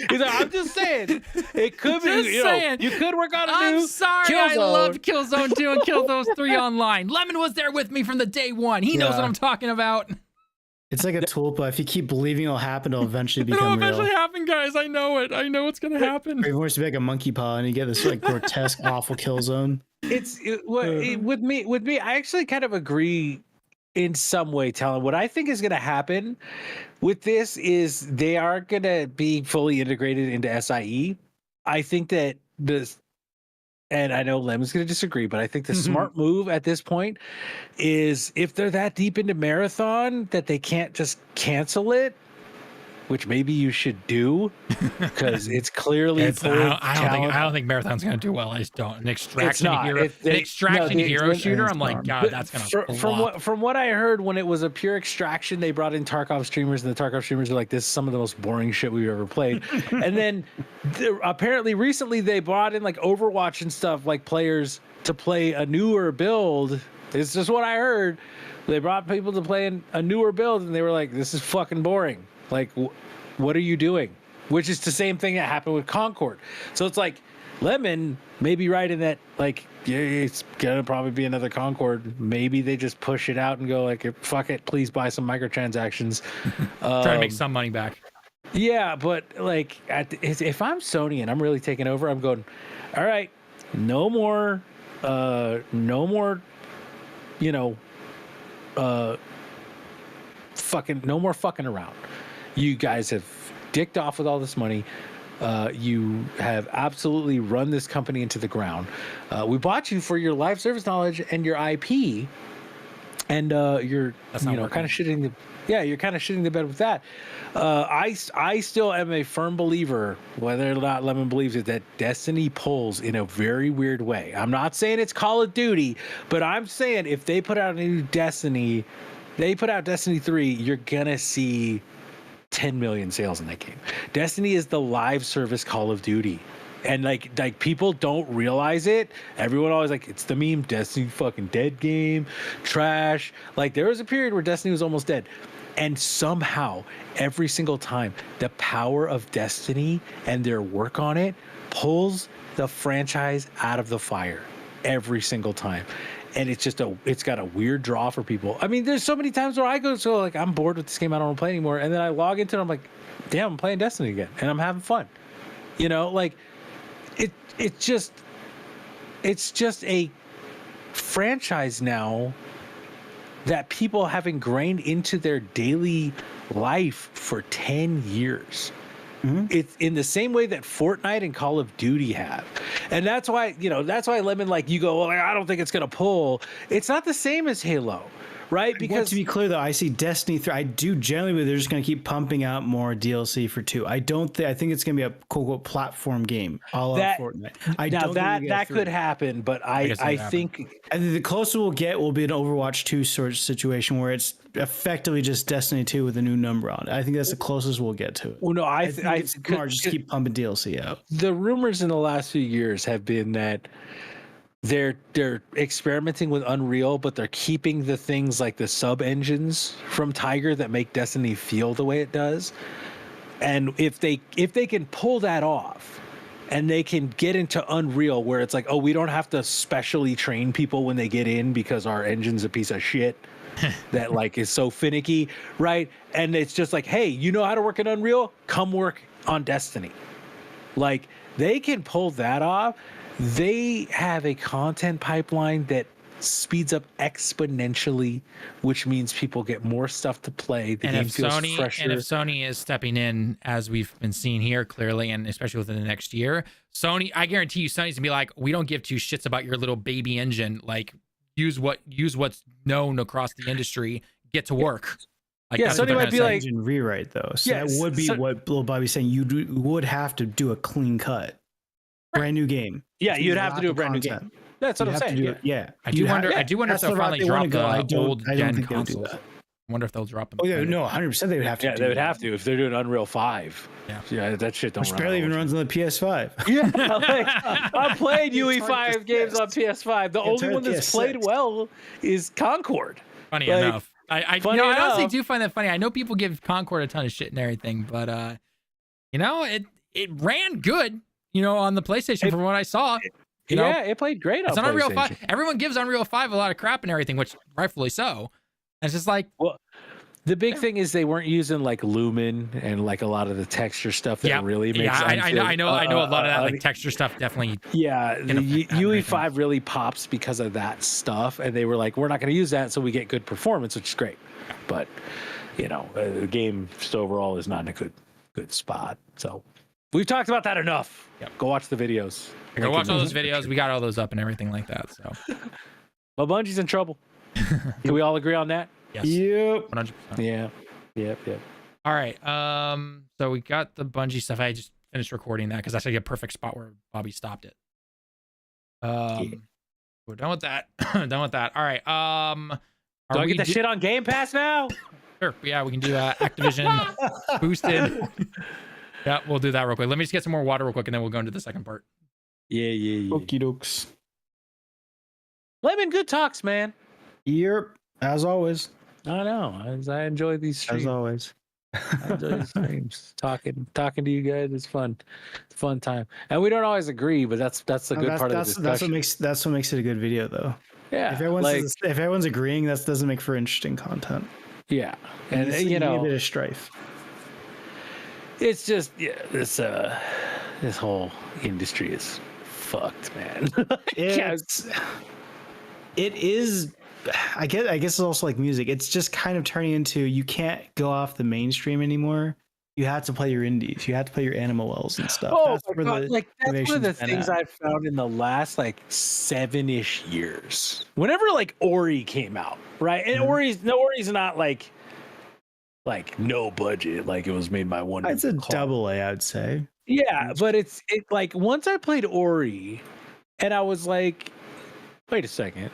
He's like, I'm just saying. It could be, you could work on a new I'm sorry, Killzone. I loved Killzone 2 and Killzone 3 online. Lemon was there with me from the day one. He knows what I'm talking about. It's like a tulpa. If you keep believing it'll happen, it'll eventually It'll become eventually real. happen, guys. I know it. I know it's going to happen. Or it wants to be like a monkey paw, and you get this like grotesque, awful Killzone. With me, I actually kind of agree in some way, Talon. What I think is going to happen with this is they are going to be fully integrated into SIE. I think that and I know Lemon's going to disagree, but I think the smart move at this point is if they're that deep into Marathon that they can't just cancel it, which maybe you should do because it's clearly. I don't think Marathon's gonna do well. I just don't. An extraction hero shooter. I'm like, God, that's gonna. From what I heard, when it was a pure extraction, they brought in Tarkov streamers, and the Tarkov streamers were like, "This is some of the most boring shit we've ever played." And then apparently recently they brought in like Overwatch and stuff, like players to play a newer build. It's just what I heard. They brought people to play a newer build, and they were like, "This is fucking boring." Like, what are you doing? Which is the same thing that happened with Concord. So it's like Lemon may be right in that, like, yeah, it's gonna probably be another Concord. Maybe they just push it out and go like, fuck it, please buy some microtransactions. Try to make some money back. Yeah, but like, if I'm Sony and I'm really taking over, I'm going, all right, no more, you know, no more fucking around. You guys have dicked off with all this money. You have absolutely run this company into the ground. We bought you for your live service knowledge and your IP, and you're kind of shitting the you're kind of shitting the bed with that. I still am a firm believer, whether or not Lemon believes it, that Destiny pulls in a very weird way. I'm not saying it's Call of Duty, but I'm saying if they put out a new Destiny, they put out Destiny 3, you're gonna see 10 million sales in that game. Destiny is the live service Call of Duty. And like people don't realize it. Everyone always like, it's the meme, Destiny fucking dead game, trash. Like there was a period where Destiny was almost dead. And somehow, every single time, the power of Destiny and their work on it pulls the franchise out of the fire every single time. And it's just it's got a weird draw for people. I mean, there's so many times where I go, so like, I'm bored with this game, I don't want to play anymore. And then I log into it, I'm like, damn, I'm playing Destiny again, and I'm having fun. You know, like it's just a franchise now that people have ingrained into their daily life for 10 years. Mm-hmm. It's in the same way that Fortnite and Call of Duty have. And that's why Lemon, like, you go, well, I don't think it's going to pull. It's not the same as Halo, right? Because to be clear, though, I see Destiny 3. I do generally believe they're just going to keep pumping out more DLC for 2. I think it's going to be a quote platform game, all of Fortnite. That could happen, but I think the closest we'll get will be an Overwatch 2 sort of situation where it's effectively just Destiny 2 with a new number on it. I think that's the closest we'll get to it. Well, no, I think it's smart just keep pumping DLC out. The rumors in the last few years have been that they're experimenting with Unreal, but they're keeping the things like the sub engines from Tiger that make Destiny feel the way it does. And if they can pull that off, and they can get into Unreal where it's like, oh, we don't have to specially train people when they get in because our engine's a piece of shit that like is so finicky, right? And it's just like, hey, you know how to work in Unreal? Come work on Destiny. Like, they can pull that off. They have a content pipeline that speeds up exponentially, which means people get more stuff to play. The game feels fresher. And if Sony is stepping in, as we've been seeing here clearly, and especially within the next year, Sony, I guarantee you, Sony's gonna be like, we don't give two shits about your little baby engine. Like, use what's known across the industry. Get to work. Like, yeah, Sony might be like engine rewrite though. So that would be what Little Bobby's saying. You would have to do a clean cut, brand new game. Yeah, you'd have to do a brand new game. That's what I'm saying. Yeah. I do wonder if they'll finally drop the old gen consoles. I wonder if they'll drop them. Oh yeah, no, 100%. They would have to. Yeah, they would have to if they're doing Unreal 5. Yeah, that shit don't. Which barely even runs on the PS5. Yeah, like, I played UE5 games on PS5. The only one that's played well is Concord. Funny enough, I honestly do find that funny. I know people give Concord a ton of shit and everything, but it ran good. On the PlayStation from what I saw. It played great on Unreal 5. Everyone gives Unreal 5 a lot of crap and everything, which rightfully so. And it's just like, well, the big thing is they weren't using like Lumen and like a lot of the texture stuff that really makes sense. I know a lot of that like texture stuff definitely. Yeah, the UE5 really pops because of that stuff, and they were like, we're not going to use that, so we get good performance, which is great. But the game just overall is not in a good spot. So We've talked about that enough. Yep. Go watch the videos. Go watch all those videos. We got all those up and everything like that. So, Well, Bungie's in trouble. Can we all agree on that? yes. Yep. 100%. Yeah. Yep. All right. So we got the Bungie stuff. I just finished recording that because that's like a perfect spot where Bobby stopped it. We're done with that. Done with that. All right. Do I get the shit on Game Pass now? Sure. Yeah, we can do Activision boosted. Yeah, we'll do that real quick. Let me just get some more water real quick, and then we'll go into the second part. Yeah. Okie dokes. Lemon, good talks, man. Yep. As always. I know. I enjoy these streams. As always. I enjoy these streams. Talking to you guys is fun. It's a fun time. And we don't always agree, but that's a good part of the discussion. That's what makes it a good video, though. Yeah. If everyone's agreeing, that doesn't make for interesting content. Yeah. And you need a bit of strife. It's just this whole industry is fucked, man. It is. I guess it's also like music. It's just kind of turning into, you can't go off the mainstream anymore. You have to play your indies. You have to play your Animal Wells and stuff. Oh, that's where that's one of the things I've found in the last 7-ish years. Whenever Ori came out, right? And Ori's not like no budget, like it was made by one. It's a double A, I'd say. Yeah, but it once I played Ori, and I was like, wait a second.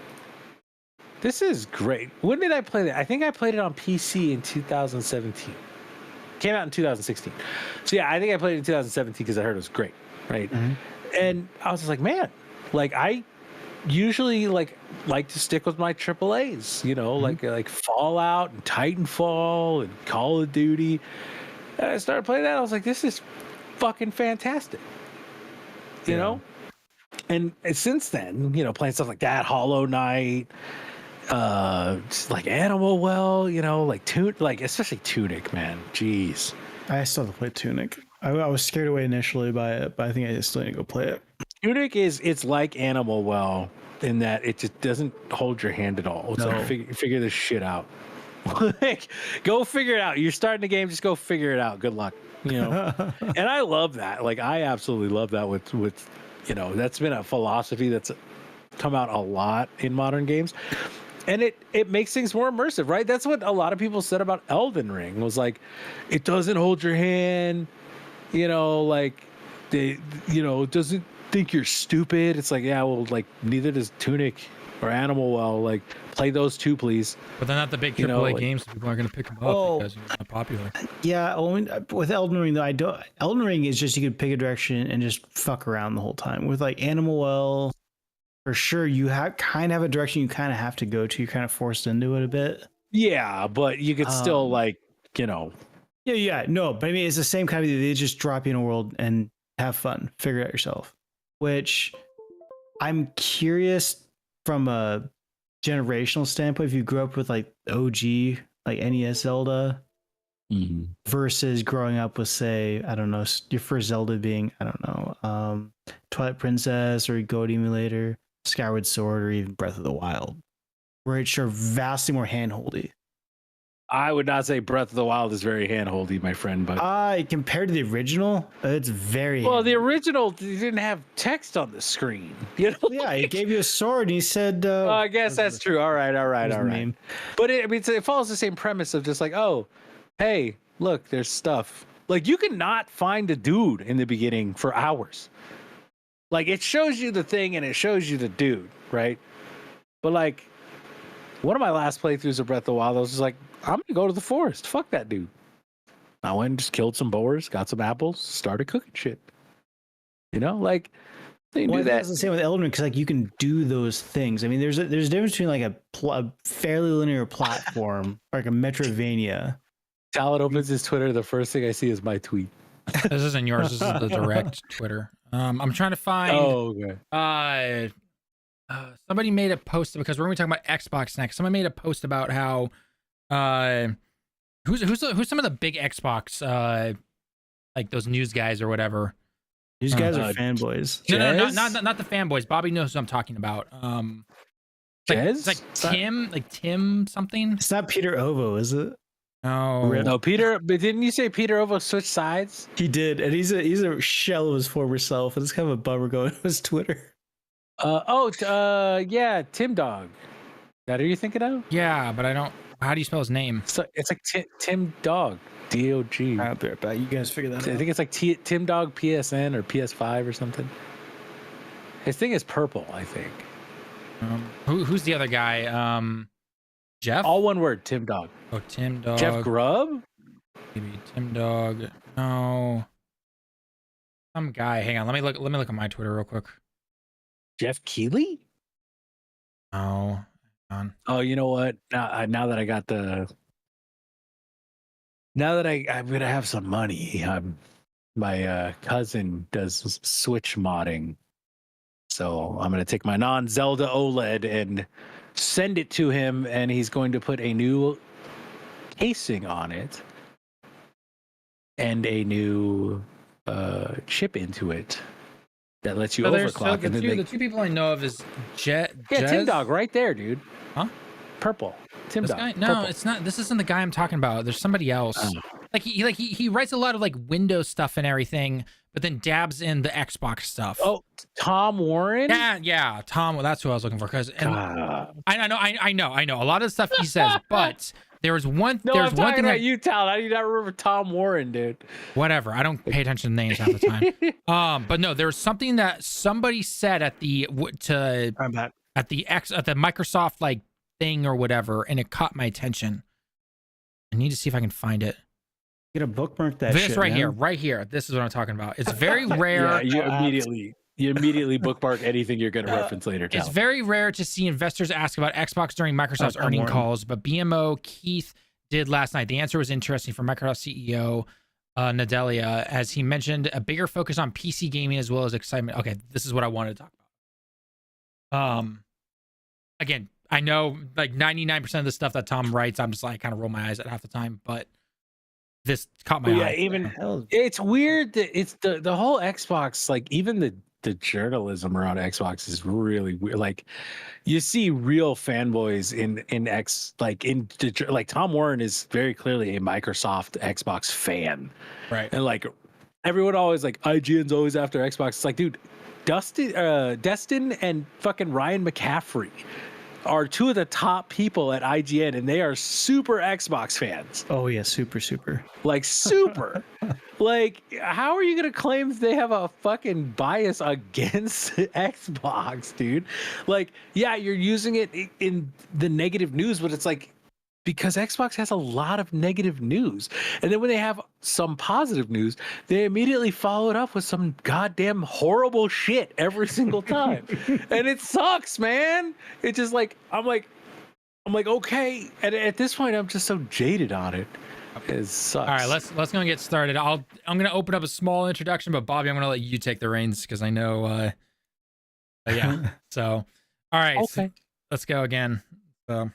This is great. When did I play that? I think I played it on PC in 2017. Came out in 2016. So yeah, I think I played it in 2017 because I heard it was great, right? Mm-hmm. And I was just like, man, I usually like to stick with my AAAs, like Fallout and Titanfall and Call of Duty. And I started playing that. I was like, this is fucking fantastic, you know. And since then, playing stuff like that, Hollow Knight. Just like Animal Well, especially Tunic, man. Jeez. I still have to play Tunic. I was scared away initially by it, but I think I still need to go play it. Tunic it's like Animal Well in that it just doesn't hold your hand at all. It's like figure this shit out. Go figure it out. You're starting the game, just go figure it out. Good luck. And I love that. I absolutely love that with that's been a philosophy that's come out a lot in modern games. And it makes things more immersive, right? That's what a lot of people said about Elden Ring, was like, it doesn't hold your hand, it doesn't think you're stupid. It's like, yeah, well, neither does Tunic or Animal Well. Play those two, please. But they're not the big AAA games, so people aren't going to pick them up because they're not popular. Yeah, with Elden Ring, though, Elden Ring is just, you could pick a direction and just fuck around the whole time. With Animal Well, for sure, you kind of have a direction you kind of have to go to. You're kind of forced into it a bit. Yeah, but you could still Yeah, no, but I mean, it's the same kind of, they just drop you in a world and have fun, figure it out yourself. Which I'm curious from a generational standpoint, if you grew up with OG, NES Zelda, versus growing up with, say, I don't know, your first Zelda being, I don't know, Twilight Princess or Goat Emulator, Skyward Sword, or even Breath of the Wild, where it's sure vastly more handholdy. I would not say Breath of the Wild is very handholdy, my friend, but compared to the original, it's very well. The original didn't have text on the screen, Yeah, he gave you a sword and he said, I guess that's true. All right. But it follows the same premise of just oh, hey, look, there's stuff. You can not find a dude in the beginning for hours. It shows you the thing and it shows you the dude, right? But one of my last playthroughs of Breath of the Wild, I was just I'm gonna go to the forest. Fuck that dude. I went and just killed some boars, got some apples, started cooking shit. They do that. That's the same with Elden Ring, because you can do those things. I mean, there's a difference between a fairly linear platform, or a Metroidvania. Talon opens his Twitter. The first thing I see is my tweet. This isn't yours. This is the direct Twitter. I'm trying to find. Oh, okay. Somebody made a post, because we're going to be talking about Xbox next. Somebody made a post about how who's some of the big Xbox those news guys or whatever. These guys are fanboys. No, not the fanboys. Bobby knows who I'm talking about. It's like Tim something. It's not Peter Ovo, is it? No. No, Peter. But didn't you say Peter Ovo switched sides? He did, and he's a shell of his former self. And it's kind of a bummer going to his Twitter. Yeah, Tim Dog. That are you thinking of? Yeah, but I don't. How do you spell his name? So it's like Tim Dog, DOG. I'll be right back. You guys figure that I out. think it's like Tim Dog PSN or PS5 or something. His thing is purple, I think. Who's the other guy? Jeff. All one word, Tim Dog. Oh, Tim Dog. Jeff Grubb? Maybe Tim Dog. No. Some guy. Hang on. Let me look at my Twitter real quick. Jeff Keighley? No. Hang on. Oh, you know what? Now that I got the, now that I'm gonna have some money. My cousin does Switch modding, so I'm gonna take my non-Zelda OLED and send it to him, and he's going to put a new casing on it and a new chip into it that lets you overclock. And then the two people I know of is yeah, Tim Dog right there, dude. Huh? Purple. Tim This Dog. guy? No, Purple. it's not. This isn't the guy I'm talking about. There's somebody else. Oh. Like he writes a lot of like Windows stuff and everything, but then dabs in the Xbox stuff. Oh, Tom Warren. Yeah, Tom. Well, that's who I was looking for. Because God. I know. A lot of the stuff he says, but there was one. No, there's I'm one talking thing about that, you, Tal. How do you not remember Tom Warren, dude? whatever. I don't pay attention to names half the time. But no, there was something that somebody said at the I'm back. at the Microsoft like thing or whatever, and it caught my attention. I need to see if I can find it. Get a bookmark that This shit, right man. here, right here. This is what I'm talking about. It's very rare. Yeah, you immediately bookmark anything you're going to reference later, Tal. It's very rare to see investors ask about Xbox during Microsoft's Tom earning Warren. calls, but BMO Keith did last night. The answer was interesting from Microsoft CEO Nadelia, as he mentioned a bigger focus on PC gaming as well as excitement. Okay, this is what I wanted to talk about. Again, I know like 99% of the stuff that Tom writes, I'm just like kind of roll my eyes at half the time, but this caught my eye. Even Hell, it's weird that it's the whole Xbox, like even the journalism around Xbox is really weird. Like you see real fanboys like Tom Warren is very clearly a Microsoft Xbox fan, Right. and like everyone always like IGN's always after Xbox. It's like, dude, Destin and fucking Ryan McCaffrey are two of the top people at IGN, and they are super Xbox fans. oh yeah, super. Like super. Like, how are you gonna claim they have a fucking bias against Xbox, dude? Like, yeah, you're using it in the negative news, but it's like because Xbox has a lot of negative news. And then when they have some positive news, they immediately follow it up with some goddamn horrible shit every single time. And it sucks, man. It's just like I'm like, okay. And at this point, I'm just so jaded on it. It sucks. All right, let's go and get started. I'm gonna open up a small introduction, but Bobby, I'm gonna let you take the reins because I know. Yeah. So, all right. Okay. Let's go again. So,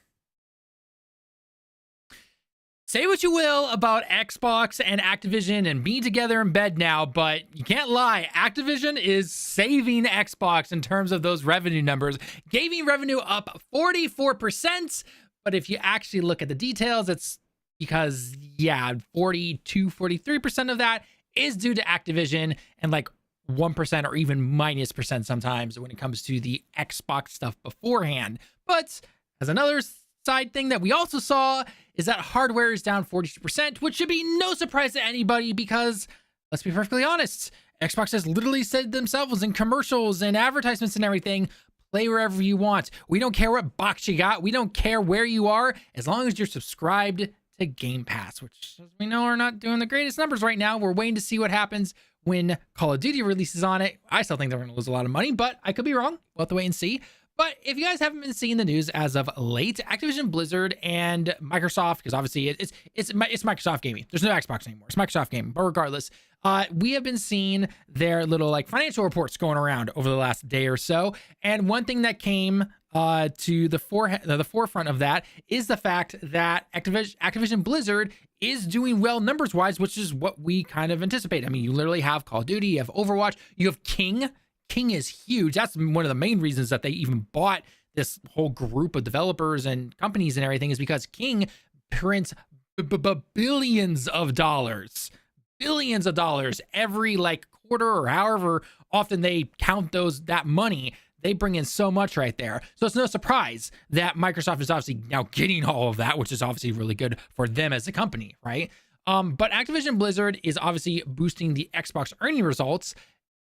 say what you will about Xbox and Activision and being together in bed now, but you can't lie. Activision is saving Xbox in terms of those revenue numbers. Gaming revenue up 44%. But if you actually look at the details, it's because, yeah, 43% of that is due to Activision and like 1% or even minus percent sometimes when it comes to the Xbox stuff beforehand. But as another side thing that we also saw is that hardware is down 42%, which should be no surprise to anybody because, let's be perfectly honest, Xbox has literally said themselves in commercials and advertisements and everything, play wherever you want. We don't care what box you got. We don't care where you are, as long as you're subscribed to Game Pass, which, as we know, are not doing the greatest numbers right now. We're waiting to see what happens when Call of Duty releases on it. I still think they're going to lose a lot of money, but I could be wrong. We'll have to wait and see. But if you guys haven't been seeing the news as of late, Activision Blizzard and Microsoft, because obviously it's Microsoft gaming. There's no Xbox anymore. It's Microsoft gaming. But regardless, we have been seeing their little like financial reports going around over the last day or so. And one thing that came to the forefront of that is the fact that Activision Blizzard is doing well numbers wise, which is what we kind of anticipate. I mean, you literally have Call of Duty, you have Overwatch, you have King. King is huge. That's one of the main reasons that they even bought this whole group of developers and companies and everything, is because King prints billions of dollars, every like quarter or however often they count that money. They bring in so much right there. So it's no surprise that Microsoft is obviously now getting all of that, which is obviously really good for them as a company, right? But Activision Blizzard is obviously boosting the Xbox earning results,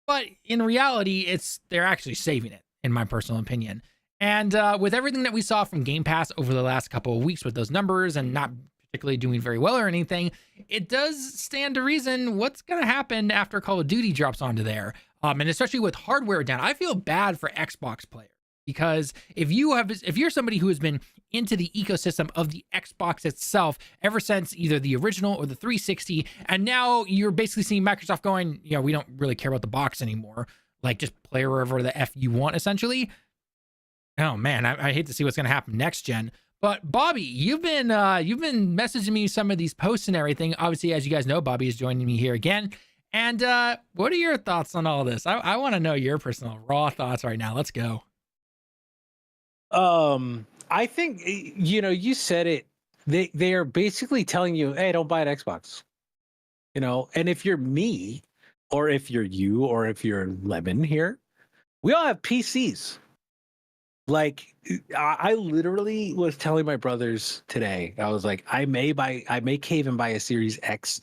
but in reality, they're actually saving it, in my personal opinion. And with everything that we saw from Game Pass over the last couple of weeks with those numbers and not particularly doing very well or anything, it does stand to reason what's going to happen after Call of Duty drops onto there. And especially with hardware down, I feel bad for Xbox players because if you're somebody who has been into the ecosystem of the Xbox itself ever since either the original or the 360, and now you're basically seeing Microsoft going, we don't really care about the box anymore. Like just play wherever the F you want, essentially. Oh man, I hate to see what's going to happen next gen. But Bobby, you've been messaging me some of these posts and everything. Obviously, as you guys know, Bobby is joining me here again. And what are your thoughts on all this? I want to know your personal raw thoughts right now. Let's go. I think you said it. They are basically telling you, hey, don't buy an Xbox. And if you're me, or if you're you, or if you're Lemon here, we all have PCs. Like I literally was telling my brothers today, I was like, I may cave and buy a Series X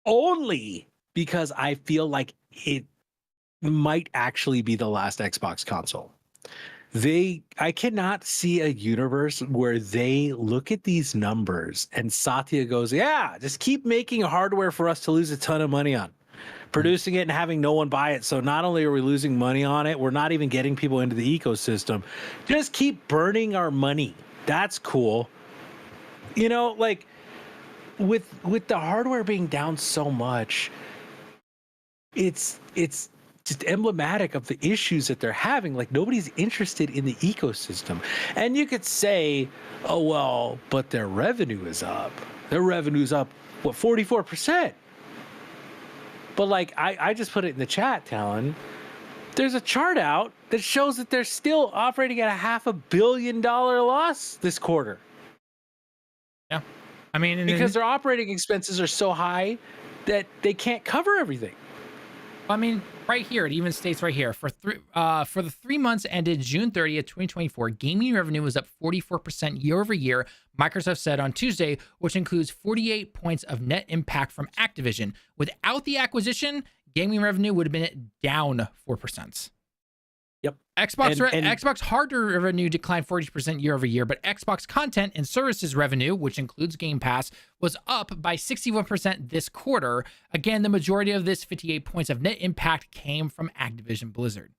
only because I feel like it might actually be the last Xbox console. I cannot see a universe where they look at these numbers and Satya goes, yeah, just keep making hardware for us to lose a ton of money on. Producing it and having no one buy it. So not only are we losing money on it, we're not even getting people into the ecosystem. Just keep burning our money. That's cool. Like with the hardware being down so much, it's just emblematic of the issues that they're having. Like nobody's interested in the ecosystem. And you could say, oh, well, but their revenue is up. Their revenue's up, 44%? But like I just put it in the chat, Talon. There's a chart out that shows that they're still operating at a $500 million loss this quarter. Yeah, I mean, because their operating expenses are so high that they can't cover everything. I mean, right here, it even states right here for the 3 months ended June 30th, 2024, gaming revenue was up 44% year over year. Microsoft said on Tuesday, which includes 48 points of net impact from Activision. Without the acquisition, gaming revenue would have been down 4%. Yep. Xbox hardware revenue declined 40% year over year, but Xbox content and services revenue, which includes Game Pass, was up by 61% this quarter. Again, the majority of this 58 points of net impact came from Activision Blizzard.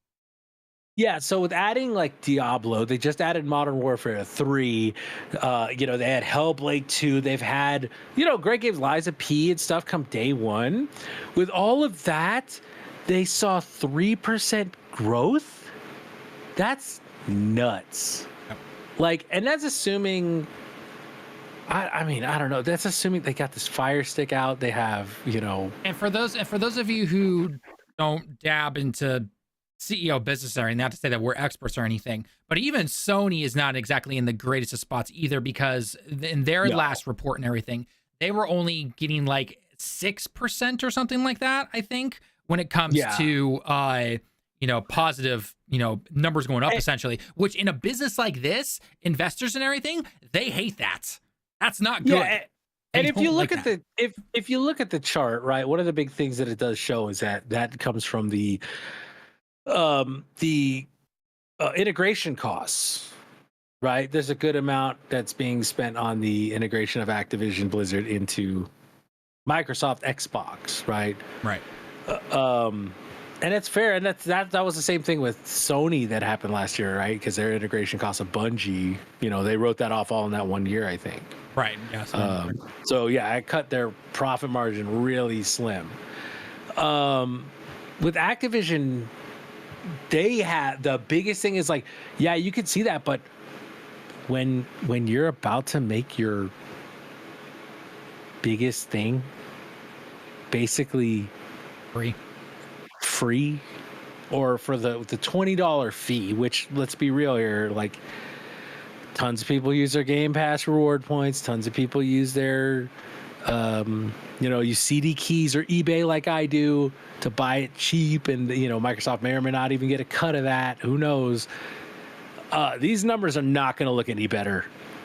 Yeah, so with adding like Diablo, they just added Modern Warfare 3. They had Hellblade 2. They've had, great games, Liza P and stuff come day one. With all of that, they saw 3% growth. That's nuts. Yep. Like, and that's assuming. I mean, I don't know. That's assuming they got this Fire Stick out. They have, And for those of you who don't dab into CEO business area, not to say that we're experts or anything, but even Sony is not exactly in the greatest of spots either, because in their last report and everything, they were only getting like 6% or something like that, I think, when it comes to positive, numbers going up, essentially, which in a business like this, investors and everything, they hate that. That's not good. Yeah, and if you look at if you look at the chart, right, one of the big things that it does show is that comes from the integration costs, right? There's a good amount that's being spent on the integration of Activision Blizzard into Microsoft Xbox, right? Right. And it's fair, and that was the same thing with Sony that happened last year, right? Because their integration costs of Bungie, they wrote that off all in that 1 year, I think. Right. Yeah. So yeah, I cut their profit margin really slim. With Activision, they had the biggest thing is like, yeah, you can see that, but when you're about to make your biggest thing basically free, or for the $20 fee, which, let's be real here, like Tons of people use their Game Pass reward points. Tons of people use their, use CD keys or eBay like I do to buy it cheap. And, Microsoft may or may not even get a cut of that. Who knows? These numbers are not going to look any better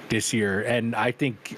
this year. And I think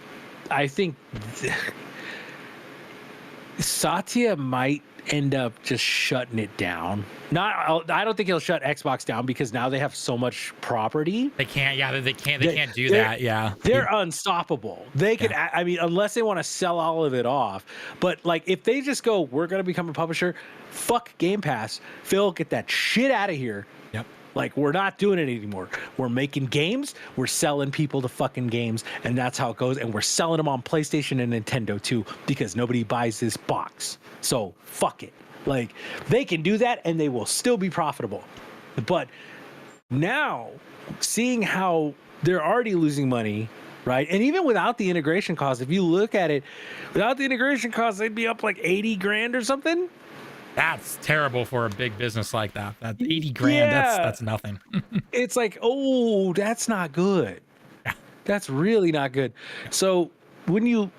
Satya might end up just shutting it down. I don't think he'll shut Xbox down because now they have so much property. They can't. Yeah, they can't do that. Yeah, they're unstoppable. They could. I mean, unless they want to sell all of it off. But like, if they just go, we're gonna become a publisher. Fuck Game Pass. Phil, get that shit out of here. Yep. Like, we're not doing it anymore. We're making games. We're selling people to fucking games, and that's how it goes. And we're selling them on PlayStation and Nintendo too, because nobody buys this box. So fuck it. Like, they can do that, and they will still be profitable. But now, seeing how they're already losing money, right? And even without the integration costs, if you look at it, without the integration costs, they'd be up like 80 grand or something. That's terrible for a big business like that. That 80 grand, that's nothing. It's like, oh, that's not good. Yeah. That's really not good. So when you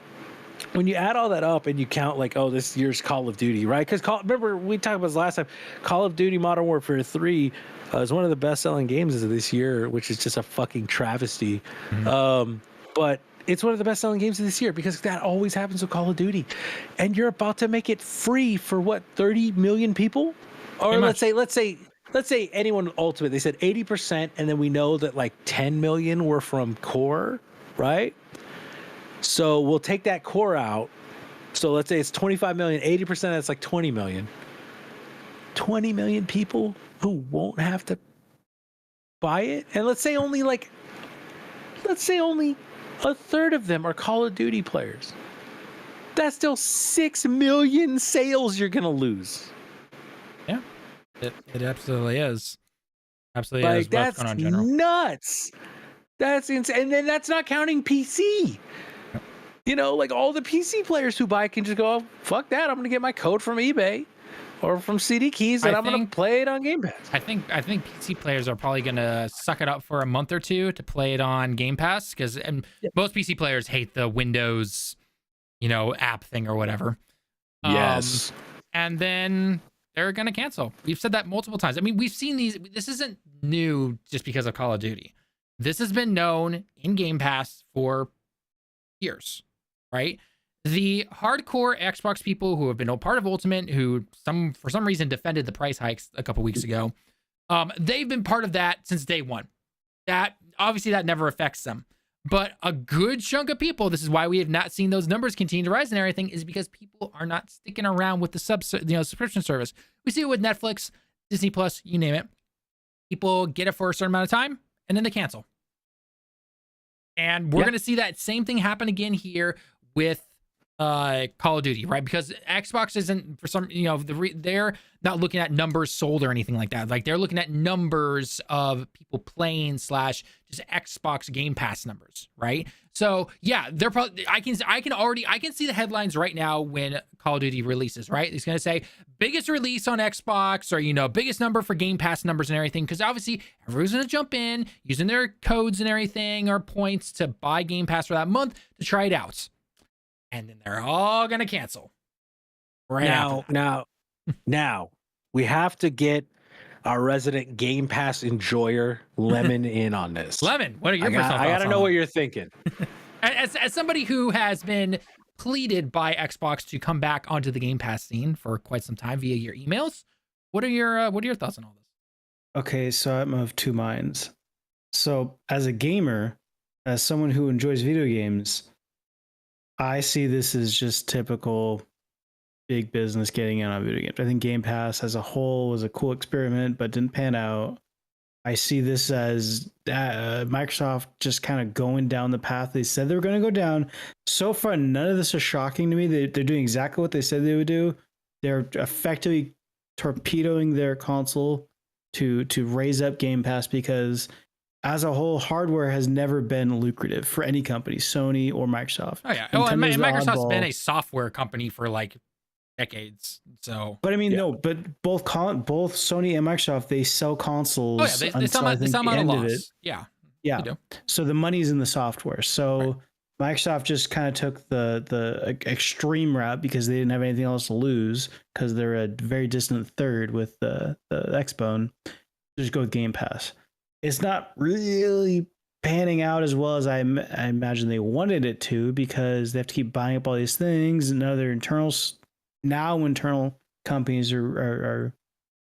add all that up and you count like, oh, this year's Call of Duty, right? Because remember we talked about this last time. Call of Duty Modern Warfare 3 is one of the best-selling games of this year, which is just a fucking travesty. Mm-hmm. But it's one of the best-selling games of this year because that always happens with Call of Duty. And you're about to make it free for what, 30 million people? Or let's say anyone Ultimate, they said 80%, and then we know that like 10 million were from core, right? So we'll take that core out. So let's say it's 25 million, 80%, that's like 20 million. 20 million people who won't have to buy it. And let's say only a third of them are Call of Duty players. That's still 6 million sales you're going to lose. Yeah, it absolutely is. Absolutely like, is. That's going on in general. Nuts. That's insane. And then that's not counting PC. Like all the PC players who buy can just go, oh, fuck that. I'm going to get my code from eBay or from CD keys and I'm going to play it on Game Pass. I think PC players are probably going to suck it up for a month or two to play it on Game Pass because most PC players hate the Windows, app thing or whatever. Yes. And then they're going to cancel. We've said that multiple times. I mean, we've seen these. This isn't new just because of Call of Duty. This has been known in Game Pass for years, right? The hardcore Xbox people who have been a part of Ultimate, who for some reason defended the price hikes a couple weeks ago, they've been part of that since day one. That obviously that never affects them, but a good chunk of people, this is why we have not seen those numbers continue to rise and everything, is because people are not sticking around with the subscription service. We see it with Netflix, Disney Plus, you name it. People get it for a certain amount of time and then they cancel. And we're going to see that same thing happen again here with Call of Duty, right? Because Xbox isn't, for some, they're not looking at numbers sold or anything like that. Like, they're looking at numbers of people playing / just Xbox Game Pass numbers, right? So yeah, they're probably, I can see the headlines right now when Call of Duty releases, right? It's going to say biggest release on Xbox or, biggest number for Game Pass numbers and everything. Cause obviously everyone's going to jump in using their codes and everything or points to buy Game Pass for that month to try it out. And then they're all going to cancel. Right now, we have to get our resident Game Pass enjoyer, Lemon, in on this. Lemon, what are your thoughts? I got to know what you're thinking. As somebody who has been pleaded by Xbox to come back onto the Game Pass scene for quite some time via your emails, what are your thoughts on all this? Okay, so I'm of two minds. So as a gamer, as someone who enjoys video games, I see this as just typical big business getting in on video games. I think Game Pass as a whole was a cool experiment, but didn't pan out. I see this as Microsoft just kind of going down the path they said they were going to go down. So far, none of this is shocking to me. They're doing exactly what they said they would do. They're effectively torpedoing their console to raise up Game Pass because as a whole, hardware has never been lucrative for any company, Sony or Microsoft. Oh yeah, and Microsoft's been a software company for like decades. So, but I mean, no, but both Sony and Microsoft, they sell consoles. Oh yeah, they sell them at a loss. Yeah, Yeah. do. So the money's in the software. So Microsoft just kind of took the extreme route because they didn't have anything else to lose because they're a very distant third with the Xbone. Just go with Game Pass. It's not really panning out as well as I imagine they wanted it to because they have to keep buying up all these things and other internals. Now internal companies are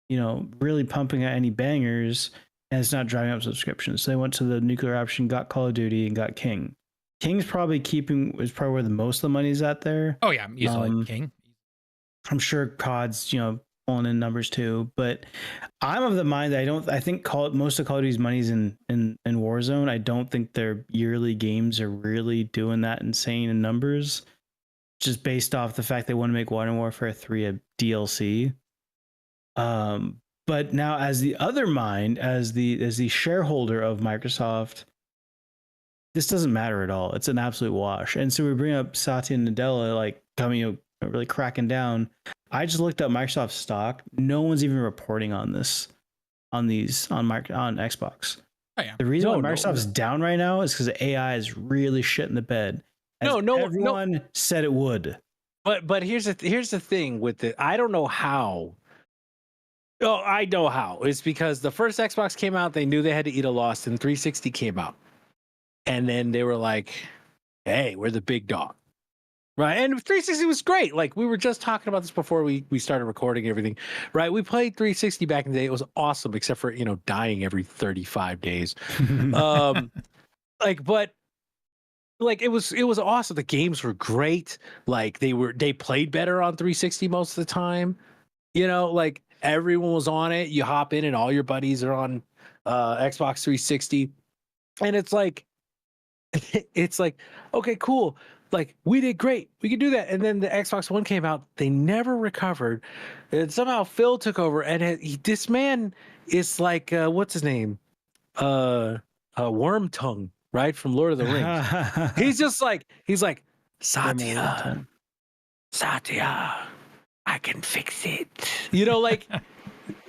really pumping out any bangers and it's not driving up subscriptions. So they went to the nuclear option, got Call of Duty, and got King. King's probably where the most of the money's at there. Oh yeah, easily King. I'm sure COD's pulling in numbers too, but I'm of the mind that I think most of Call of Duty's money's in Warzone. I don't think their yearly games are really doing that insane in numbers, just based off the fact they want to make Modern Warfare 3 a DLC. But now as the other mind, as the shareholder of Microsoft, this doesn't matter at all. It's an absolute wash. And so we bring up Satya and Nadella like coming, really cracking down. I just looked up Microsoft stock. No one's even reporting on this, on Xbox. Oh yeah. The reason why Microsoft's down right now is because AI is really shit in the bed. Everyone said it would. But here's the thing with it. I don't know how. Oh, I know how. It's because the first Xbox came out, they knew they had to eat a loss, and 360 came out. And then they were like, hey, we're the big dog. Right. And 360 was great. Like we were just talking about this before we started recording everything. Right. We played 360 back in the day. It was awesome, except for, dying every 35 days. But it was awesome. The games were great. Like they played better on 360 most of the time. Like everyone was on it. You hop in and all your buddies are on Xbox 360. And it's like, okay, cool. Like we did great. We could do that. And then the Xbox One came out. They never recovered. And somehow Phil took over. And this man is like, what's his name? Worm Tongue, right? From Lord of the Rings. he's like, Satya, I can fix it.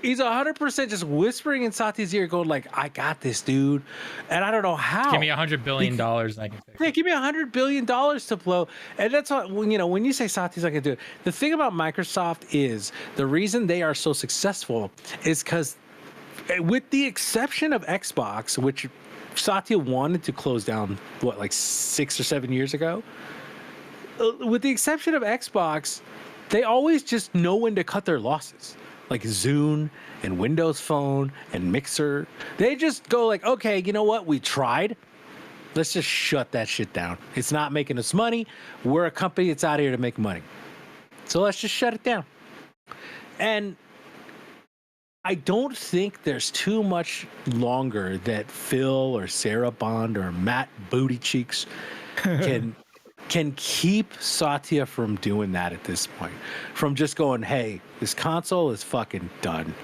He's 100% just whispering in Satya's ear, going like, "I got this, dude," and I don't know how. Give me $100 billion, and I can fix it. Yeah, give me $100 billion to blow, and that's what when you say Satya's not gonna do it. The thing about Microsoft is the reason they are so successful is because, with the exception of Xbox, which Satya wanted to close down, like 6 or 7 years ago. With the exception of Xbox, they always just know when to cut their losses. Like Zune and Windows Phone and Mixer. They just go like, okay, you know what? We tried. Let's just shut that shit down. It's not making us money. We're a company that's out here to make money. So let's just shut it down. And I don't think there's too much longer that Phil or Sarah Bond or Matt Booty Cheeks can keep Satya from doing that at this point. From just going, hey, this console is fucking done.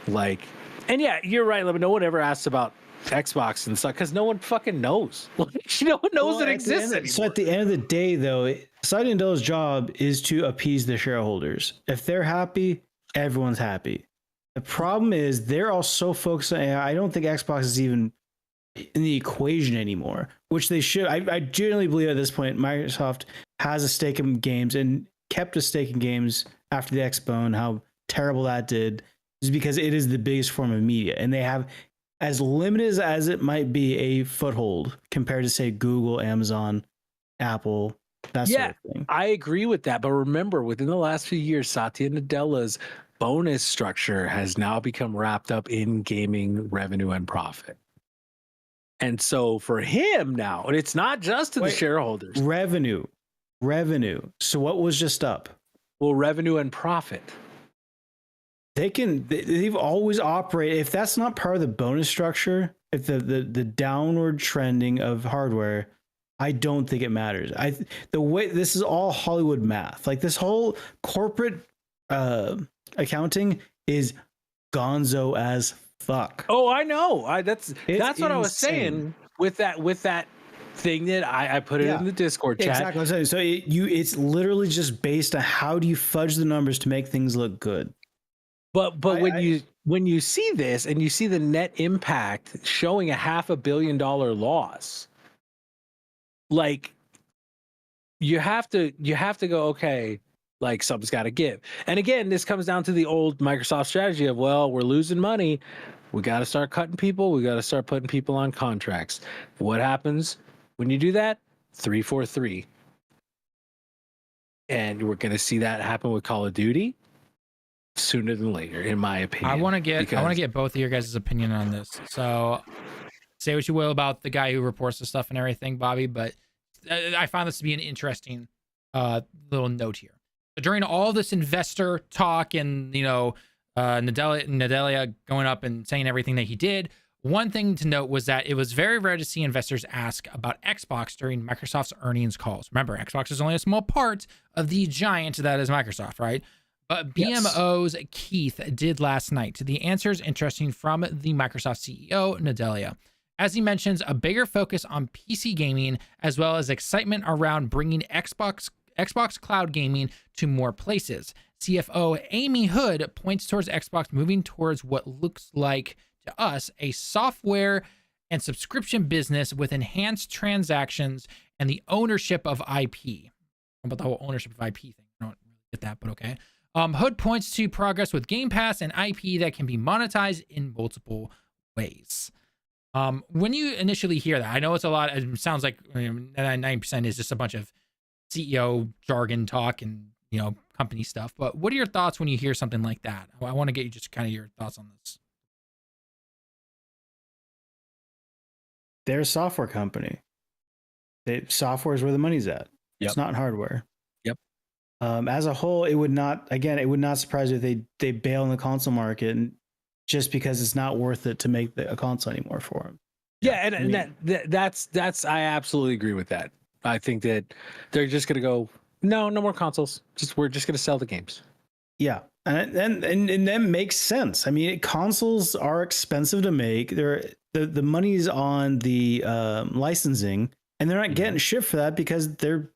Like, and yeah, you're right, no one ever asks about Xbox and stuff because no one fucking knows. No one knows it exists anymore. So at the end of the day, though, Satya Nadella's job is to appease the shareholders. If they're happy, everyone's happy. The problem is they're all so focused on AI. I don't think Xbox is even in the equation anymore, which they should. I genuinely believe at this point Microsoft has a stake in games and kept a stake in games after the Xbone. How terrible that did is because it is the biggest form of media, and they have, as limited as it might be, a foothold compared to say Google, Amazon, Apple, that sort of thing. I agree with that, but remember, within the last few years, Satya Nadella's bonus structure has now become wrapped up in gaming revenue and profit. And so for him now, and it's not just to the shareholders. Revenue. So what was just up? Well, revenue and profit. They've always operated. If that's not part of the bonus structure, if the downward trending of hardware, I don't think it matters. The way this is all Hollywood math. Like this whole corporate accounting is gonzo as fuck. Oh, I know. That's what I was saying with that thing that I put it in the Discord chat. Exactly. So it's literally just based on how do you fudge the numbers to make things look good. But when when you see this and you see the net impact showing a $500 million loss, like you have to go, okay, like something's got to give. And again, this comes down to the old Microsoft strategy of, well, we're losing money, we got to start cutting people, we got to start putting people on contracts. What happens when you do that? 343. And we're going to see that happen with Call of Duty sooner than later, in my opinion. I want to get both of your guys' opinion on this. So say what you will about the guy who reports the stuff and everything, Bobby, but I found this to be an interesting little note here. So during all this investor talk and, Nadella going up and saying everything that he did, one thing to note was that it was very rare to see investors ask about Xbox during Microsoft's earnings calls. Remember, Xbox is only a small part of the giant that is Microsoft, right? But BMO's Keith did last night. The answer is interesting from the Microsoft CEO, Nadella. As he mentions, a bigger focus on PC gaming, as well as excitement around bringing Xbox cloud gaming to more places. CFO Amy Hood points towards Xbox moving towards what looks like to us a software and subscription business with enhanced transactions and the ownership of IP. About the whole ownership of IP thing, I don't really get that, but okay. Hood points to progress with Game Pass and IP that can be monetized in multiple ways. When you initially hear that, I know it's a lot. It sounds like 99% is just a bunch of CEO jargon talk and company stuff. But what are your thoughts when you hear something like that? I want to get you just kind of your thoughts on this. They're a software company. Software is where the money's at. Yep. It's not hardware. Yep. As a whole, it would not surprise me if they bail in the console market and just because it's not worth it to make a console anymore for them. Yeah, and that's I absolutely agree with that. I think that they're just gonna go, no more consoles. We're just gonna sell the games. Yeah, and that makes sense. I mean, consoles are expensive to make. The money's on the licensing, and they're not getting shit for that because they're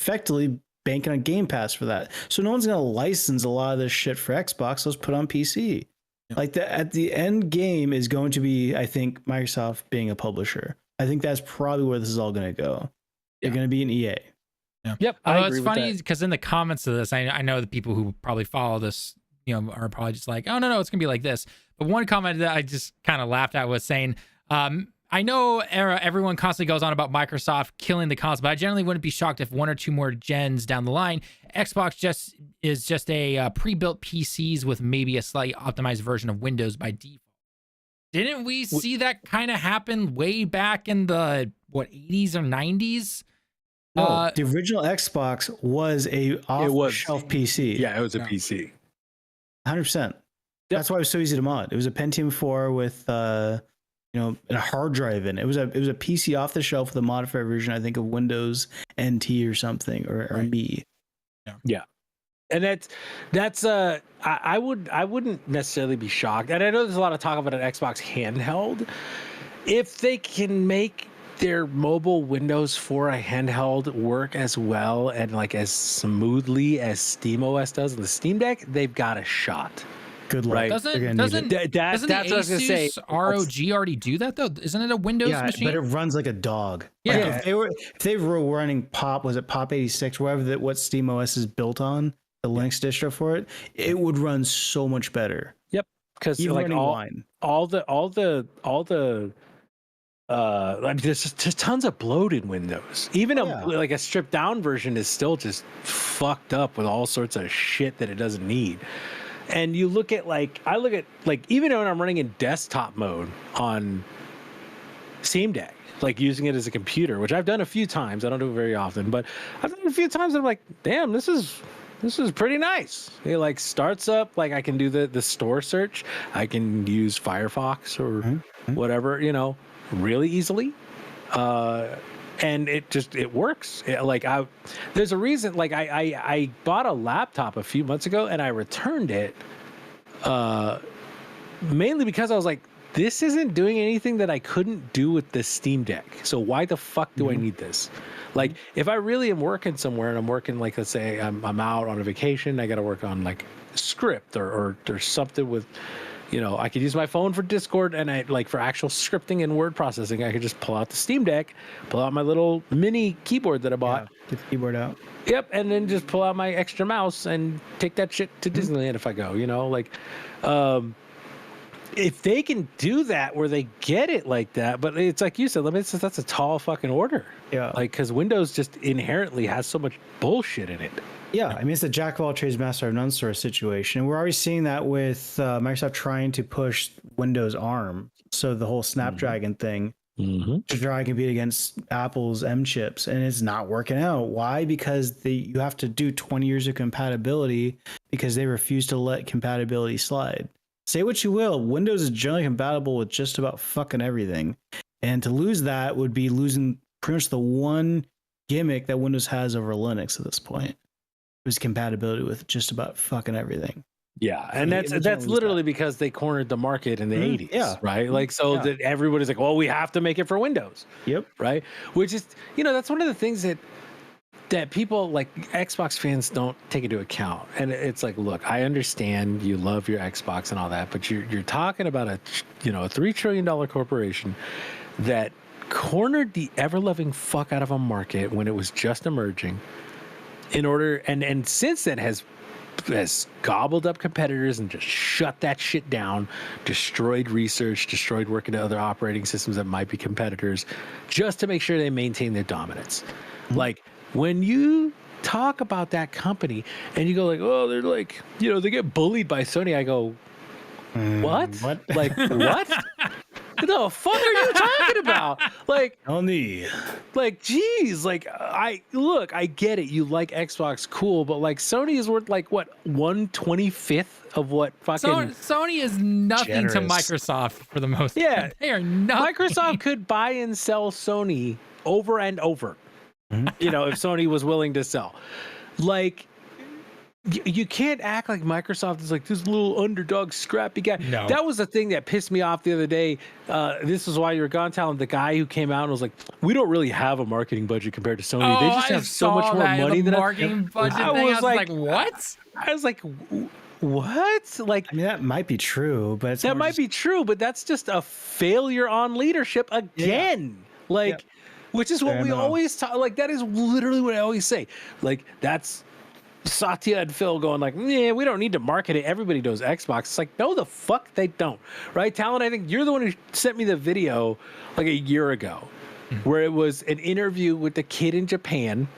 effectively banking on Game Pass for that. So no one's gonna license a lot of this shit for Xbox. Let's put on PC. Yeah. Like at the end game is going to be, I think, Microsoft being a publisher. I think that's probably where this is all going to go. They're going to be an EA. Yeah. Yep. It's funny because in the comments of this, I know the people who probably follow this, are probably just like, oh no, it's gonna be like this. But one comment that I just kind of laughed at was saying, I know everyone constantly goes on about Microsoft killing the console, but I generally wouldn't be shocked if one or two more gens down the line, Xbox is just a pre-built PCs with maybe a slightly optimized version of Windows by default. Didn't we see that kind of happen way back in the 80s or 90s? No, the original Xbox was a off-the-shelf PC. Yeah, it was a PC. 100%. That's why it was so easy to mod. It was a Pentium 4 with a hard drive in it. It was a PC off the shelf with a modified version, I think, of Windows NT or something or Me. Yeah. And that's I wouldn't necessarily be shocked. And I know there's a lot of talk about an Xbox handheld. If they can make their mobile Windows for a handheld work as well and like as smoothly as SteamOS does on the Steam Deck, they've got a shot. Good luck. Right. Doesn't that's the what I was gonna say. ROG already do that though? Isn't it a Windows machine? But it runs like a dog. Yeah. Like if they were running Pop 86, whatever what SteamOS is built on, the Linux distro for it, it would run so much better. Yep. Because like there's just tons of bloat in Windows. Even like a stripped down version is still just fucked up with all sorts of shit that it doesn't need. And you look at even when I'm running in desktop mode on Steam Deck, like using it as a computer, which I've done a few times. I don't do it very often, but I've done it a few times. And I'm like, damn, this is pretty nice. It like starts up, like I can do the store search. I can use Firefox or whatever, really easily. And it works. There's a reason, like I bought a laptop a few months ago and I returned it mainly because I was like, this isn't doing anything that I couldn't do with the Steam Deck. So why the fuck do I need this? Like if I really am working somewhere and I'm working, like, let's say I'm out on a vacation, I got to work on like a script or something with you know, I could use my phone for Discord, and I like for actual scripting and word processing, I could just pull out the Steam Deck, pull out my little mini keyboard that I bought. Get the keyboard out. Yep, and then just pull out my extra mouse and take that shit to Disneyland if I go, you know, like if they can do that where they get it like that, but it's like you said, that's a tall fucking order. Yeah. Like, because Windows just inherently has so much bullshit in it. Yeah, I mean, it's a jack of all trades, master of none sort of situation. We're already seeing that with Microsoft trying to push Windows ARM. So the whole Snapdragon thing to try and compete against Apple's M chips, and it's not working out. Why? Because you have to do 20 years of compatibility because they refuse to let compatibility slide. Say what you will, Windows is generally compatible with just about fucking everything. And to lose that would be losing pretty much the one gimmick that Windows has over Linux at this point. Was compatibility with just about fucking everything. Yeah, and that's literally because they cornered the market in the 80s. Yeah. Right? Like, so that everybody's like, well, we have to make it for Windows. Yep. Right? Which is, you know, that's one of the things that people like Xbox fans don't take into account. And it's like, look, I understand you love your Xbox and all that, but you're talking about a $3 trillion corporation that cornered the ever-loving fuck out of a market when it was just emerging. In order, and since then has gobbled up competitors and just shut that shit down, destroyed research, destroyed working to other operating systems that might be competitors, just to make sure they maintain their dominance. Like, when you talk about that company and you go like, oh, they're like, you know, they get bullied by Sony, I go, what? Like, what? The fuck are you talking about? Like, geez, like, I get it. You like Xbox, cool, but like Sony is worth like what 1/25 of what fucking Sony is nothing to Microsoft for the most. Yeah, they are nothing. Microsoft could buy and sell Sony over and over. You know, if Sony was willing to sell, like. You can't act like Microsoft is like this little underdog scrappy guy. No. That was the thing that pissed me off the other day. This is why you were gone, Talon. The guy who came out and was like, we don't really have a marketing budget compared to Sony. Oh, They just have so much more money than marketing budget thing. I was like, what? I was like, what? Like, I mean, that might be true, but it's that might be true, but that's just a failure on leadership again. Yeah. Like, which is what we always talk. Like, that is literally what I always say. Like, that's Satya and Phil going like, yeah, we don't need to market it. Everybody knows Xbox. It's like, no, the fuck they don't. Right, Talon? I think you're the one who sent me the video like a year ago where it was an interview with the kid in Japan.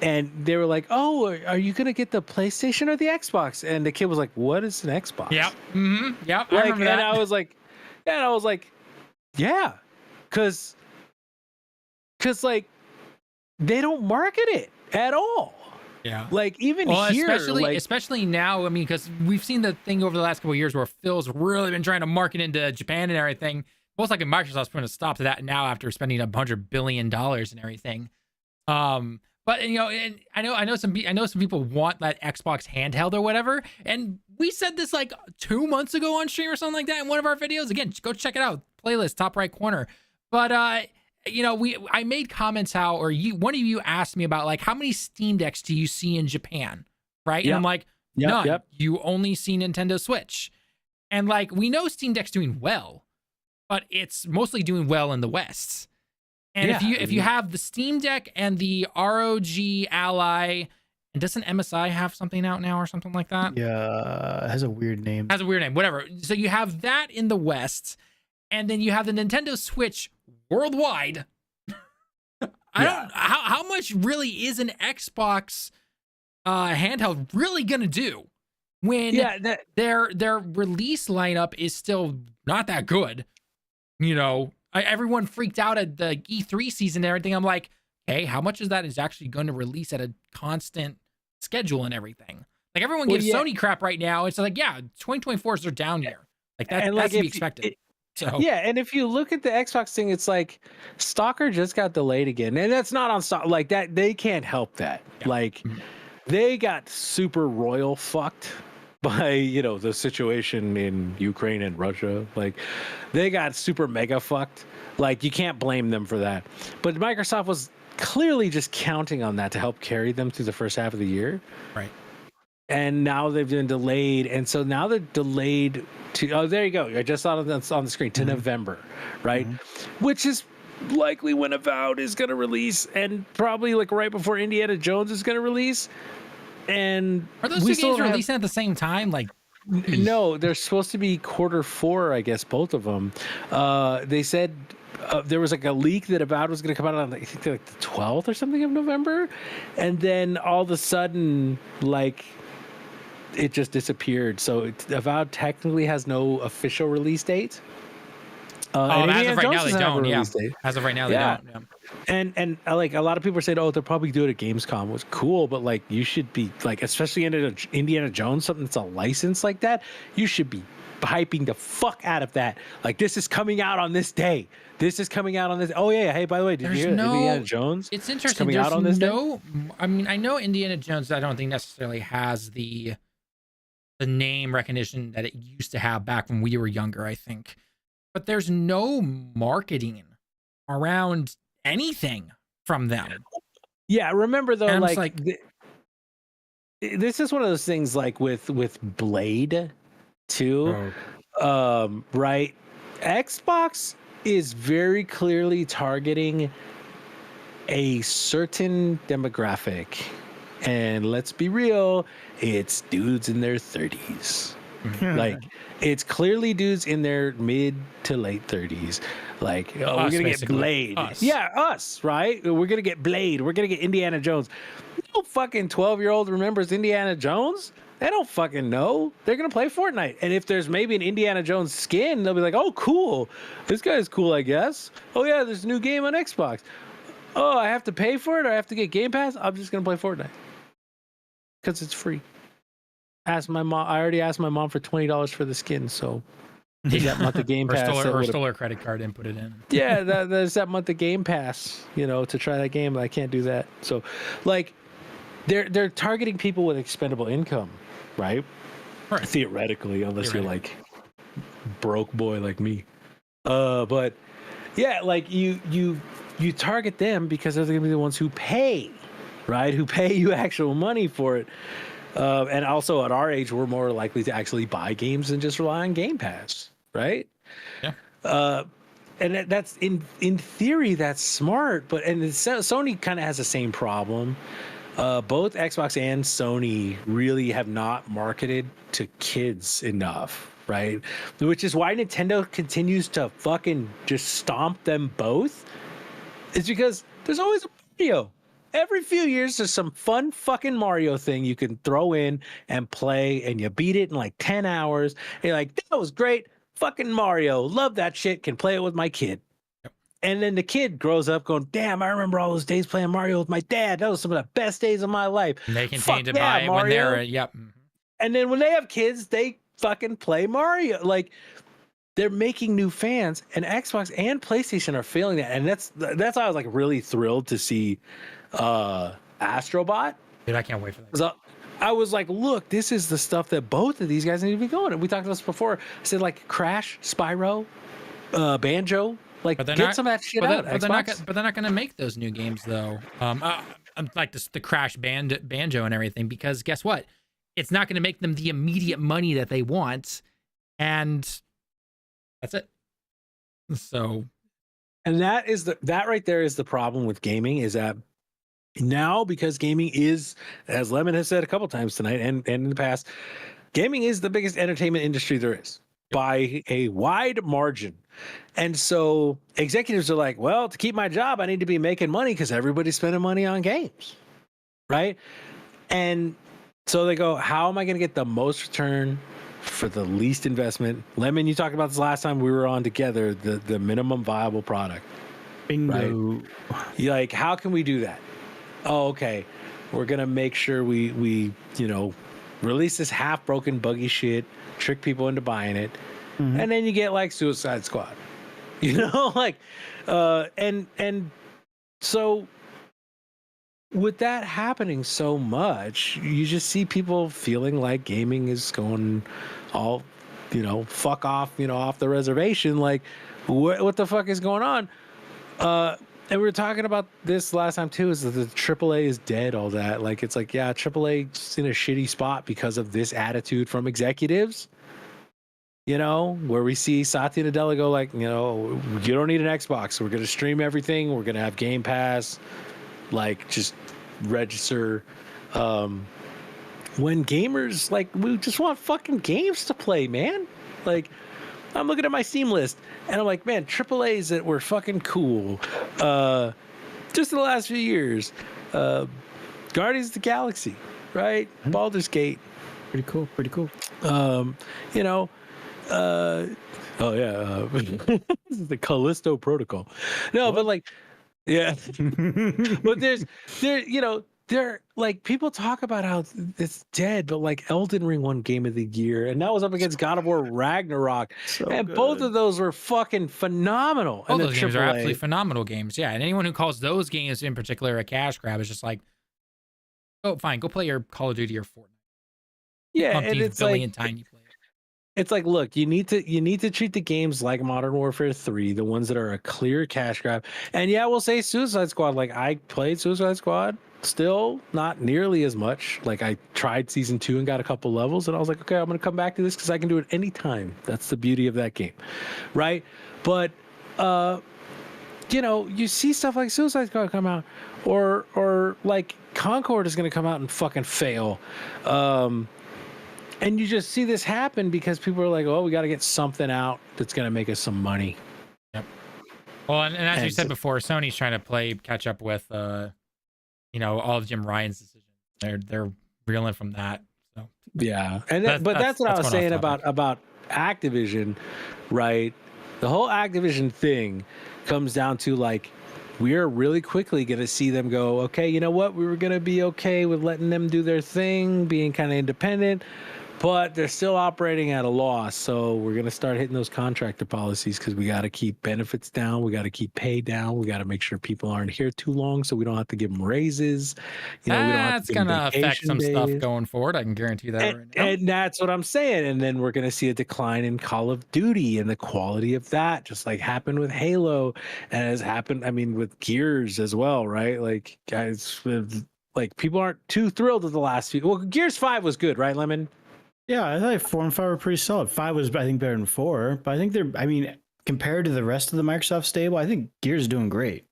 And they were like, oh, are you going to get the PlayStation or the Xbox? And the kid was like, what is an Xbox? Yep. Mm-hmm. Yep. Like, I remember that. And I was like, yeah, because like they don't market it at all. Yeah. Like, even here, especially now, I mean, because we've seen the thing over the last couple of years where Phil's really been trying to market into Japan and everything. Most likely Microsoft's putting a stop to that now after spending $100 billion and everything. But you know, and I know some people want that Xbox handheld or whatever. And we said this like 2 months ago on stream or something like that in one of our videos. Again, just go check it out. Playlist, top right corner. But you know, I made comments one of you asked me about like how many Steam Decks do you see in Japan, right? And I'm like, none. Yep. You only see Nintendo Switch, and like we know Steam Deck's doing well, but it's mostly doing well in the West. And if you have the Steam Deck and the ROG Ally, and doesn't MSI have something out now or something like that? Yeah, it has a weird name. Whatever. So you have that in the West, and then you have the Nintendo Switch worldwide. How much really is an Xbox handheld really gonna do when their release lineup is still not that good? You know, everyone freaked out at the E3 season and everything. I'm like, hey, how much of that is actually going to release at a constant schedule and everything? Like, everyone gives Sony crap right now. It's like, 2024 is their down year. Like, that's to be expected. So. Yeah, and if you look at the Xbox thing, it's like Stalker just got delayed again, and that's not on stock like that. They can't help that. Yeah. Like, they got super royal fucked by the situation in Ukraine and Russia. Like, they got super mega fucked. Like, you can't blame them for that. But Microsoft was clearly just counting on that to help carry them through the first half of the year. Right. And now they've been delayed, and so now they're delayed to, oh, there you go. I just saw it on the screen, to November, right? Which is likely when Avowed is going to release, and probably like right before Indiana Jones is going to release. And Are those two games releasing at the same time? Like, no, they're supposed to be Q4, I guess, both of them. They said there was like a leak that Avowed was going to come out on, I think, like the 12th or something of November, and then all of a sudden, like, it just disappeared. So Avowed technically has no official release date. as of right now they don't. Yeah. As of right now they don't. Yeah. And like a lot of people are saying, oh, they'll probably do it at Gamescom. It was cool, but like you should be like, especially in Indiana Jones, something that's a license like that, you should be hyping the fuck out of that. Like, this is coming out on this day. This is coming out on this. Oh yeah. Hey, by the way, did you hear that Indiana Jones? It's interesting. Coming out on this day? I mean, I know Indiana Jones, I don't think necessarily has the name recognition that it used to have back when we were younger, I think. But there's no marketing around anything from them. Yeah, remember though, like this is one of those things like with Blade 2, right? Xbox is very clearly targeting a certain demographic, and let's be real, it's dudes in their 30s. Like, it's clearly dudes in their mid to late 30s. Like, oh, we're gonna get Blade. Yeah, us, right? We're gonna get Blade. We're gonna get Indiana Jones. No fucking 12-year-old remembers Indiana Jones. They don't fucking know. They're gonna play Fortnite, and if there's maybe an Indiana Jones skin, they'll be like, "Oh, cool. This guy's cool, I guess. Oh yeah, there's a new game on Xbox. Oh, I have to pay for it, or I have to get Game Pass. I'm just gonna play Fortnite because it's free." Asked my mom. I already asked my mom for $20 for the skin, so there's that month of Game Pass. Or stole her credit card and put it in. Yeah, there's that month of Game Pass, to try that game, but I can't do that. So, like, they're targeting people with expendable income, right? Theoretically, unless you're like broke boy like me. But yeah, like you target them because they're gonna be the ones who pay, right? Who pay you actual money for it. And also at our age, we're more likely to actually buy games than just rely on Game Pass, right? Yeah. And that's in theory, that's smart, but Sony kind of has the same problem. Both Xbox and Sony really have not marketed to kids enough, right? Which is why Nintendo continues to fucking just stomp them both. It's because there's always a Mario. Every few years, there's some fun fucking Mario thing you can throw in and play, and you beat it in like 10 hours. And you're like, that was great. Fucking Mario. Love that shit. Can play it with my kid. Yep. And then the kid grows up going, damn, I remember all those days playing Mario with my dad. That was some of the best days of my life. And they continue to buy it when they're, yep. And then when they have kids, they fucking play Mario. Like, they're making new fans, and Xbox and PlayStation are feeling that. And that's why I was like really thrilled to see Astro Bot. Dude, I can't wait for that. So I was like, look, this is the stuff that both of these guys need to be going. And we talked about this before. I said, like, Crash, Spyro, Banjo, like, get some of that shit out. But they're not going to make those new games though. Like the Crash Banjo and everything, because guess what? It's not going to make them the immediate money that they want, and that's it. So, and that right there is the problem with gaming, is that now, because gaming is, as Lemon has said a couple times tonight and in the past, gaming is the biggest entertainment industry there is by a wide margin. And so executives are like, well, to keep my job, I need to be making money because everybody's spending money on games, right? And so they go, how am I going to get the most return for the least investment? Lemon, you talked about this last time we were on together, the minimum viable product. Bingo. Right? You're like, how can we do that? Oh, okay. We're going to make sure we release this half-broken, buggy shit, trick people into buying it, and then you get, like, Suicide Squad. And so with that happening so much, you just see people feeling like gaming is going all, fuck off, off the reservation. Like, what the fuck is going on? And we were talking about this last time too, is that the AAA is dead, all that. Like, it's like, yeah, AAA's in a shitty spot because of this attitude from executives. You know, where we see Satya Nadella go like, you know, you don't need an Xbox. We're going to stream everything. We're going to have Game Pass. Like, just register. When gamers, like, we just want fucking games to play, man. Like, I'm looking at my Steam list, and I'm like, man, AAAs that were fucking cool. Just in the last few years. Guardians of the Galaxy, right? Baldur's Gate. Pretty cool. Pretty cool. You know, oh yeah, this is the Callisto Protocol. No, but like, yeah, but you know, there like people talk about how it's dead, but like Elden Ring won Game of the Year, and that was up against God of War Ragnarok, and both of those were fucking phenomenal. Both and those games are absolutely phenomenal games. Yeah, and anyone who calls those games in particular a cash grab is just like, oh, fine, go play your Call of Duty or Fortnite. Yeah, and it's like time you play it. It's like, look, you need to treat the games like Modern Warfare 3, the ones that are a clear cash grab. And yeah, we'll say Suicide Squad. Like, I played Suicide Squad, still not nearly as much. Like, I tried season 2 and got a couple levels, and I was like, okay, I'm gonna come back to this because I can do it anytime. That's the beauty of that game, right? But you know, you see stuff like Suicide Squad come out, or like Concord is gonna come out and fucking fail. And you just see this happen because people are like, oh, we got to get something out that's going to make us some money. Yep. Well, and as you said before, Sony's trying to catch up with, you know, all of Jim Ryan's decisions. They're reeling from that. So yeah, and that's what I was saying about Activision, right? The whole Activision thing comes down to like, we're really quickly going to see them go, okay, you know what? We were going to be okay with letting them do their thing, being kind of independent, but they're still operating at a loss. So we're going to start hitting those contractor policies because we got to keep benefits down. We got to keep pay down. We got to make sure people aren't here too long so we don't have to give them raises. You know, that's going to affect some stuff going forward. I can guarantee that right now. And that's what I'm saying. And then we're going to see a decline in Call of Duty and the quality of that, just like happened with Halo and has happened, I mean, with Gears as well, right? Like, guys, like people aren't too thrilled with the last few. Well, Gears 5 was good, right, Lemon? Yeah, I thought 4 and 5 were pretty solid. 5 was, I think, better than 4. But I think I mean, compared to the rest of the Microsoft stable, I think Gears is doing great.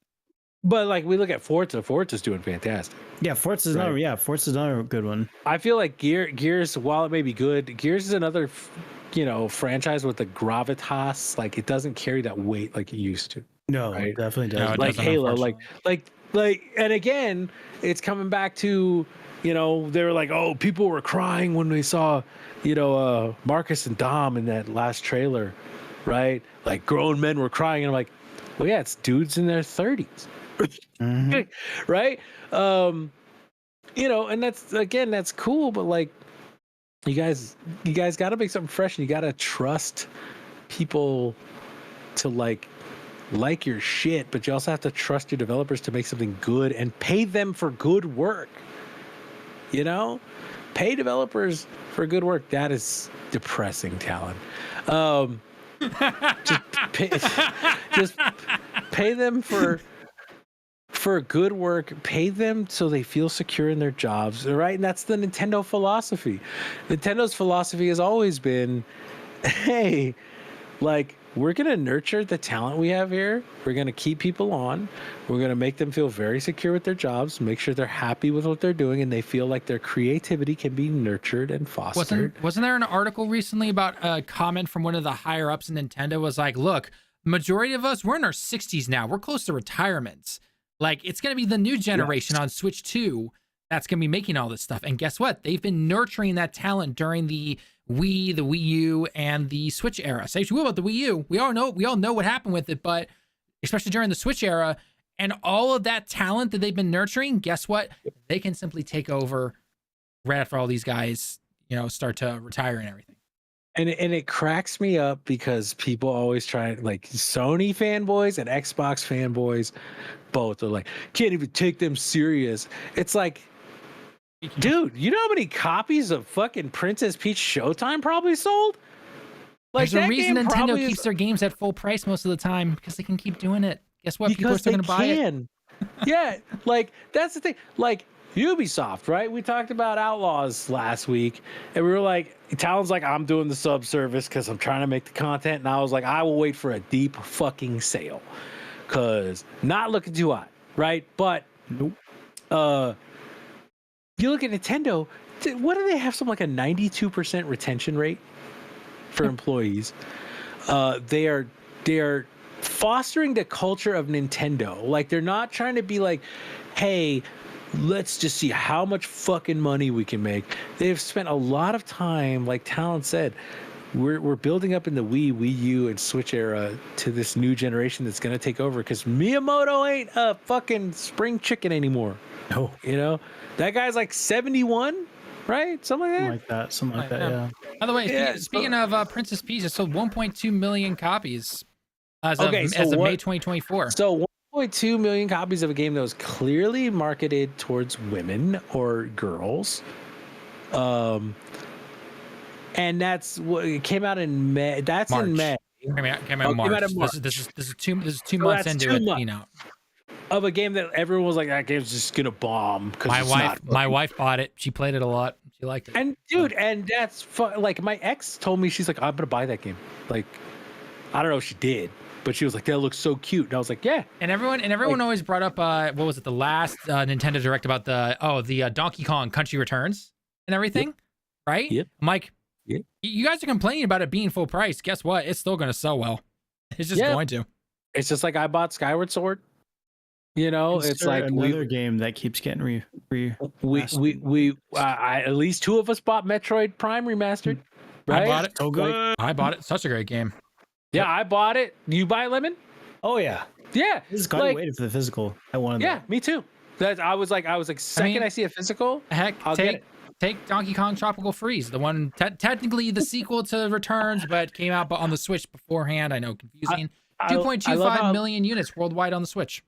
But like we look at Forza, Forza's doing fantastic. Yeah, Forza's another good one. I feel like Gears, while it may be good, Gears is another, you know, franchise with the gravitas. Like it doesn't carry that weight like it used to. No, right? It definitely doesn't. No, it like doesn't, Halo, like, and again, it's coming back to, you know, they were like, oh, people were crying when they saw, you know, Marcus and Dom in that last trailer, right? Like grown men were crying, and I'm like, well, yeah, it's dudes in their 30s, right? You know, and that's cool, but like, you guys got to make something fresh, and you got to trust people to like your shit, but you also have to trust your developers to make something good and pay them for good work. You know, pay developers for good work. That is depressing, Talon. Just pay them for good work. Pay them so they feel secure in their jobs, right? And that's the Nintendo philosophy. Nintendo's philosophy has always been, hey, like, we're going to nurture the talent we have here. We're going to keep people on. We're going to make them feel very secure with their jobs, make sure they're happy with what they're doing, and they feel like their creativity can be nurtured and fostered. Wasn't there an article recently about a comment from one of the higher ups in Nintendo was like, look, majority of us, we're in our 60s now. We're close to retirements. Like, it's going to be the new generation on Switch 2 that's going to be making all this stuff. And guess what? They've been nurturing that talent during the Wii, the Wii U, and the Switch era. Say what you will about the Wii U. We all know what happened with it, but especially during the Switch era and all of that talent that they've been nurturing, guess what? They can simply take over right after all these guys, you know, start to retire and everything. And it cracks me up because people always try, like Sony fanboys and Xbox fanboys, both are like, can't even take them serious. It's like, dude, you know how many copies of fucking Princess Peach Showtime probably sold? Like, there's a reason Nintendo keeps their games at full price most of the time, because they can keep doing it. Guess what? People are still going to buy it. Yeah, like that's the thing. Like Ubisoft, right? We talked about Outlaws last week, and we were like, Talon's like, I'm doing the sub service because I'm trying to make the content, and I was like, I will wait for a deep fucking sale, cause not looking too hot, right? But Nope. you look at Nintendo. What do they have? Some like a 92% retention rate for employees. They are fostering the culture of Nintendo. Like they're not trying to be like, hey, let's just see how much fucking money we can make. They've spent a lot of time, like Talon said, we're building up in the Wii U, and Switch era to this new generation that's gonna take over because Miyamoto ain't a fucking spring chicken anymore. No. You know, that guy's like 71, right? Something like that. Something like that. Yeah. By the way, Yeah, speaking of Princess Peach, it sold 1.2 million copies as Okay, of, so as of what- May 2024. So 1.2 million copies of a game that was clearly marketed towards women or girls. And that's what it came out in May. That's March. in May Came out in Oh, came March. out in March. This is 2 So months that's into 2 it months. being out. of a game that everyone was like, that game's just gonna bomb. My wife bought it. She played it a lot. She liked it. And dude, and that's like my ex told me, she's like, I'm gonna buy that game. Like, I don't know if she did, but she was like, that looks so cute. And I was like, yeah. And everyone always brought up what was it, the last Nintendo Direct about the Donkey Kong Country Returns and everything, right? Yep. I'm like, Yep. you guys are complaining about it being full price. Guess what? It's still going to sell well. It's just going to. It's just like I bought Skyward Sword. You know, it's like another game that keeps getting we at least two of us bought Metroid Prime Remastered. Right? I bought it. So good. I bought it. Such a great game. Yeah, I bought it. You buy it, Lemon? Oh yeah. Yeah. This is kind of waiting for the physical. I wanted Yeah, that. me too. That I was like, second I see a physical, Heck, I'll get it. take Donkey Kong Tropical Freeze, the one technically the sequel to Returns, but came out on the Switch beforehand. I know, confusing. I love 2.25 how- million units worldwide on the Switch.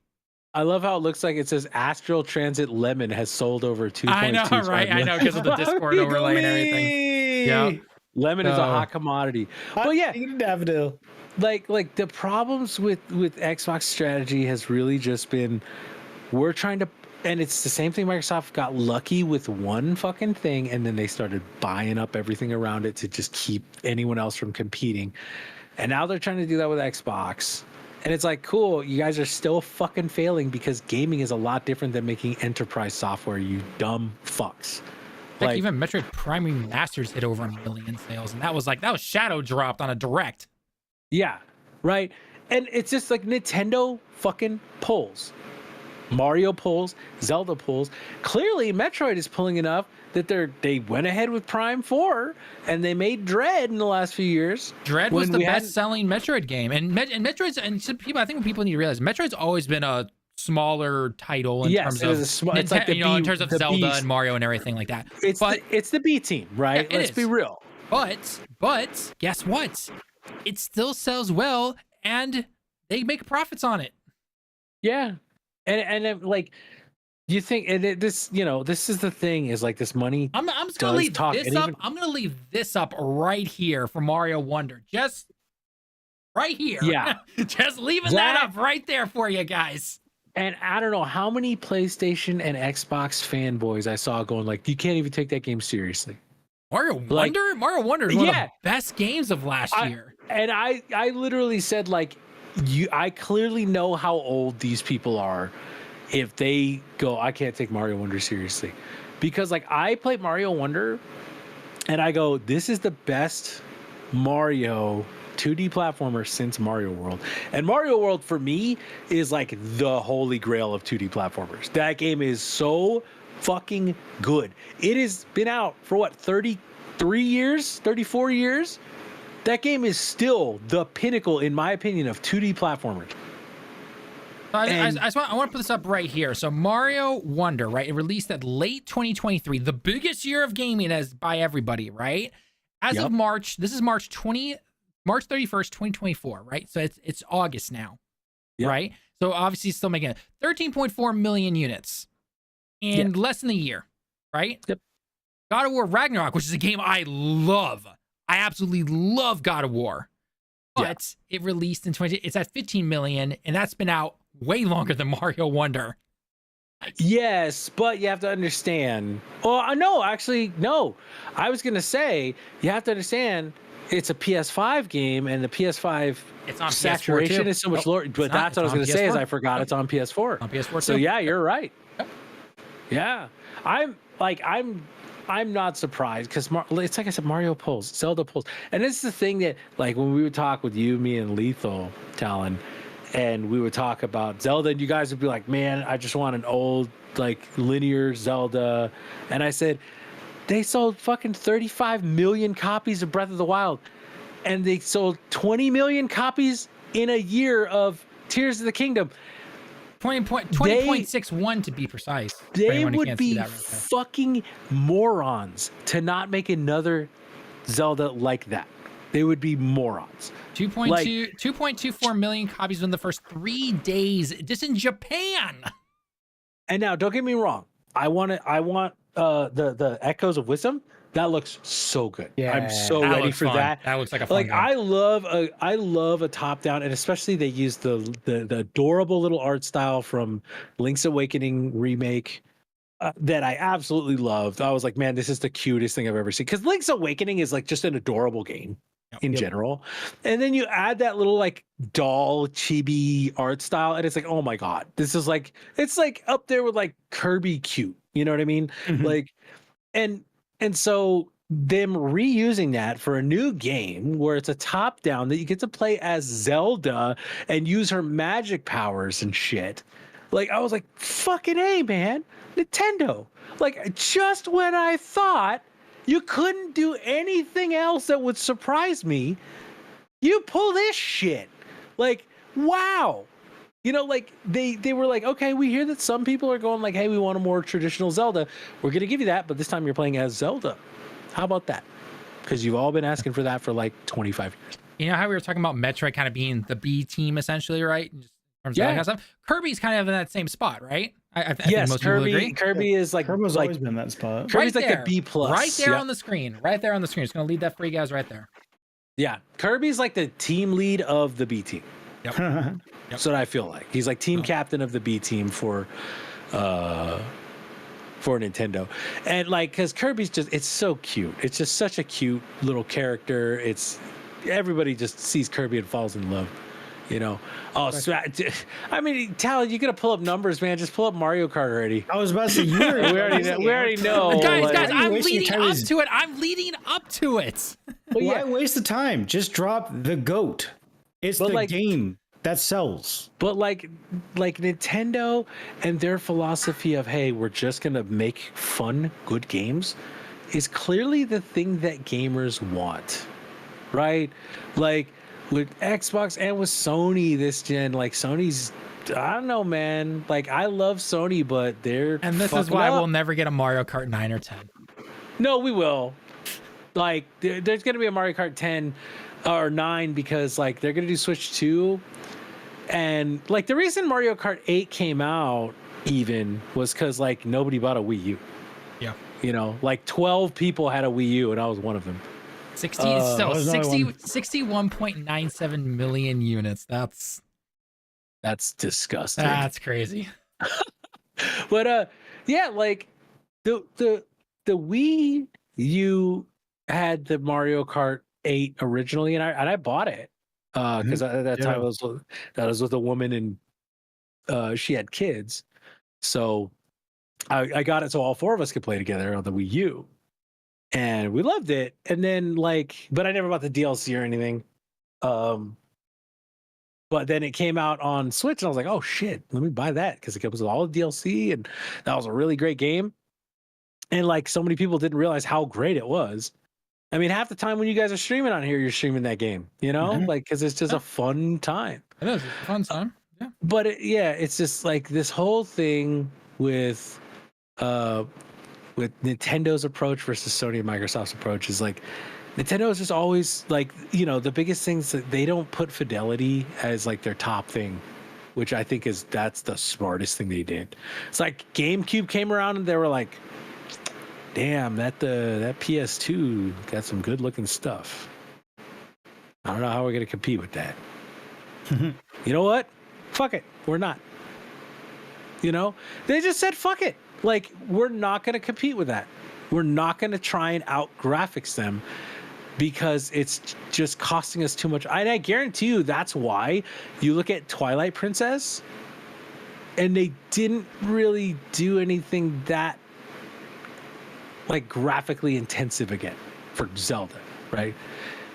I love how it looks like it says Astral Transit Lemon has sold over 2.2. I know, right? I know, because of the Discord overlay and everything. Yeah. Lemon is a hot commodity. But yeah, Daffodil. like the problems with Xbox strategy has really just been, we're trying to, and it's the same thing. Microsoft got lucky with one fucking thing, and then they started buying up everything around it to just keep anyone else from competing. And now they're trying to do that with Xbox. And it's like, cool, you guys are still fucking failing because gaming is a lot different than making enterprise software, you dumb fucks. Like even Metroid Prime Remasters hit over 1 million sales, and that was shadow dropped on a direct. Yeah, right. And it's just like Nintendo fucking pulls. Mario pulls, Zelda pulls. Clearly, Metroid is pulling enough that they went ahead with Prime 4 and they made Dread in the last few years. Dread was when the we hadn't- best-selling Metroid game, and Metroid's, and some people, I think what people need to realize, Metroid's always been a smaller title in Yes, terms it of is a small- it's like the in B- terms of the Zelda B's. and Mario and everything like that. It's the B team, right? Yeah, it Let's be is. real. But guess what? It still sells well, and they make profits on it. Yeah, and then, like, you think this is the thing, is like this money. I'm just gonna does leave talk, this and up. even- I'm gonna leave this up right here for Mario Wonder. Just right here. Yeah. Just leaving That- that up right there for you guys. And I don't know how many PlayStation and Xbox fanboys I saw going like, you can't even take that game seriously. Mario Wonder is one of the best games of last year. And I literally said, like, I clearly know how old these people are if they go, I can't take Mario Wonder seriously. Because, like, I played Mario Wonder and I go, this is the best Mario 2D platformer since Mario World. And Mario World for me is like the holy grail of 2D platformers. That game is so fucking good. It has been out for what, 33 years, 34 years? That game is still the pinnacle, in my opinion, of 2D platformers. I want to put this up right here. So Mario Wonder, right? It released at late 2023, the biggest year of gaming as by everybody, right? As of March, this is March 31st, 2024, right? So it's August now, right? So obviously it's still making it 13.4 million units in less than a year, right? Yep. God of War Ragnarok, which is a game I love. I absolutely love God of War. But it released in it's at 15 million, and that's been out way longer than Mario Wonder. Yes, but you have to understand. Oh, no, actually, no. I was going to say, you have to understand it's a PS5 game, and the PS5 It's on saturation PS4 too. is so much Oh, lower. it's But not. that's It's what I was on going to say is PS4. I forgot it's on PS4. On PS4 So too. yeah, you're right. Yep. Yeah, I'm not surprised because it's like I said, Mario pulls, Zelda pulls, and it's the thing that like when we would talk with you, me, and Lethal Talon, and we would talk about Zelda, and you guys would be like, "Man, I just want an old like linear Zelda," and I said, "They sold fucking 35 million copies of Breath of the Wild, and they sold 20 million copies in a year of Tears of the Kingdom." 20.61 to be precise. for They anyone who would can't see be that right there. fucking morons to not make another Zelda like that. They would be morons. 2.24 million copies within the first 3 days, just in Japan. And now, don't get me wrong. I want the Echoes of Wisdom. That looks so good. Yeah. I'm so That ready looks for fun. that. That looks like a fun Like game. I love a top down, and especially they use the adorable little art style from Link's Awakening remake that I absolutely loved. I was like, man, this is the cutest thing I've ever seen. Because Link's Awakening is like just an adorable game in general, and then you add that little like doll chibi art style, and it's like, oh my god, this is like it's like up there with like Kirby cute. You know what I mean? Mhm. Like, and so them reusing that for a new game where it's a top down that you get to play as Zelda and use her magic powers and shit. Like I was like, fucking A, man, Nintendo. Like just when I thought you couldn't do anything else that would surprise me, you pull this shit. Like, wow. You know, like they were like, okay, we hear that some people are going like, hey, we want a more traditional Zelda. We're gonna give you that, but this time you're playing as Zelda. How about that? Because you've all been asking for that for like 25 years. You know how we were talking about Metroid kind of being the B team essentially, right? Just in terms of that kind of stuff. Kirby's kind of in that same spot, right? I think Yes, most people agree. Kirby is like Kirby's like always been that spot. Kirby's Right like there. the B plus. Right there Yeah. on the screen. Right there on the screen. It's going to lead that for you guys right there. Yeah, Kirby's like the team lead of the B team. That's what I feel like. He's like team captain of the B team for Nintendo. And like, cause Kirby's just, it's so cute. It's just such a cute little character. It's everybody just sees Kirby and falls in love, you know? Oh, I mean, Tal, you gotta pull up numbers, man. Just pull up Mario Kart already. I was about to say, We already know. Guys, like- guys, I'm wasting leading time up is- to it. I'm leading up to it. But Why yeah, waste the time? Just drop the GOAT. It's But the like- game that sells. but like Nintendo and their philosophy of, hey, we're just gonna make fun, good games is clearly the thing that gamers want, right? Like with Xbox and with Sony this gen, like Sony's, I don't know, man. Like I love Sony, but they're And this is fucking why up. we'll never get a Mario Kart 9 or 10. No, we will. Like there's gonna be a Mario Kart 10 or 9 because like they're gonna do Switch 2. And like the reason Mario Kart 8 came out even was because like nobody bought a Wii U. Yeah. You know, like 12 people had a Wii U and I was one of them. 60, there's another 61.97 million units. That's Disgusting. crazy. But yeah, like the Wii U had the Mario Kart 8 originally, and I bought it because at that time I was with a woman and she had kids, so I got it so all four of us could play together on the Wii U, and we loved it. And then but I never bought the DLC or anything. But then it came out on Switch, and I was like, "Oh shit, let me buy that," because it was all DLC, and that was a really great game. And like, so many people didn't realize how great it was. I mean, half the time when you guys are streaming on here, you're streaming that game, you know, like because it's just a fun time. It is. It's a fun time. Yeah. But it's just like this whole thing with Nintendo's approach versus Sony and Microsoft's approach is like Nintendo is just always like, you know, the biggest things that they don't put fidelity as like their top thing, which I think that's the smartest thing they did. It's like GameCube came around and they were like, damn, that PS2 got some good looking stuff. I don't know how we're gonna compete with that. You know what? Fuck it. We're not. You know, they just said, fuck it. Like, we're not going to compete with that. We're not going to try and out graphics them because it's just costing us too much. And I guarantee you that's why you look at Twilight Princess and they didn't really do anything that like graphically intensive again for Zelda, right?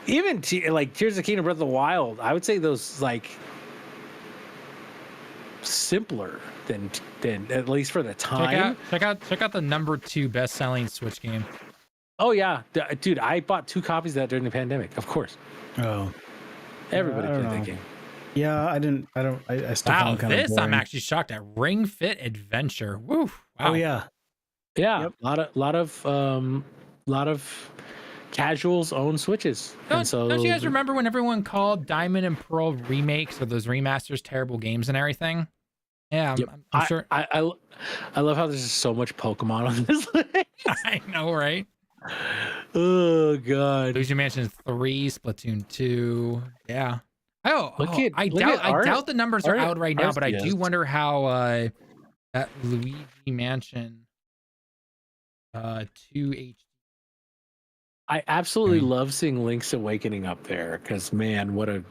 Even like Tears of the Kingdom, Breath of the Wild, I would say those like simpler than at least for the time. Check out the #2 best-selling Switch game. Oh yeah, dude, I bought 2 copies of that during the pandemic. Of course, Oh, everybody I don't played that know. game. Yeah, I didn't. I still Wow, found kind of this I'm boring. actually shocked at. Ring Fit Adventure. Woo! Wow. Oh yeah, Yeah, Yep. lot of casuals own Switches, and so Don't you guys remember when everyone called Diamond and Pearl remakes or those remasters terrible games and everything? Yeah, Yep. I'm sure. I love how there's just so much Pokemon on this list. I know, right? Oh god. Luigi Mansion 3, Splatoon 2. Yeah. I Art- doubt the numbers are out right now, but I do Arceus. wonder how that Luigi Mansion 2 HD. I absolutely Mm. love seeing Link's Awakening up there because man, what a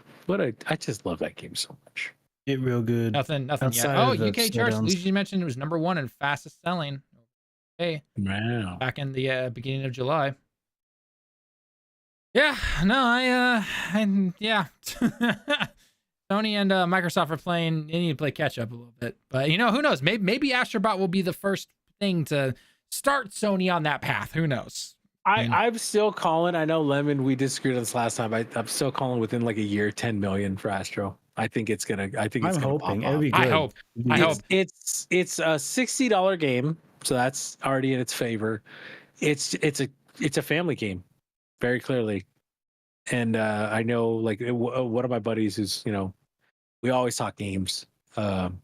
I just love that game so much. it real good. Nothing yet. Outside Oh, of the UK charts. slowdowns. Luigi Mansion was #1 and fastest selling. Hey, Wow. back in the beginning of July. Yeah, no, yeah. Sony and Microsoft are playing. They need to play catch up a little bit, but you know, who knows? Maybe Astro Bot will be the first thing to start Sony on that path. Who knows? I'm still calling. I know Lemon. We disagreed on this last time. I'm still calling within like a year, 10 million for Astro. I think it's gonna. I think it's I'm gonna hoping pop it'll off. be good. I hope. I hope. It's a $60 game, so that's already in its favor. It's a family game, very clearly. And I know like one of my buddies who's we always talk games.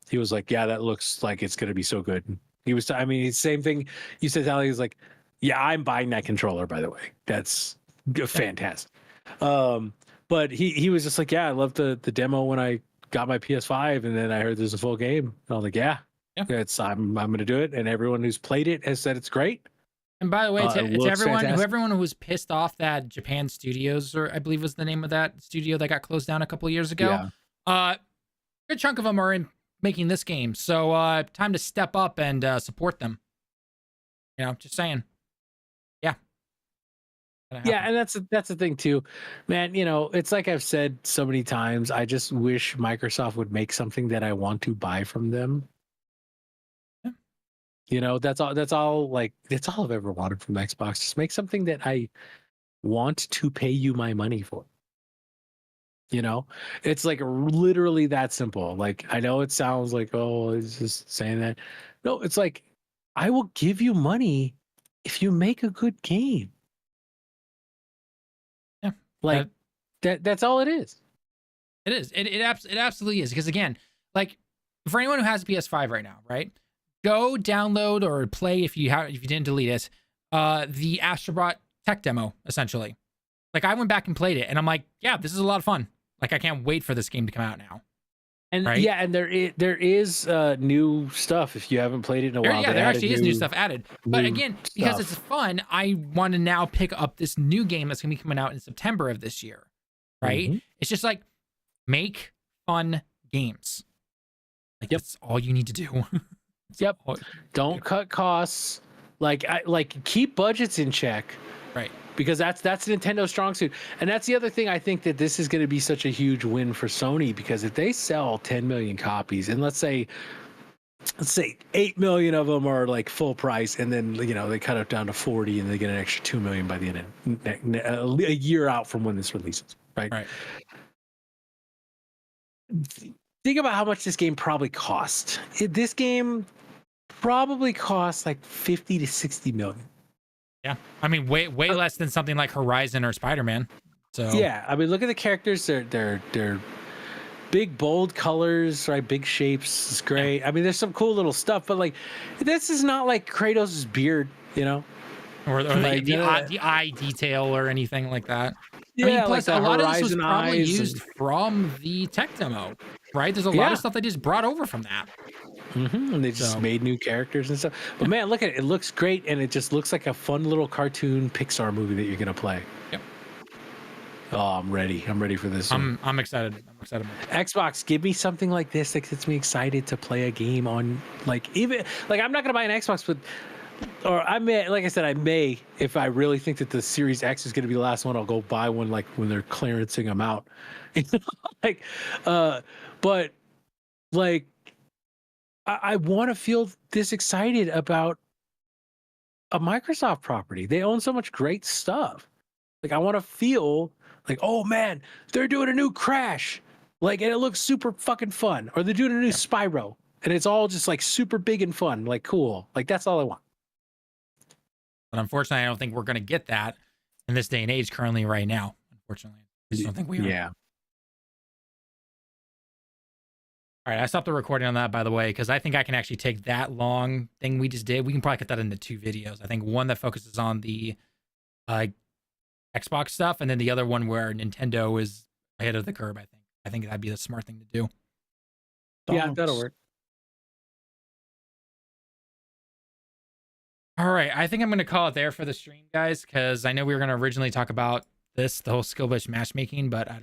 He was like, yeah, that looks like it's gonna be so good. He was, I mean, same thing you said. He was like, yeah, I'm buying that controller. By the way, that's fantastic. But he was just like, yeah, I loved the demo when I got my PS5, and then I heard there's a full game. And I was like, yeah. I'm gonna do it, and everyone who's played it has said it's great. And by the way, to everyone, fantastic. everyone who was pissed off that Japan Studios, or I believe was the name of that studio that got closed down a couple of years ago, a good chunk of them are in making this game. So time to step up and support them. You know, just saying. Yeah. Yeah, and that's the thing too, man. It's like I've said so many times. I just wish Microsoft would make something that I want to buy from them. Yeah. That's all. Like that's all I've ever wanted from Xbox. Just make something that I want to pay you my money for. It's like literally that simple. Like I know it sounds like, oh, it's just saying that. No, it's like I will give you money if you make a good game. Yeah. Like that's all it is. It is. It absolutely is. Because again, like for anyone who has a PS5 right now, right? Go download or play if you didn't delete it, the Astro Bot tech demo, essentially. Like I went back and played it and I'm like, yeah, this is a lot of fun. Like I can't wait for this game to come out now. And right? yeah, and there is new stuff if you haven't played it in a while. Yeah, there actually is new stuff added. But again, because stuff. it's fun, I want to now pick up this new game that's going to be coming out in September of this year. Right? Mhm. It's just like make fun games. Like that's all you need to do. Yep. all- Don't cut costs. Like keep budgets in check. Right. Because that's Nintendo's strong suit. And that's the other thing. I think that this is going to be such a huge win for Sony, because if they sell 10 million copies, and let's say 8 million of them are like full price, and then they cut it down to 40 and they get an extra 2 million by the end of a year out from when this releases, right? Think about how much this game probably cost. This game probably cost like 50 to 60 million. Yeah. I mean, way less than something like Horizon or Spider-Man. So yeah, I mean, look at the characters. They're big, bold colors, right? Big shapes. It's great. Yeah. I mean, there's some cool little stuff, but like, this is not like Kratos' beard, or like, the eye detail or anything like that. Yeah, I mean, plus like a lot of this was Horizon probably eyes used from the tech demo, right? There's a lot of stuff they just brought over from that. And they just made new characters and stuff. But man, look at it. It looks great, and it just looks like a fun little cartoon Pixar movie that you're gonna play. Yep. Oh, I'm ready. I'm ready for this. I'm excited. I'm excited. Xbox, give me something like this that gets me excited to play a game on. Like even like I'm not gonna buy an Xbox, but or I may, like I said, I may if I really think that the Series X is gonna be the last one. I'll go buy one like when they're clearancing them out. Like, but like. I want to feel this excited about a Microsoft property. They own so much great stuff. Like I want to feel like, oh man, they're doing a new Crash, like, and it looks super fucking fun. Or they're doing a new Spyro, and it's all just like super big and fun, like cool. Like that's all I want. But unfortunately, I don't think we're gonna get that in this day and age currently right now. Unfortunately, I just don't think we are. Yeah. All right, I stopped the recording on that, by the way, because I think I can actually take that long thing we just did. We can probably cut that into 2 videos. I think one that focuses on the Xbox stuff, and then the other one where Nintendo is ahead of the curve. I think that'd be the smart thing to do. Yeah, that'll work. All right, I think I'm going to call it there for the stream, guys, because I know we were going to originally talk about the whole skill-based matchmaking, but I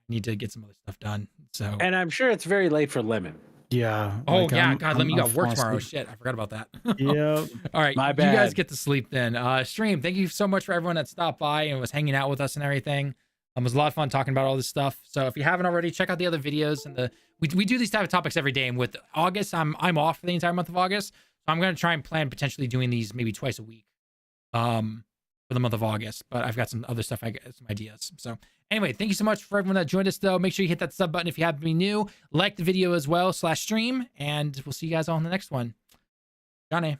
need to get some other stuff done. So, and I'm sure it's very late for Lemon. Yeah. Oh like, yeah, God, Lemon, you got work tomorrow. Asleep. Shit, I forgot about that. Yep. All right, my bad. You guys get to sleep then. Stream. Thank you so much for everyone that stopped by and was hanging out with us and everything. It was a lot of fun talking about all this stuff. So if you haven't already, check out the other videos and we do these type of topics every day. And with August, I'm off for the entire month of August, so I'm gonna try and plan potentially doing these maybe twice a week. For the month of August, but I've got some other stuff, some ideas. So anyway, thank you so much for everyone that joined us though. Make sure you hit that sub button if you happen to be new, like the video as well /stream, and we'll see you guys all in the next one. Johnny.